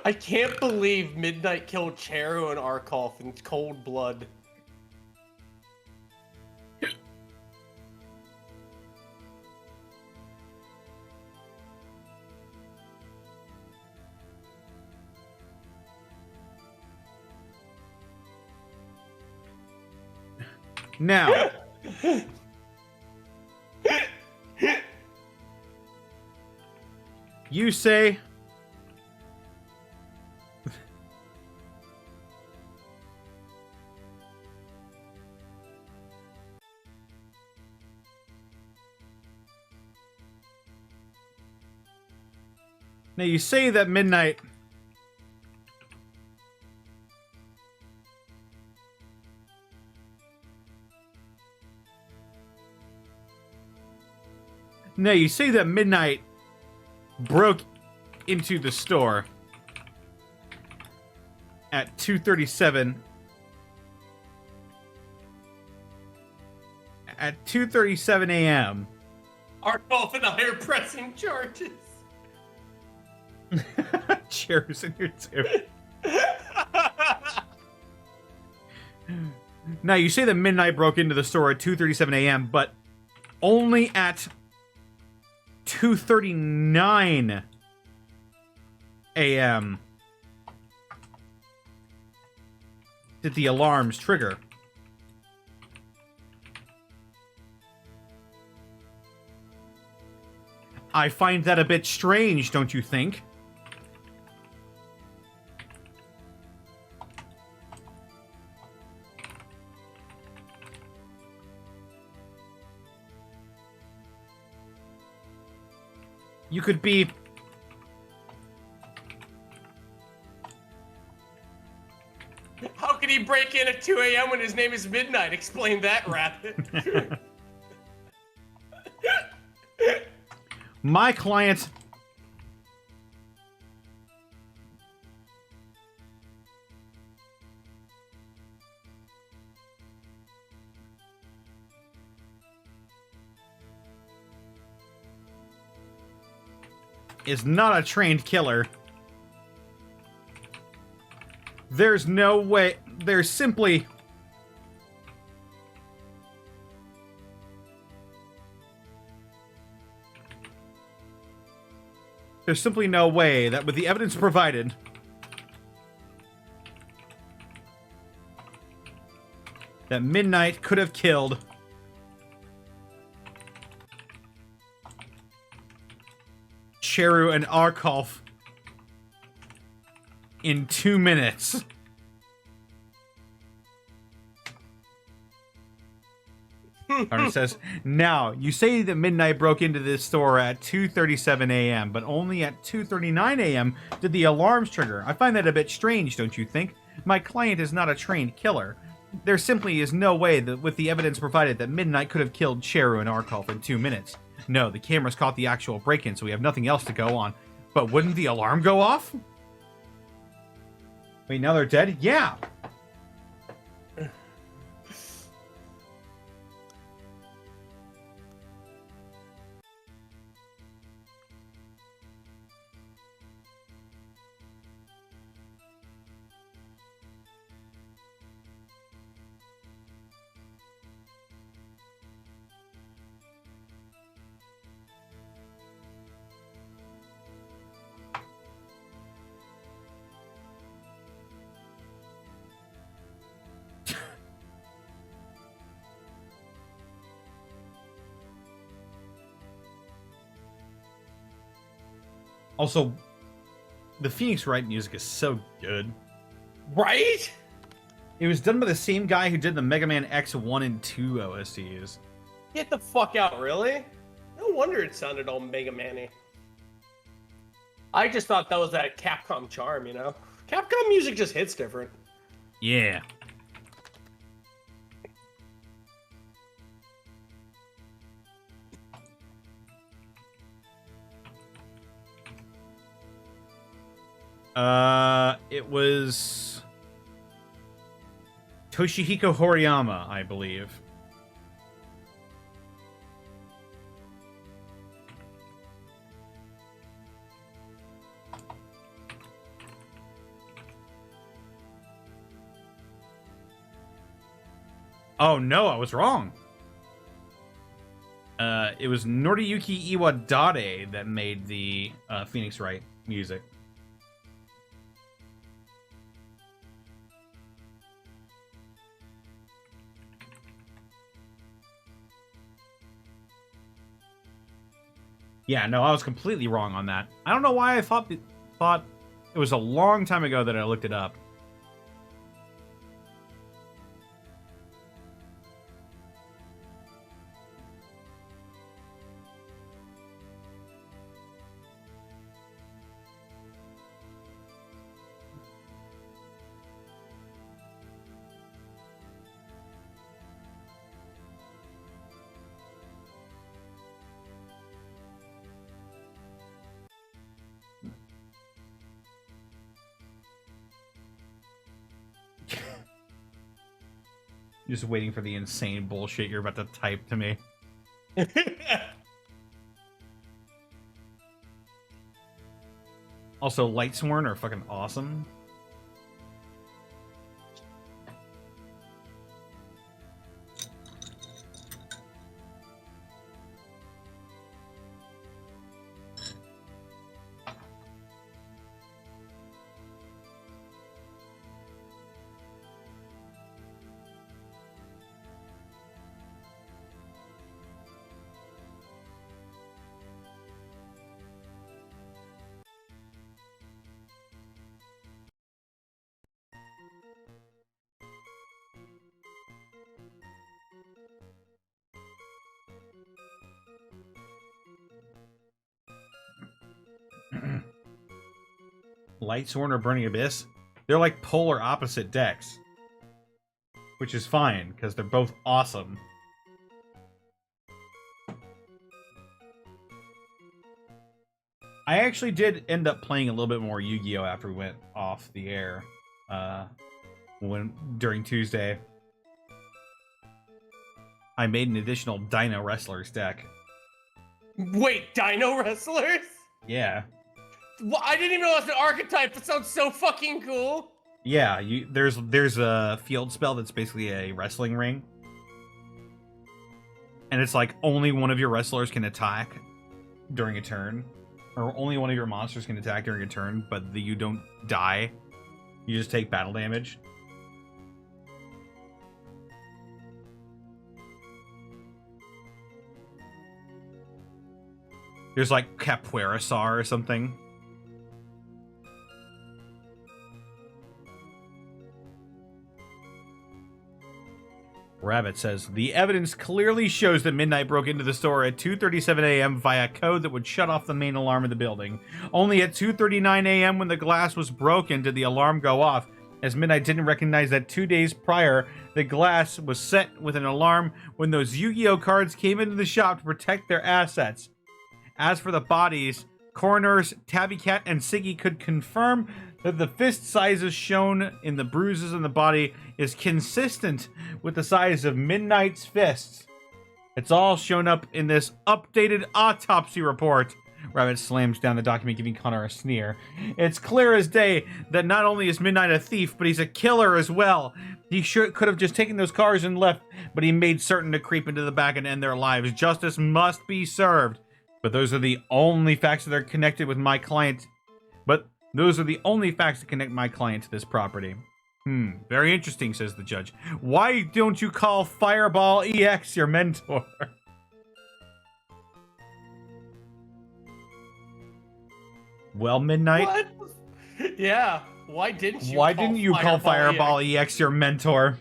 I can't believe Midnight killed Cheru and Arkolf in cold blood. Now, you say now you say that Midnight Now, you say that Midnight broke into the store at 2:37. At 2:37 a.m. Arkolf and I are pressing charges. Cheers in here too. Now, you say that Midnight broke into the store at 2:37 a.m., but only at 2:39 a.m. did the alarms trigger. I find that a bit strange, don't you think? You could be... How could he break in at 2 a.m. when his name is Midnight? Explain that, Rapid. My client... is not a trained killer. There's no way. There's simply... There's simply no way that with the evidence provided, that Midnight could have killed Cheru and Arkolf in 2 minutes. Arnie says, now, you say that Midnight broke into this store at 2:37 a.m., but only at 2:39 a.m. did the alarms trigger. I find that a bit strange, don't you think? My client is not a trained killer. There simply is no way that with the evidence provided that Midnight could have killed Cheru and Arkolf in 2 minutes. No, the cameras caught the actual break-in, so we have nothing else to go on. But wouldn't the alarm go off? Wait, now they're dead? Yeah! Also, the Phoenix Wright music is so good. Right? It was done by the same guy who did the Mega Man X1 and 2 OSTs. Get the fuck out, really? No wonder it sounded all Mega Man-y. I just thought that was that Capcom charm, you know? Capcom music just hits different. Yeah. It was Toshihiko Horiyama, I believe. Oh no, I was wrong. It was Noriyuki Iwadare that made the Phoenix Wright music. Yeah, no, I was completely wrong on that. I don't know why I thought it was a long time ago that I looked it up. Just waiting for the insane bullshit you're about to type to me. Also, Lightsworn are fucking awesome. Lightsworn or Burning Abyss? They're like polar opposite decks. Which is fine, because they're both awesome. I actually did end up playing a little bit more Yu-Gi-Oh! After we went off the air. During Tuesday. I made an additional Dino Wrestlers deck. Wait, Dino Wrestlers? Yeah. Well, I didn't even know it was an archetype. That sounds so fucking cool. Yeah, there's a field spell that's basically a wrestling ring. And it's like only one of your wrestlers can attack during a turn. Or only one of your monsters can attack during a turn, but you don't die. You just take battle damage. There's like Capoeira-Sar or something. Rabbit says, the evidence clearly shows that Midnight broke into the store at 2:37 a.m. via code that would shut off the main alarm of the building. Only at 2:39 a.m. when the glass was broken did the alarm go off, as Midnight didn't recognize that 2 days prior, the glass was set with an alarm when those Yu-Gi-Oh cards came into the shop to protect their assets. As for the bodies, coroners Tabby Cat and Siggy could confirm that the fist sizes shown in the bruises on the body is consistent with the size of Midnight's fists. It's all shown up in this updated autopsy report. Rabbit slams down the document, giving Connor a sneer. It's clear as day that not only is Midnight a thief, but he's a killer as well. He could have just taken those cars and left, but he made certain to creep into the back and end their lives. Justice must be served. But those are the only facts that are connected with my client. Those are the only facts that connect my client to this property. Very interesting, says the judge. Why don't you call Fireball EX your mentor? Well, Midnight. What? Yeah. Why didn't you? Why didn't you call Fireball EX your mentor?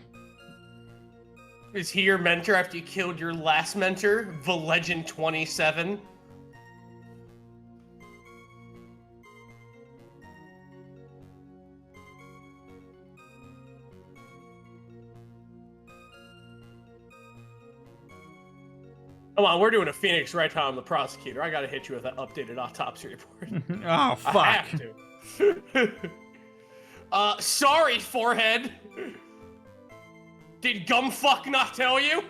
Is he your mentor after you killed your last mentor, the Legend 27? Come on, we're doing a Phoenix right now. I'm the prosecutor. I gotta hit you with that updated autopsy report. Oh, fuck. I have to. Sorry, forehead. Did Gumfuck not tell you?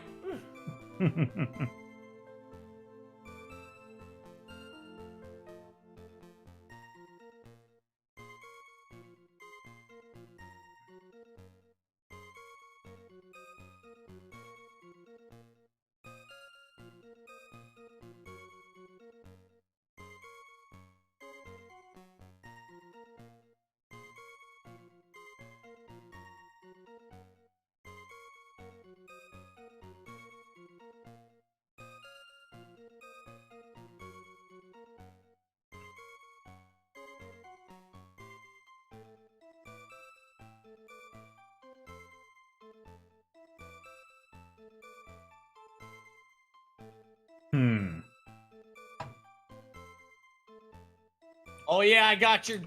Oh yeah, I got your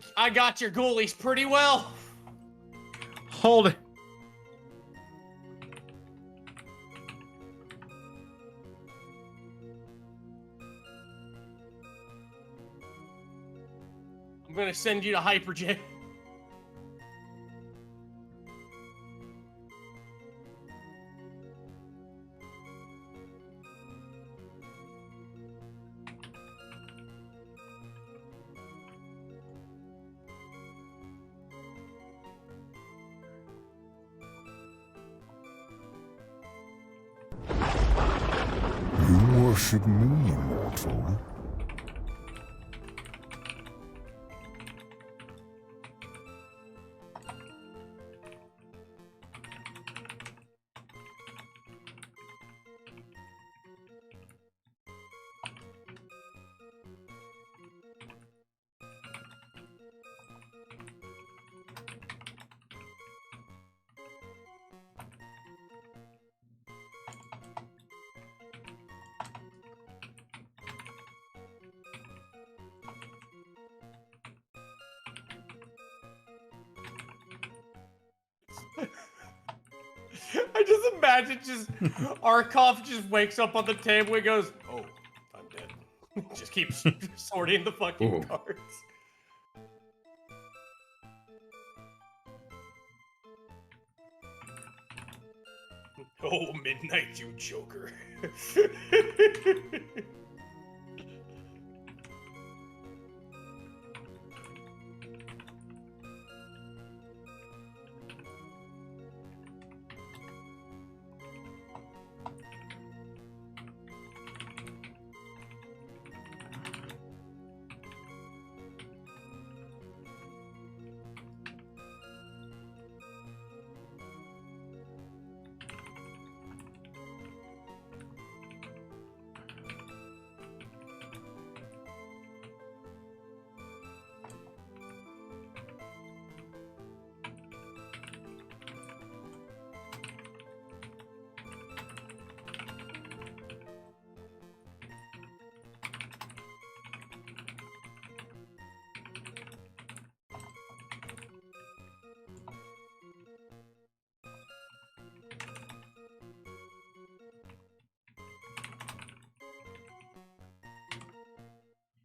ghoulies pretty well. Hold it. I'm gonna send you to Hyperjet. You worship me, mortal. I just imagine Arkoff just wakes up on the table and goes, "Oh, I'm dead." Just keeps sorting the fucking cards. Oh, Midnight, you joker.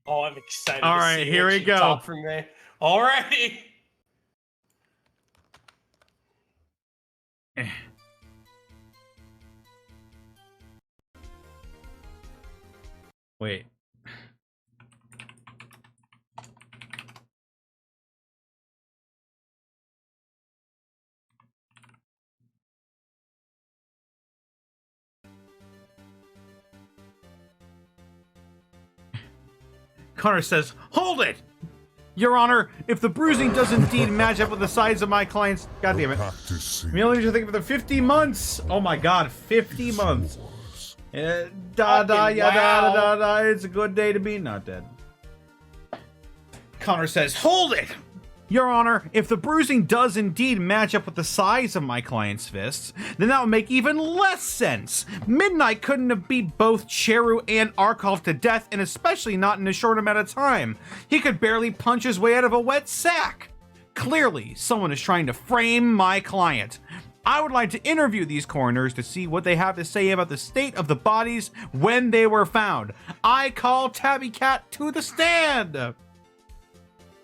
Oh, I'm excited. All to right, see here what we you go. talk From there. Alrighty. Wait. Connor says, "Hold it! Your Honor, if the bruising does indeed match up with the size of my client's..." God damn it. Practice We only need to think of the 50 months! Oh my god, 50 months. Da da Fucking ya da da wow. da da. It's a good day to be not dead. Connor says, "Hold it! Your Honor, if the bruising does indeed match up with the size of my client's fists, then that would make even less sense. Midnight couldn't have beat both Cheru and Arkhov to death, and especially not in a short amount of time. He could barely punch his way out of a wet sack. Clearly, someone is trying to frame my client. I would like to interview these coroners to see what they have to say about the state of the bodies when they were found. I call Tabby Cat to the stand."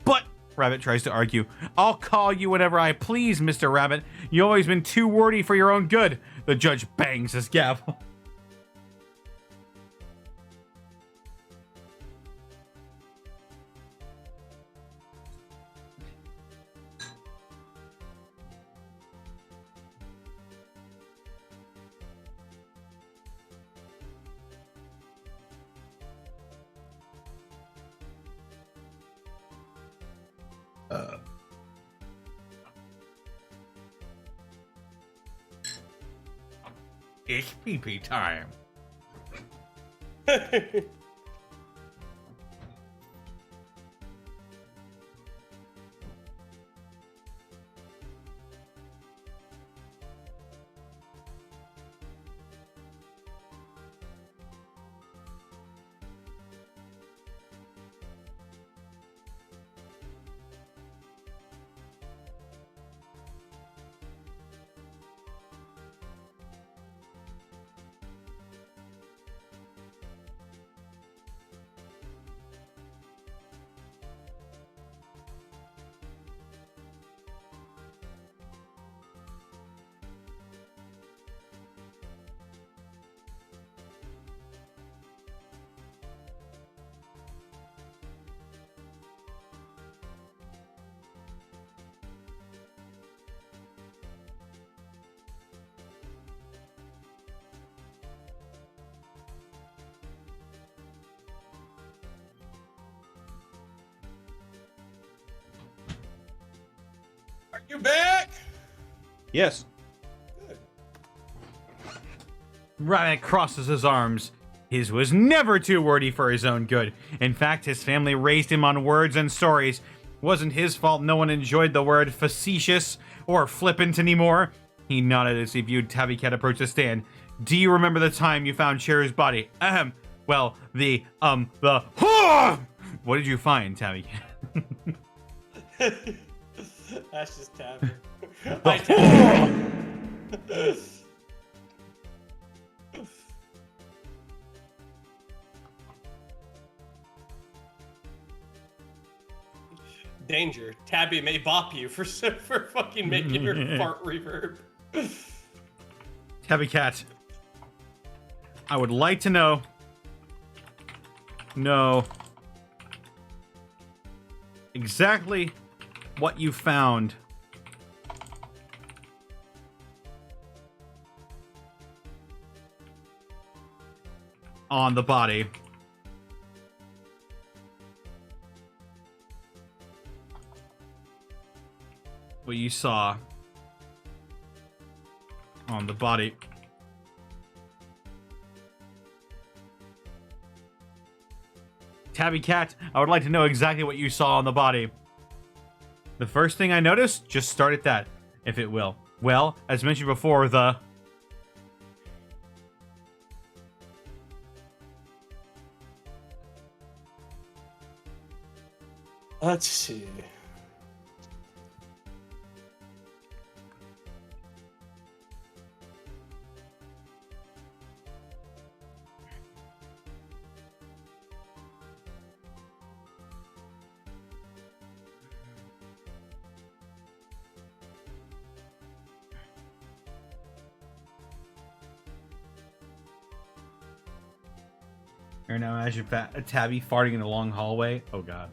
But Rabbit tries to argue. "I'll call you whenever I please, Mr. Rabbit. You've always been too wordy for your own good." The judge bangs his gavel. It's pee-pee time. Are you back? Yes. Good. Rabbit crosses his arms. His was never too wordy for his own good. In fact, his family raised him on words and stories. Wasn't his fault no one enjoyed the word facetious or flippant anymore. He nodded as he viewed Tabby Cat approach the stand. "Do you remember the time you found Cheru's body?" Well, What did you find, Tabby Cat? That's just Tabby. I Tabby. Danger. Tabby may bop you for fucking making her fart reverb. Tabby Cat, I would like to know exactly what you found on the body. What you saw on the body. Tabby Cat, I would like to know exactly what you saw on the body. The first thing I noticed, just start at that, if it will. Well, as mentioned before, Let's see. Or now imagine a Tabby farting in a long hallway. Oh god.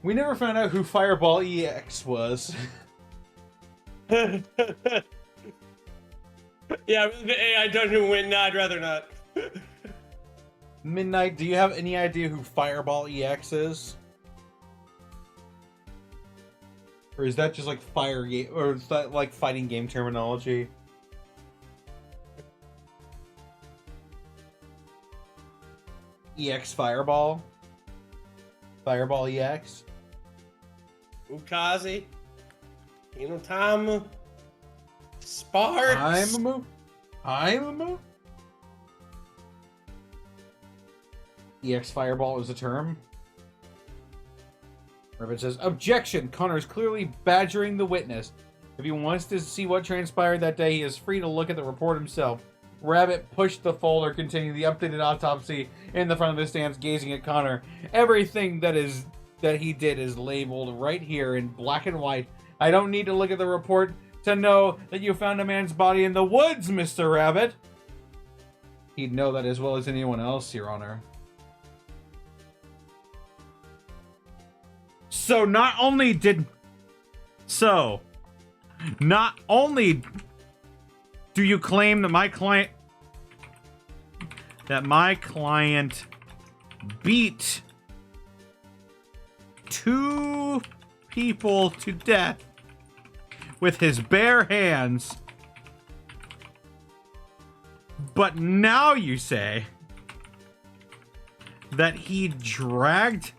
We never found out who Fireball EX was. Yeah, the AI dungeon win. No, I'd rather not. Midnight, do you have any idea who Fireball EX is? Or is that just like fire game, or is that like fighting game terminology? EX Fireball? Fireball EX? Ukazi. Inotamu. Sparks. I'm EX Fireball is a term. Rabbit says, objection! Connor's clearly badgering the witness. If he wants to see what transpired that day, he is free to look at the report himself. Rabbit pushed the folder containing the updated autopsy in the front of his stance, gazing at Connor. Everything that he did is labeled right here in black and white. I don't need to look at the report to know that you found a man's body in the woods, Mr. Rabbit. He'd know that as well as anyone else, Your Honor. So not only do you claim that my client beat 2 people to death with his bare hands, but now you say that he dragged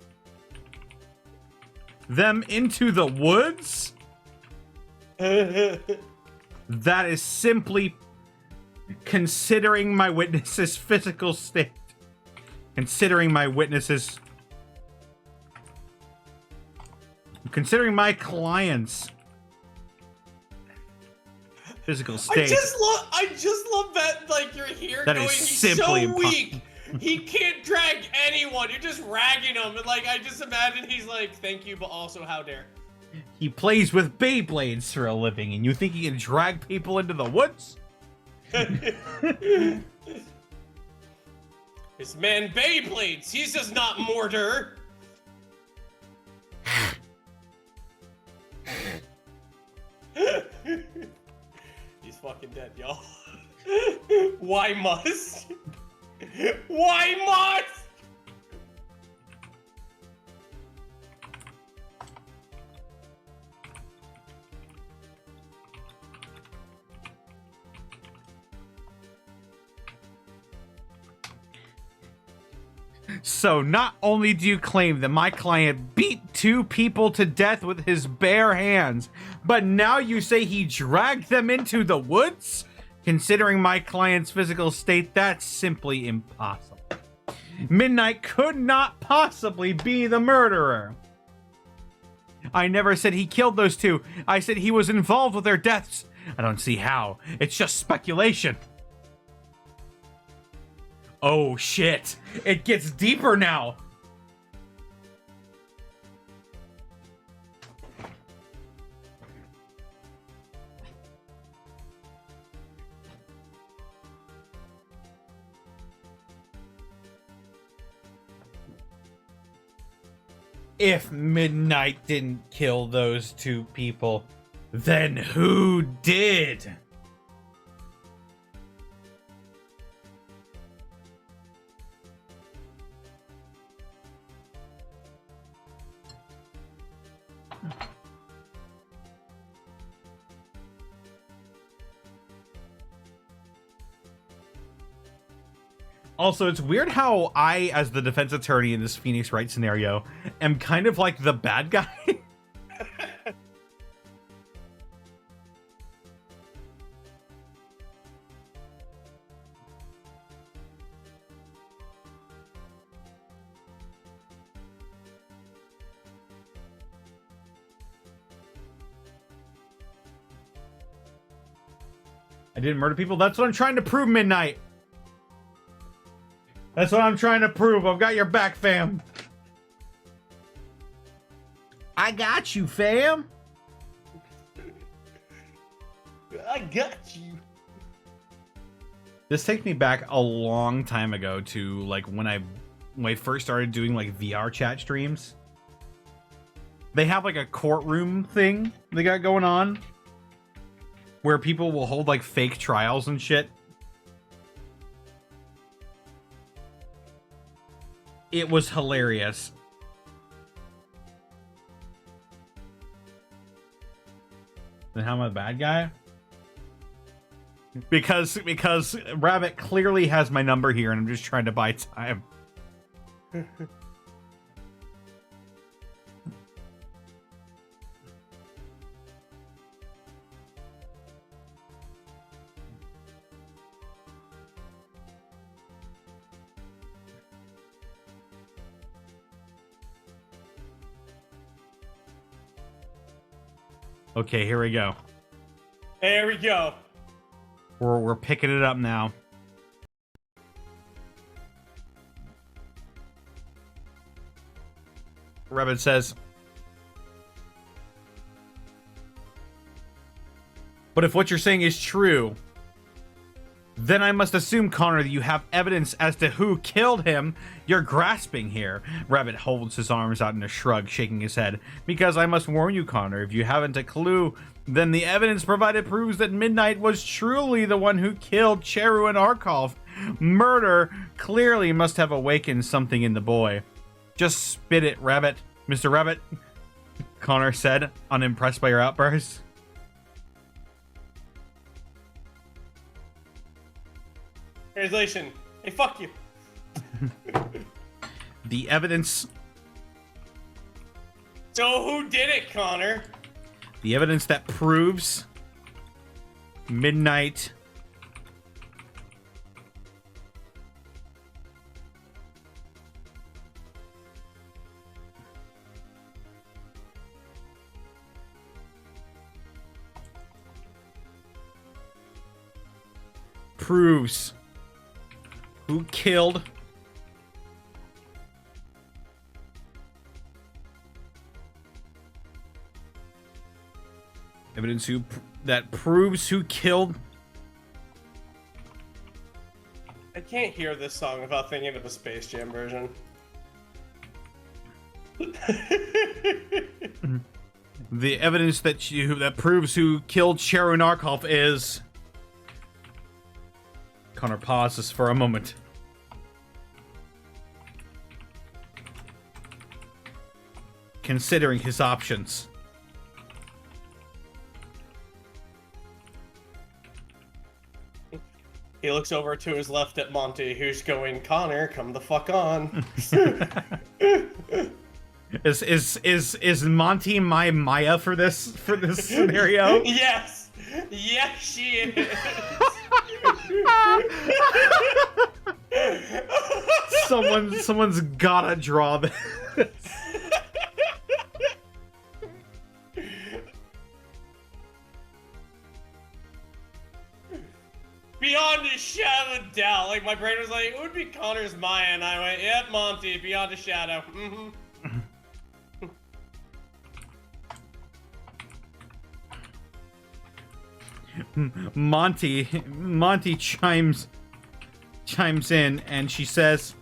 them into the woods? That is simply considering my witness's physical state. Considering my client's physical state. I just love that, like, you're here That going, is he's simply so weak. He can't drag anyone. You're just ragging him. And, like, I just imagine he's like, thank you, but also how dare. He plays with Beyblades for a living, and you think he can drag people into the woods? This man Beyblades. He's just not mortar. He's fucking dead, y'all. Why must? Why must? So not only do you claim that my client beat 2 people to death with his bare hands, but now you say he dragged them into the woods? Considering my client's physical state, that's simply impossible. Midnight could not possibly be the murderer. I never said he killed those 2. I said he was involved with their deaths. I don't see how. It's just speculation. Oh shit. It gets deeper now. If Midnight didn't kill those 2 people, then who did? Also, it's weird how I, as the defense attorney in this Phoenix Wright scenario, am kind of like the bad guy. I didn't murder people. That's what I'm trying to prove, Midnight. That's what I'm trying to prove. I've got your back, fam. I got you, fam. I got you. This takes me back a long time ago to like when I first started doing like VR chat streams. They have like a courtroom thing they got going on where people will hold like fake trials and shit. It was hilarious. Then how am I the bad guy? Because Rabbit clearly has my number here and I'm just trying to buy time. Okay, here we go. There we go. We're picking it up now. Rabbit says, but if what you're saying is true, then I must assume, Connor, that you have evidence as to who killed him. You're grasping here. Rabbit holds his arms out in a shrug, shaking his head. Because I must warn you, Connor, if you haven't a clue, then the evidence provided proves that Midnight was truly the one who killed Cheru and Arkolf. Murder clearly must have awakened something in the boy. Just spit it, Rabbit. Mr. Rabbit, Connor said, unimpressed by your outburst. Translation. Hey, fuck you. The evidence... So who did it, Connor? The evidence that proves Midnight proves who killed evidence that proves who killed. I can't hear this song without thinking of a Space Jam version. The evidence that proves who killed Cheru and Arkolf is... Connor pauses for a moment. Considering his options. He looks over to his left at Monty, who's going, Connor, come the fuck on. Is Monty my Maya for this scenario? Yes! Yes, she is! Someone's gotta draw this. Beyond a shadow of doubt. Like, my brain was like, it would be Connor's Maya, and I went, yep, Monty, beyond a shadow. Monty chimes in, and she says,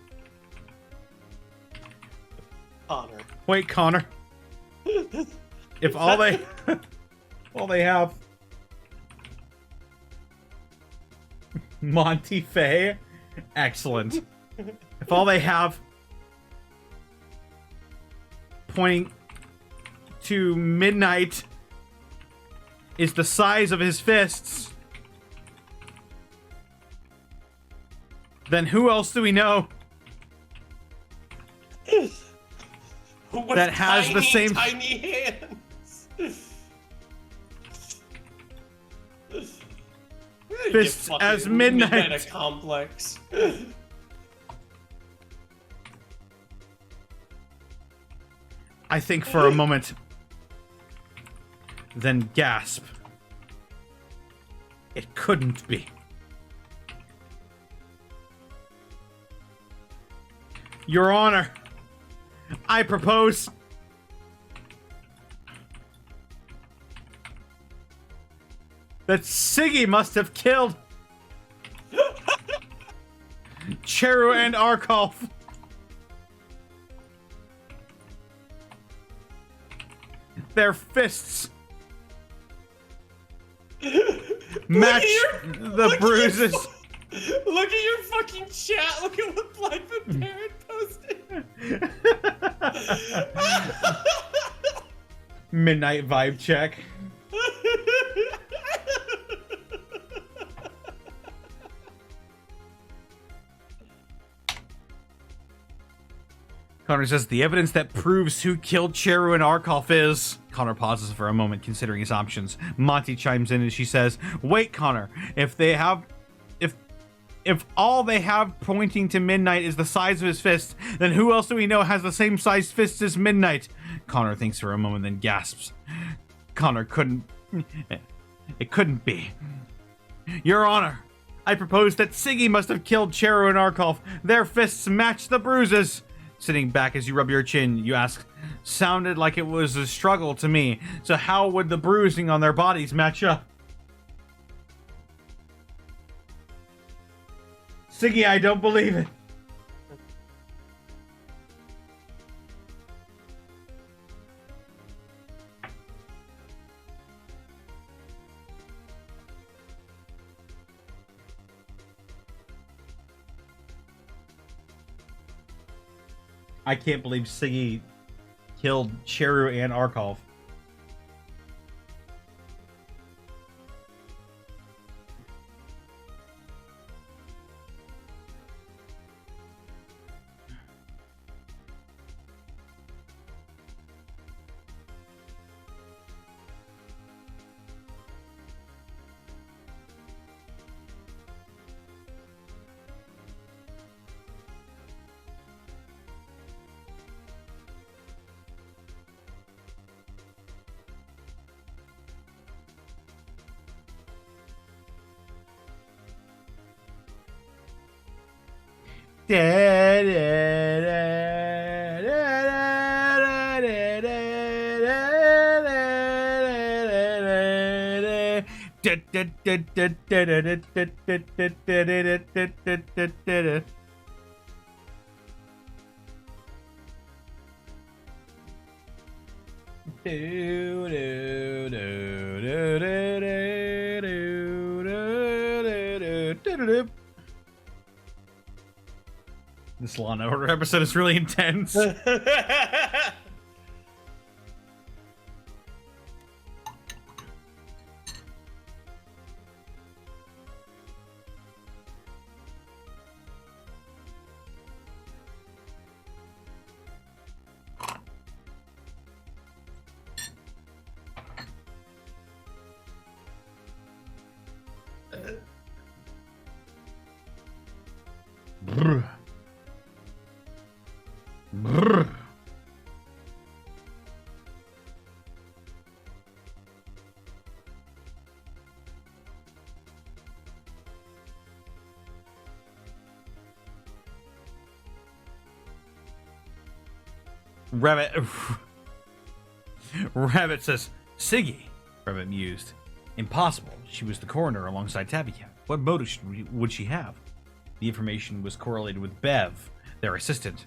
Connor. "Wait, Connor. If all they have Monty Faye, excellent. If all they have pointing to Midnight is the size of his fists, then who else do we know that has the same tiny hands? fists as Midnight? A complex. I think for a moment, then gasp. It couldn't be. Your Honor, I propose that Siggy must have killed Cheru and Arkolf. Their fists match the bruises. Look at your fucking chat. Look at what Blind Parent posted. Midnight vibe check. Connor says the evidence that proves who killed Cheru and Arkolf is. Connor pauses for a moment, considering his options. Monty chimes in and she says, "Wait, Connor. If all they have pointing to Midnight is the size of his fist, then who else do we know has the same sized fist as Midnight?" Connor thinks for a moment, then gasps. Connor couldn't. It couldn't be. Your Honor, I propose that Siggy must have killed Cheru and Arkolf. Their fists match the bruises. Sitting back as you rub your chin, you ask, "Sounded like it was a struggle to me, so how would the bruising on their bodies match up?" Siggy, I don't believe it. I can't believe Siggy killed Cheru and Arkolf. This Law and Order episode is really intense. Brr. Brr. Rabbit says, "Siggy," Rabbit mused. "Impossible. She was the coroner alongside Tabby Cat. What motive would she have?" The information was correlated with Bev, their assistant.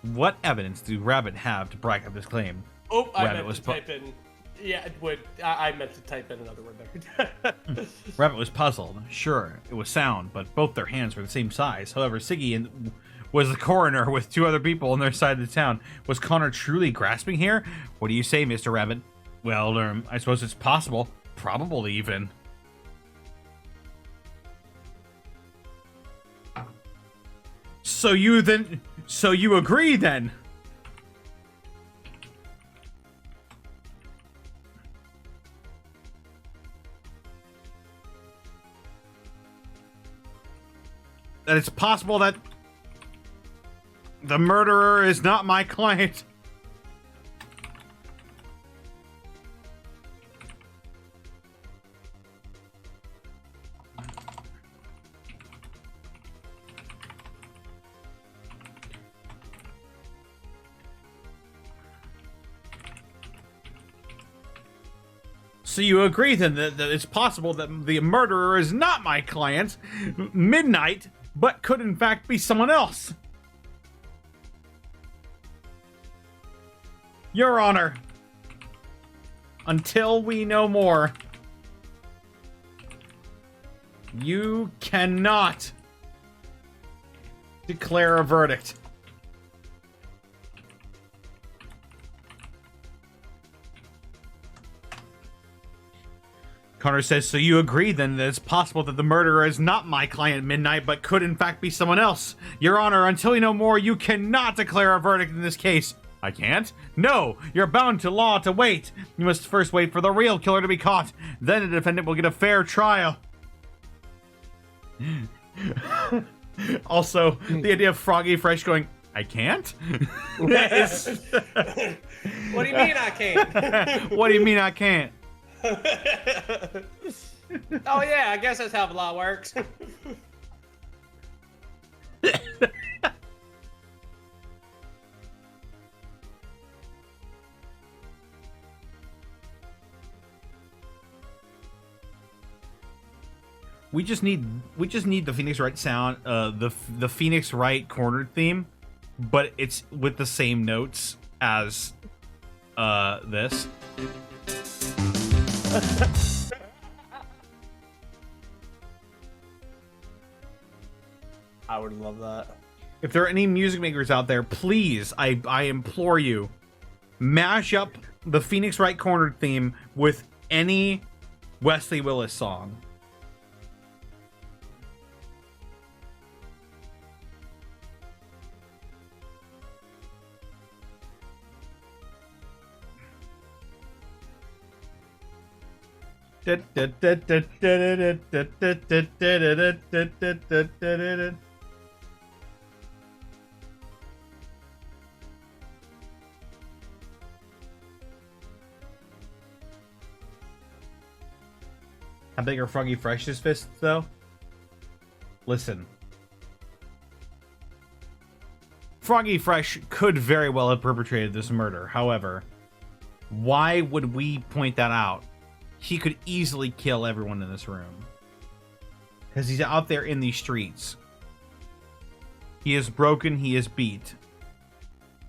What evidence do Rabbit have to back up this claim? Oh, I Rabbit meant to type in. Yeah, it would. I meant to type in another word there. Rabbit was puzzled. Sure, it was sound, but both their hands were the same size. However, Siggy was the coroner with two other people on their side of the town. Was Connor truly grasping here? What do you say, Mr. Rabbit? Well, I suppose it's possible. Probable, even. So you agree then? That it's possible that the murderer is not my client. So you agree then that it's possible that the murderer is not my client, Midnight, but could in fact be someone else? Your Honor, until we know more, you cannot declare a verdict. Connor says, so you agree then that it's possible that the murderer is not my client Midnight, but could in fact be someone else? Your Honor, until we know more, you cannot declare a verdict in this case. I can't? No, you're bound to law to wait. You must first wait for the real killer to be caught. Then the defendant will get a fair trial. Also, the idea of Froggy Fresh going, I can't? is... What do you mean I can't? What do you mean I can't? Oh yeah, I guess that's how the law works. We just need the Phoenix Wright sound, the Phoenix Wright cornered theme, but it's with the same notes as this. I would love that. If there are any music makers out there, please, I implore you, mash up the Phoenix Wright cornered theme with any Wesley Willis song. How big are Froggy Fresh's fists, though? Listen. Froggy Fresh could very well have perpetrated this murder. However, why would we point that out? He could easily kill everyone in this room. Because he's out there in these streets. He is broken, he is beat.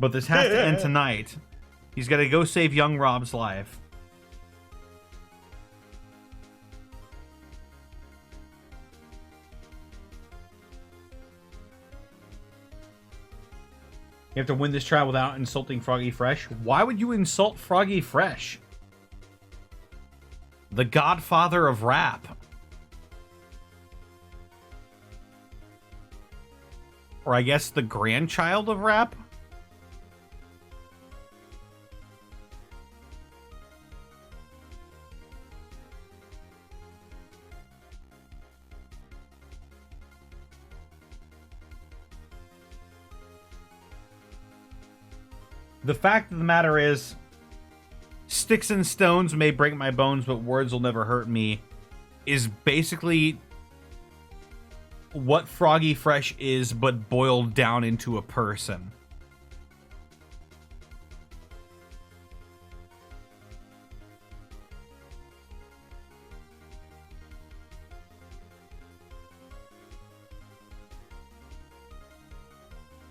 But this has to end tonight. He's got to go save young Rob's life. You have to win this trial without insulting Froggy Fresh. Why would you insult Froggy Fresh? The godfather of rap. Or I guess the grandchild of rap? The fact of the matter is, sticks and stones may break my bones, but words will never hurt me, is basically what Froggy Fresh is, but boiled down into a person.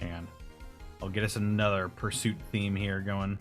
And I'll get us another pursuit theme here going.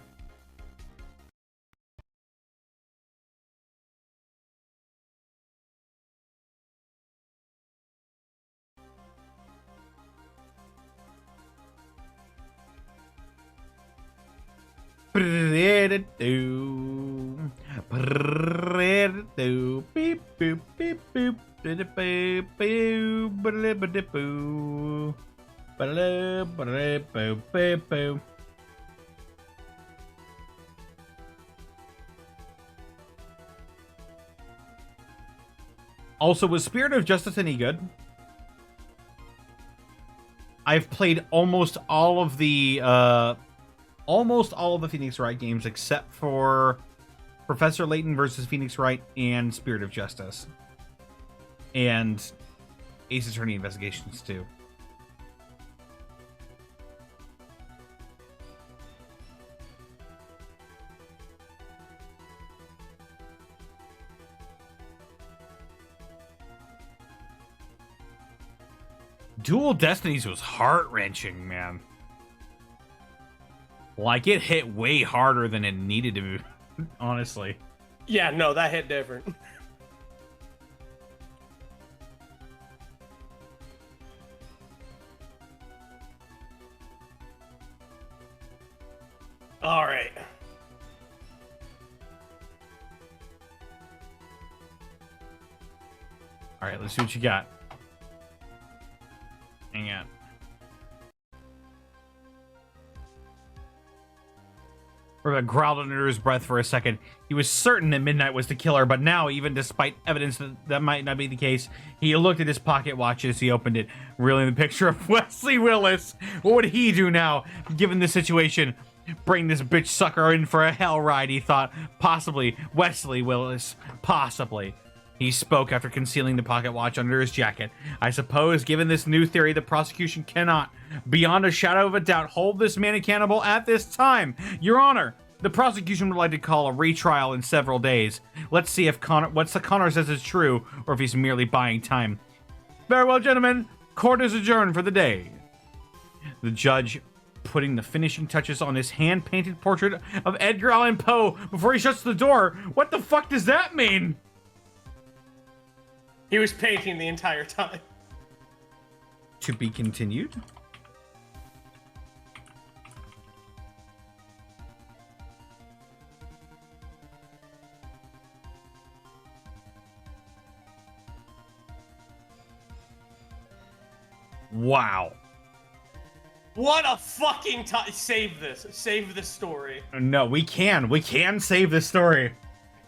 Also, was Spirit of Justice any good? I've played almost all of the Phoenix Wright games except for Professor Layton versus Phoenix Wright and Spirit of Justice. And Ace Attorney Investigations too. Dual Destinies was heart-wrenching, man. Like, it hit way harder than it needed to, honestly. Yeah, no, that hit different. All right. All right, let's see what you got. Hang on. Rebecca growled under his breath for a second. He was certain that Midnight was the killer, but now, even despite evidence that might not be the case, he looked at his pocket watch as he opened it, reeling the picture of Wesley Willis. What would he do now, given the situation? Bring this bitch sucker in for a hell ride, he thought. Possibly Wesley Willis. Possibly. He spoke after concealing the pocket watch under his jacket. I suppose, given this new theory, the prosecution cannot, beyond a shadow of a doubt, hold this man accountable at this time. Your Honor, the prosecution would like to call a retrial in several days. Let's see if Connor says is true, or if he's merely buying time. Very well, gentlemen. Court is adjourned for the day. The judge putting the finishing touches on his hand-painted portrait of Edgar Allan Poe before he shuts the door. What the fuck does that mean? He was painting the entire time. To be continued. Wow. What a fucking time. Save this. Save this story. No, we can. We can save this story.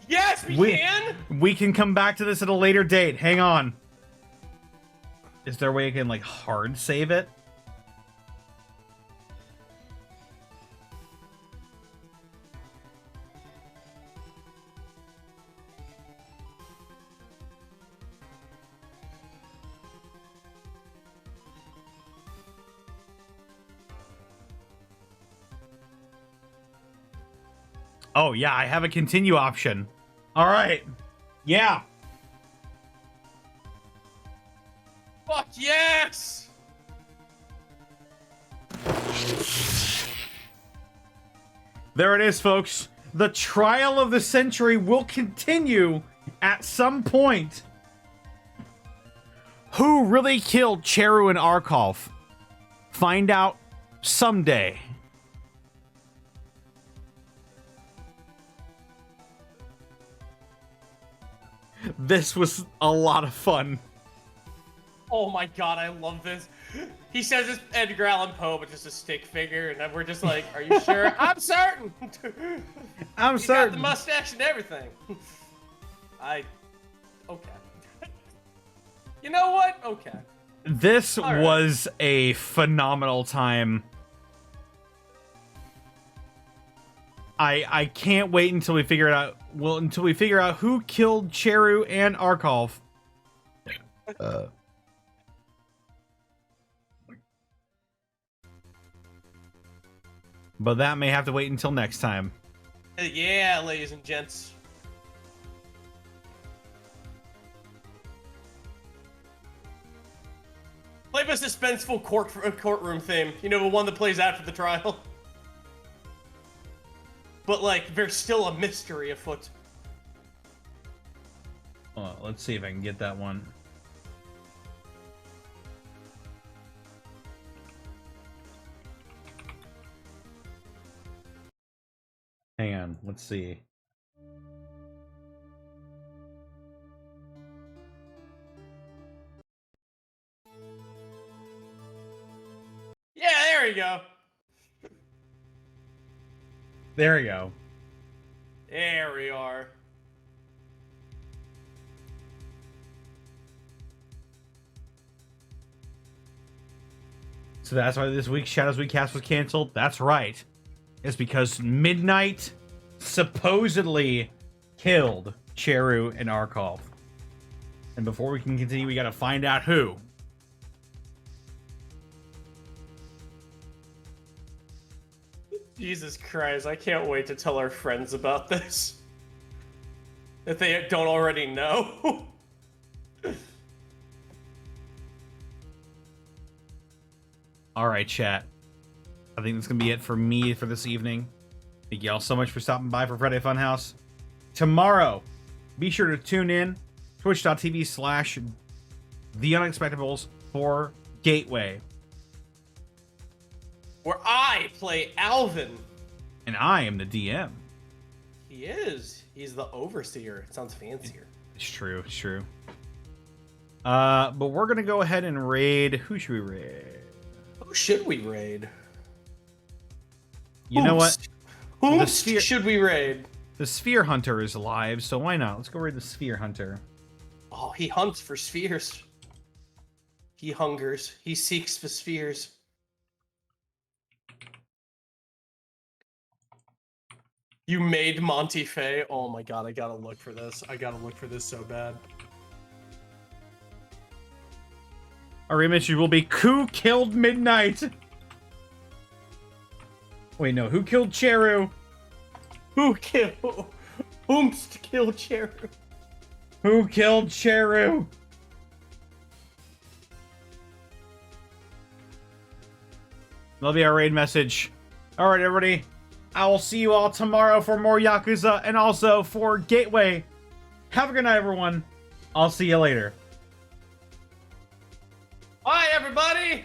Yes, we can! We can come back to this at a later date. Hang on. Is there a way I can, like, hard save it? Oh, yeah, I have a continue option. All right. Yeah. Fuck yes! There it is, folks. The trial of the century will continue at some point. Who really killed Cheru and Arkolf? Find out someday. This was a lot of fun. Oh my god, I love this. He says it's Edgar Allan Poe, but just a stick figure, and then we're just like, are you sure? I'm certain! I'm He certain. got the mustache and everything. Okay. You know what? Okay. This All right. was a phenomenal time. I can't wait until we figure it out. Well, until we figure out who killed Cheru and Arkolf. But that may have to wait until next time. Yeah, ladies and gents. Play the suspenseful courtroom theme. You know, the one that plays after the trial. But, like, there's still a mystery afoot. Let's see if I can get that one. Hang on, let's see. Yeah, there we go. There we go. There we are. So that's why this week's Shadows Recast was canceled? That's right. It's because Midnight supposedly killed Cheru and Arkolf. And before we can continue, we gotta find out who. Jesus Christ, I can't wait to tell our friends about this. If they don't already know. All right, chat. I think that's going to be it for me for this evening. Thank y'all so much for stopping by for Friday Funhouse. Tomorrow, be sure to tune in. Twitch.tv/TheUnexpectables for Gateway. Where I play Alvin. And I am the DM. He is. He's the overseer. It sounds fancier. It's true. It's true. But we're going to go ahead and raid. Who should we raid? Who should we raid? You know what? Whom The sphere- should we raid? The Sphere Hunter is alive, so why not? Let's go raid the Sphere Hunter. Oh, he hunts for spheres. He hungers. He seeks for spheres. You made Monty Fay. Oh my god, I gotta look for this. I gotta look for this so bad. Our image will be Who Killed Midnight? Wait, no. Who killed Cheru? Whomst kill Cheru? Who killed Cheru? That'll be our raid message. Alright, everybody. I will see you all tomorrow for more Yakuza and also for Gateway. Have a good night, everyone. I'll see you later. Bye, everybody!